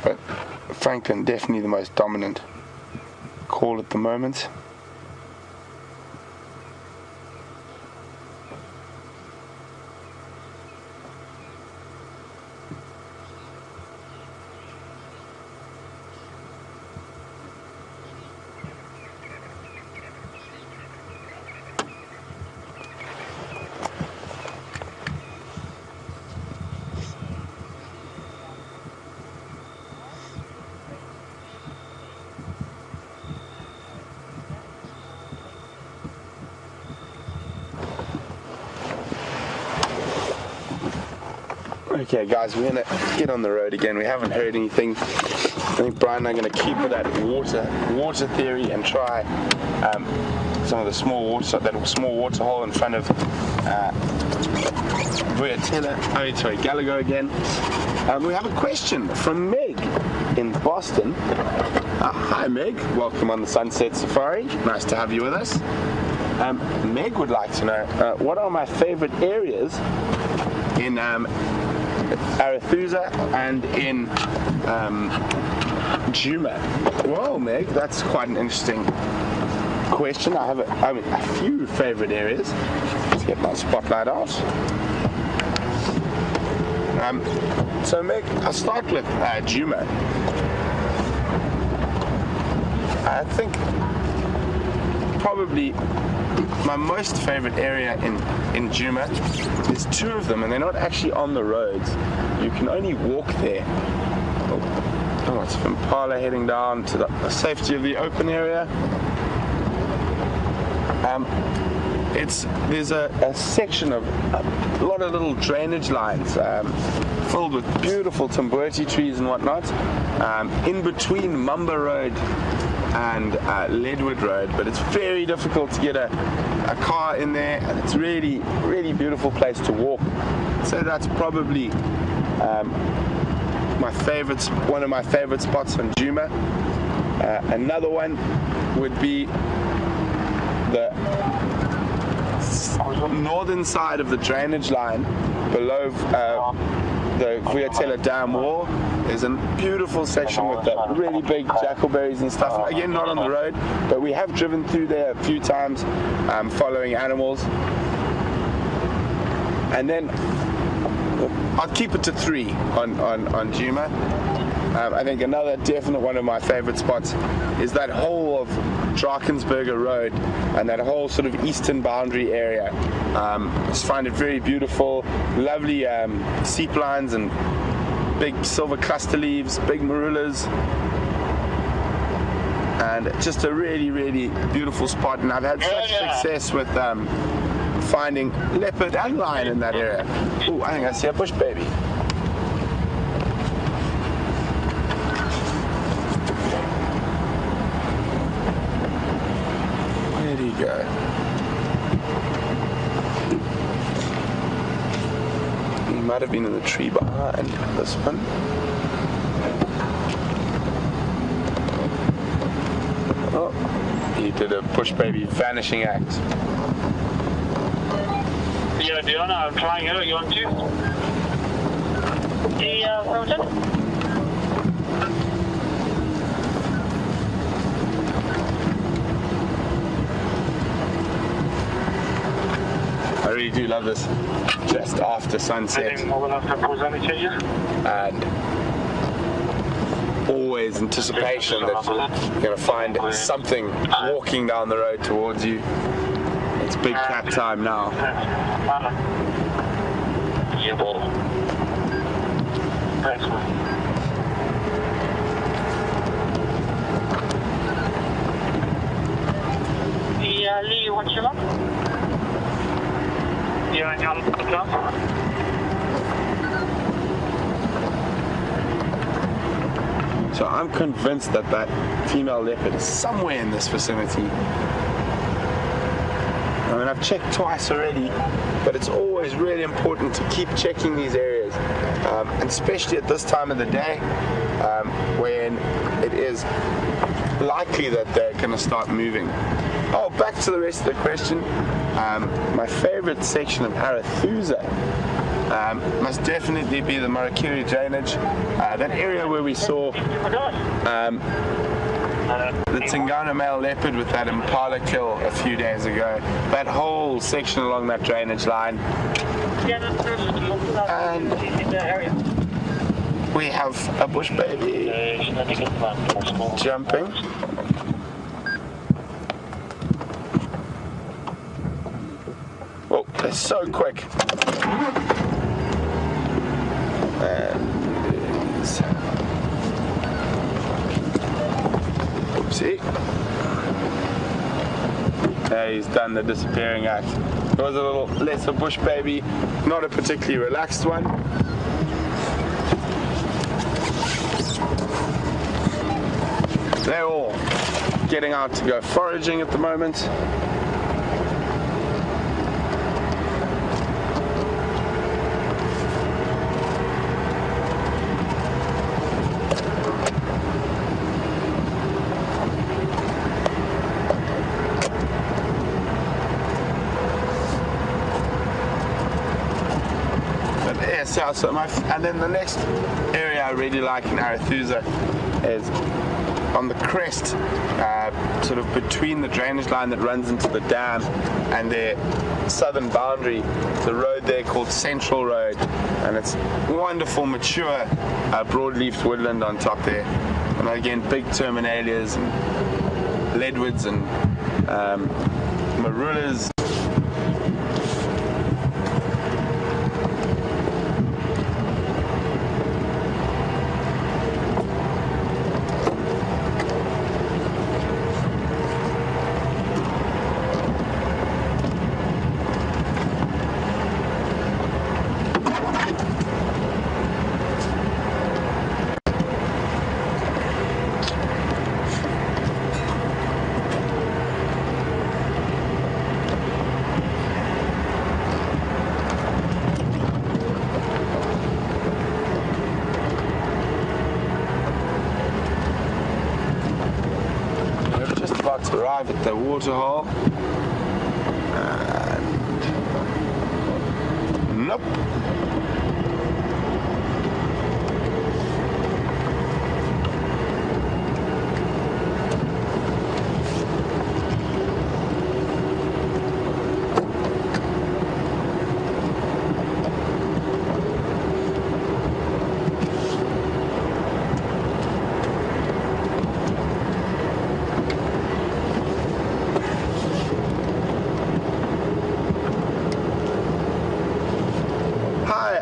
but Franklin definitely the most dominant call at the moment. Okay guys, we're going to get on the road again. We haven't heard anything. I think Brian and I are going to keep with that water theory and try some of the small water hole in front of Gallagher again. We have a question from Meg in Boston. Hi Meg, welcome on the Sunset Safari. Nice to have you with us. Meg would like to know what are my favorite areas in Arethusa and in Djuma. Well, Meg, that's quite an interesting question. I have a few favorite areas. Let's get my spotlight out. So Meg, I'll start with Djuma. I think probably my most favorite area in Djuma, there's two of them and they're not actually on the roads. You can only walk there. Oh, it's from Impala heading down to the safety of the open area. there's a section of a lot of little drainage lines filled with beautiful tambuerti trees and whatnot, in between Mumba Road and Leadwood Road, but it's very difficult to get a car in there, and it's really, really beautiful place to walk. So that's probably one of my favorite spots on Djuma. Another one would be the northern side of the drainage line below the Vuyatela Dam wall. There's a beautiful section with the really big jackalberries and stuff. Again, not on the road, but we have driven through there a few times following animals. And then I'll keep it to 3 on Djuma. I think another definite one of my favorite spots is that whole of Drakensberger Road and that whole sort of eastern boundary area. I just find it very beautiful, lovely seep lines and big silver cluster leaves, big marulas, and just a really, really beautiful spot. And I've had such success with finding leopard and lion in that area. Oh, I think I see a bush baby. Where do you go? He might have been in the tree behind this one. Oh, he did a bush baby vanishing act. Yeah, Dion, I'm flying out. You want to? Yeah, Roger. I really do love this just after sunset, and always anticipation that you're going to find something walking down the road towards you. It's big cat time now. Yeah, ball. Thanks, man. Yeah, Lee, what's your luck? Yeah, I'm So I'm convinced that that female leopard is somewhere in this vicinity. I mean, I've checked twice already, but it's always really important to keep checking these areas, and especially at this time of the day, when it is likely that they're going to start moving. Oh, back to the rest of the question. My favorite section of Arathusa must definitely be the Marakiri drainage. That area where we saw the Tingana male leopard with that impala kill a few days ago. That whole section along that drainage line. And we have a bush baby jumping. Oh, they're so quick. See? He's done the disappearing act. It was a little lesser bush baby, not a particularly relaxed one. They're all getting out to go foraging at the moment. And then the next area I really like in Arathusa is on the crest, sort of between the drainage line that runs into the dam and their southern boundary. The road there called Central Road, and it's wonderful, mature, broadleaf woodland on top there. And again, big terminalias and leadwoods and marulas. to arrive at the waterhole. And nope.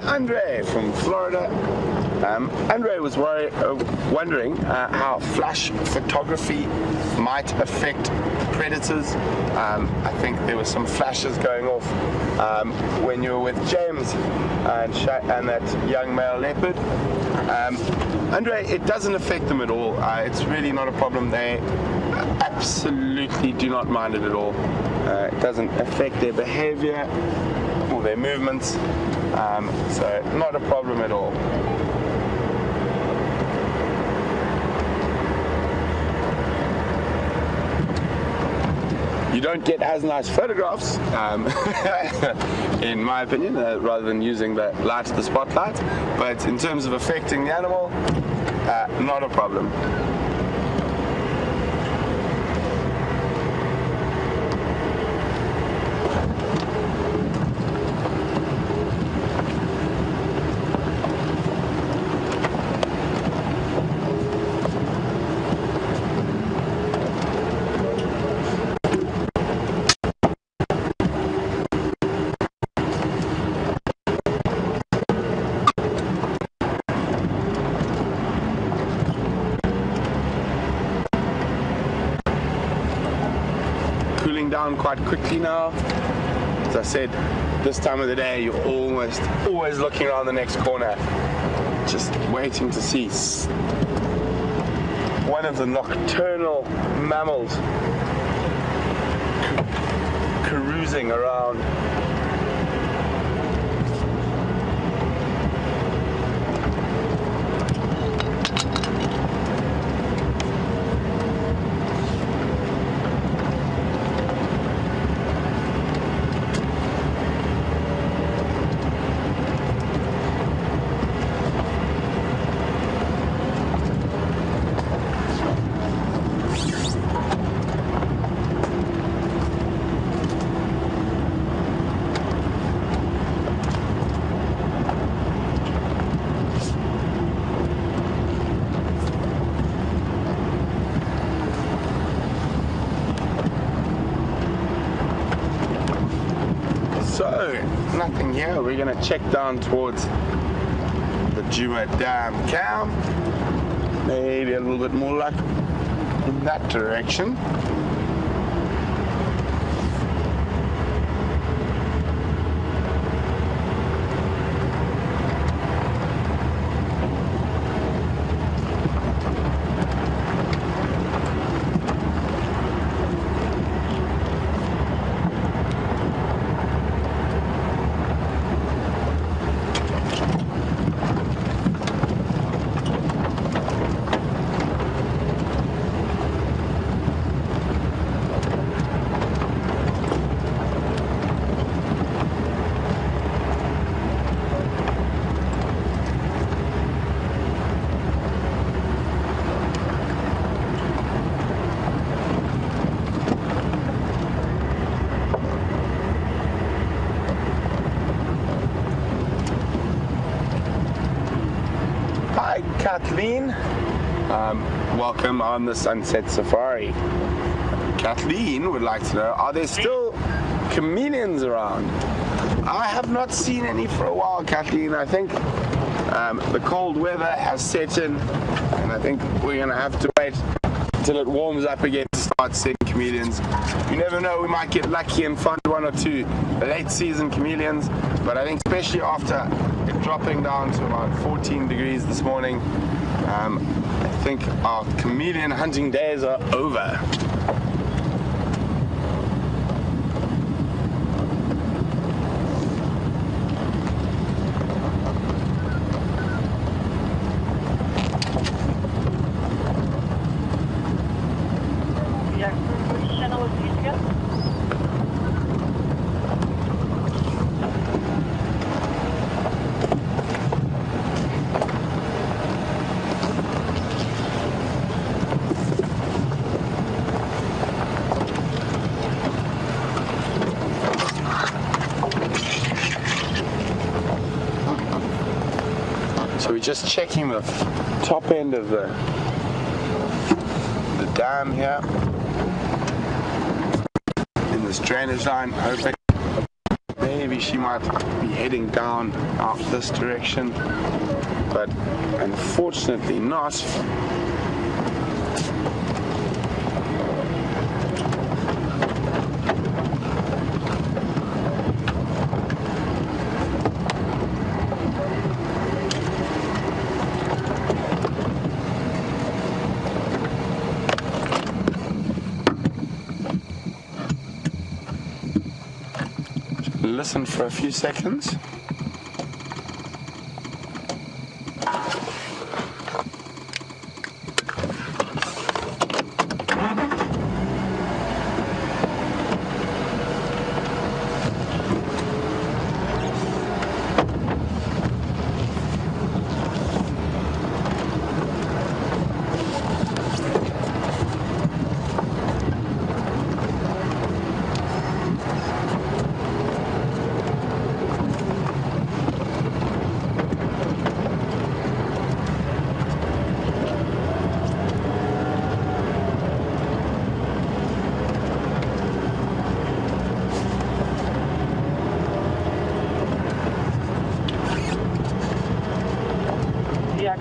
Andre from Florida. Andre was wondering how flash photography might affect predators. I think there were some flashes going off when you were with James and that young male leopard. Andre, it doesn't affect them at all. It's really not a problem. They absolutely do not mind it at all. It doesn't affect their behavior or their movements. So not a problem at all. You don't get as nice photographs, in my opinion, rather than using the light of the spotlight, but in terms of affecting the animal, not a problem. Down quite quickly now. As I said, this time of the day you're almost always looking around the next corner, just waiting to see one of the nocturnal mammals carousing around. So, nothing here. We're going to check down towards the Juma Dam camp. Maybe a little bit more luck in that direction. Kathleen, welcome on the Sunset Safari. Kathleen would like to know, are there still chameleons around? I have not seen any for a while, Kathleen. I think the cold weather has set in, and I think we're going to have to wait until it warms up again to start seeing chameleons. You never know, we might get lucky and find one or two late season chameleons, but I think especially after it dropping down to about 14 degrees this morning, I think our chameleon hunting days are over. So we're just checking the top end of the dam here in this drainage line, hoping maybe she might be heading down out this direction, but unfortunately not. Listen for a few seconds.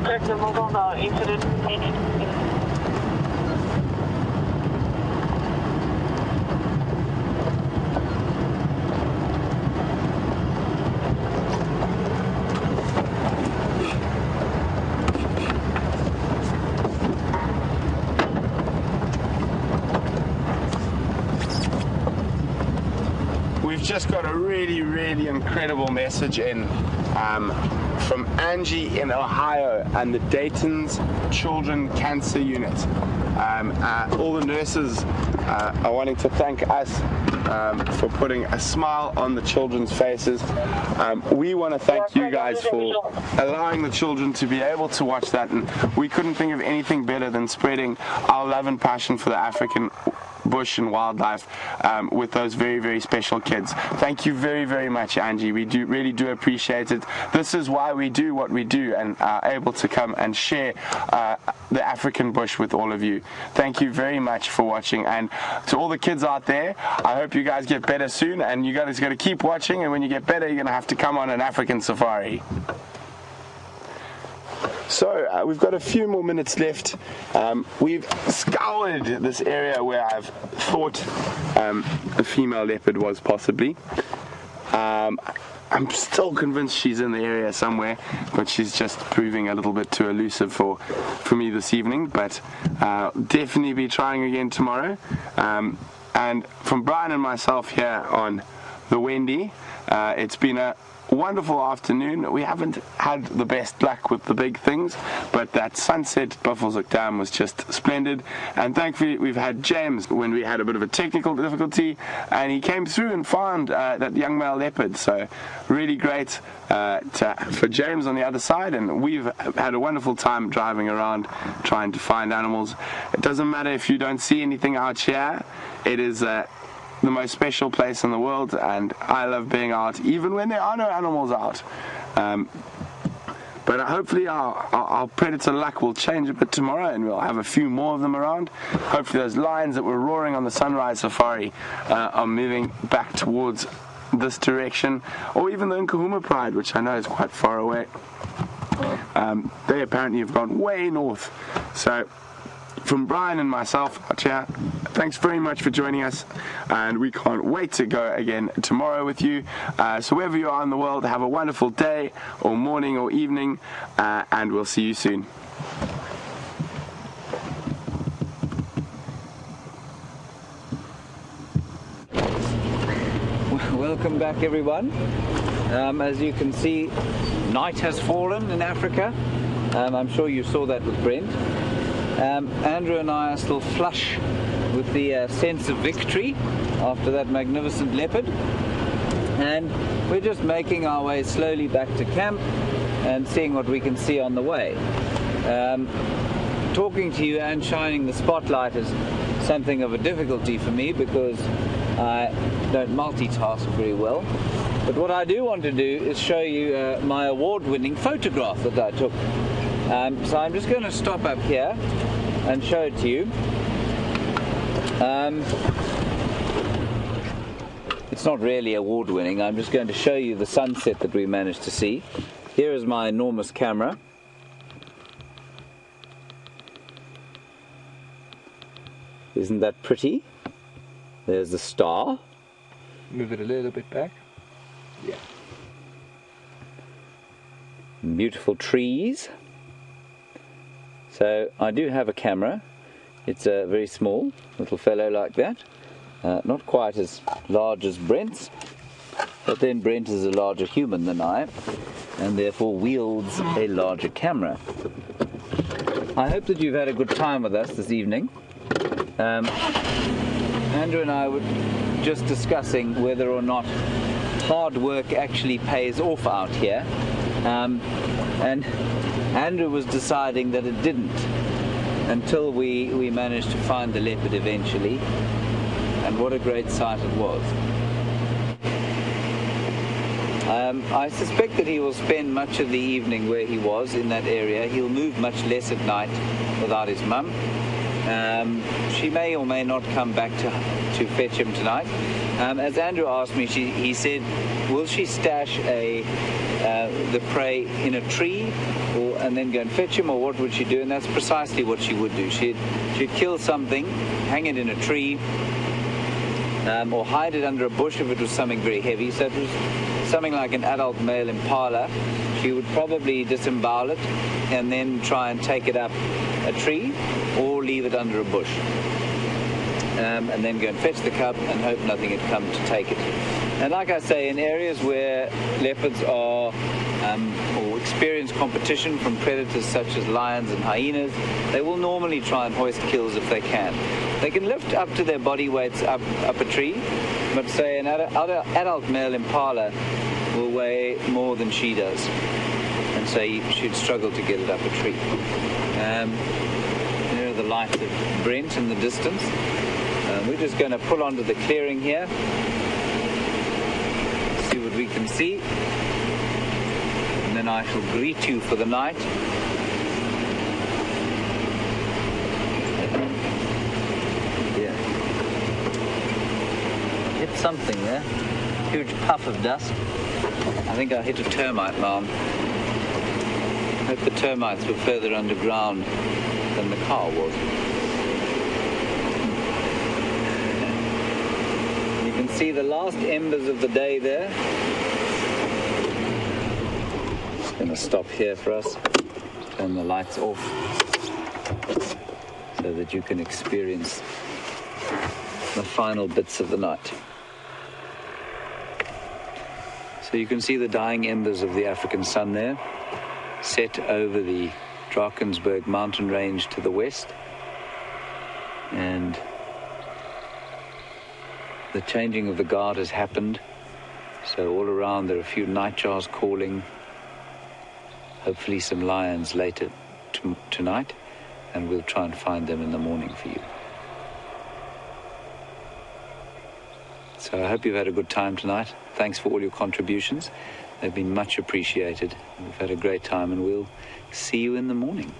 Correct, and move on the incident. We've just got a really incredible message in from Angie in Ohio and the Dayton's Children Cancer Unit. All the nurses are wanting to thank us for putting a smile on the children's faces. We want to thank you guys for allowing the children to be able to watch that, and we couldn't think of anything better than spreading our love and passion for the African bush and wildlife with those very special kids. Thank you very much, Angie. We really do appreciate it. This is why we do what we do and are able to come and share the African bush with all of you. Thank you very much for watching, and to all the kids out there, I hope you guys get better soon, and you guys got to keep watching, and when you get better you're going to have to come on an African safari. So we've got a few more minutes left. We've scoured this area where I've thought a female leopard was possibly. I'm still convinced she's in the area somewhere, but she's just proving a little bit too elusive for me this evening, but definitely be trying again tomorrow. And from Brian and myself here on the Wendy, it's been a wonderful afternoon. We haven't had the best luck with the big things, but that sunset at Buffelshoek Dam was just splendid, and thankfully we've had James when we had a bit of a technical difficulty, and he came through and found that young male leopard, so really great for James on the other side, and we've had a wonderful time driving around trying to find animals. It doesn't matter if you don't see anything out here, it is the most special place in the world, and I love being out even when there are no animals out. But hopefully our predator luck will change a bit tomorrow, and we'll have a few more of them around. Hopefully those lions that were roaring on the sunrise safari are moving back towards this direction, or even the Nkahuma Pride, which I know is quite far away. They apparently have gone way north. So from Brian and myself out here, thanks very much for joining us, and we can't wait to go again tomorrow with you. So wherever you are in the world, have a wonderful day or morning or evening, and we'll see you soon. Welcome back, everyone. As you can see, night has fallen in Africa. I'm sure you saw that with Brent. Andrew and I are still flush with the sense of victory after that magnificent leopard, and we're just making our way slowly back to camp and seeing what we can see on the way. Talking to you and shining the spotlight is something of a difficulty for me because I don't multitask very well. But what I do want to do is show you my award-winning photograph that I took. So I'm just going to stop up here and show it to you. It's not really award-winning. I'm just going to show you the sunset that we managed to see. Here is my enormous camera. Isn't that pretty? There's the star. Move it a little bit back. Yeah. Beautiful trees. So I do have a camera. It's a very small little fellow like that. Not quite as large as Brent's, but then Brent is a larger human than I, and therefore wields a larger camera. I hope that you've had a good time with us this evening. Andrew and I were just discussing whether or not hard work actually pays off out here, and Andrew was deciding that it didn't, until we managed to find the leopard eventually, and what a great sight it was. I suspect that he will spend much of the evening where he was in that area. He'll move much less at night without his mum. She may or may not come back to fetch him tonight. As Andrew asked me, he said, will she stash the prey in a tree and then go and fetch him, or what would she do? And that's precisely what she would do. She'd kill something, hang it in a tree, or hide it under a bush if it was something very heavy. So if it was something like an adult male impala, she would probably disembowel it and then try and take it up a tree or leave it under a bush, and then go and fetch the cub and hope nothing had come to take it. And like I say, in areas where leopards are or experience competition from predators such as lions and hyenas, they will normally try and hoist kills if they can. They can lift up to their body weights up a tree, but say an adult male impala will weigh more than she does, and so she'd struggle to get it up a tree. There are the lights of Brent in the distance. We're just going to pull onto the clearing here, see what we can see, and then I shall greet you for the night. Yeah. Hit something there. Huge puff of dust. I think I hit a termite mound. I hope the termites were further underground than the car was. You can see the last embers of the day there. Just going to stop here for us. Turn the lights off so that you can experience the final bits of the night. So you can see the dying embers of the African sun there, set over the Drakensberg mountain range to the west, and the changing of the guard has happened. So all around there are a few nightjars calling, hopefully some lions later tonight, and we'll try and find them in the morning for you. So I hope you've had a good time tonight. Thanks for all your contributions. They've been much appreciated. We've had a great time, and we'll see you in the morning.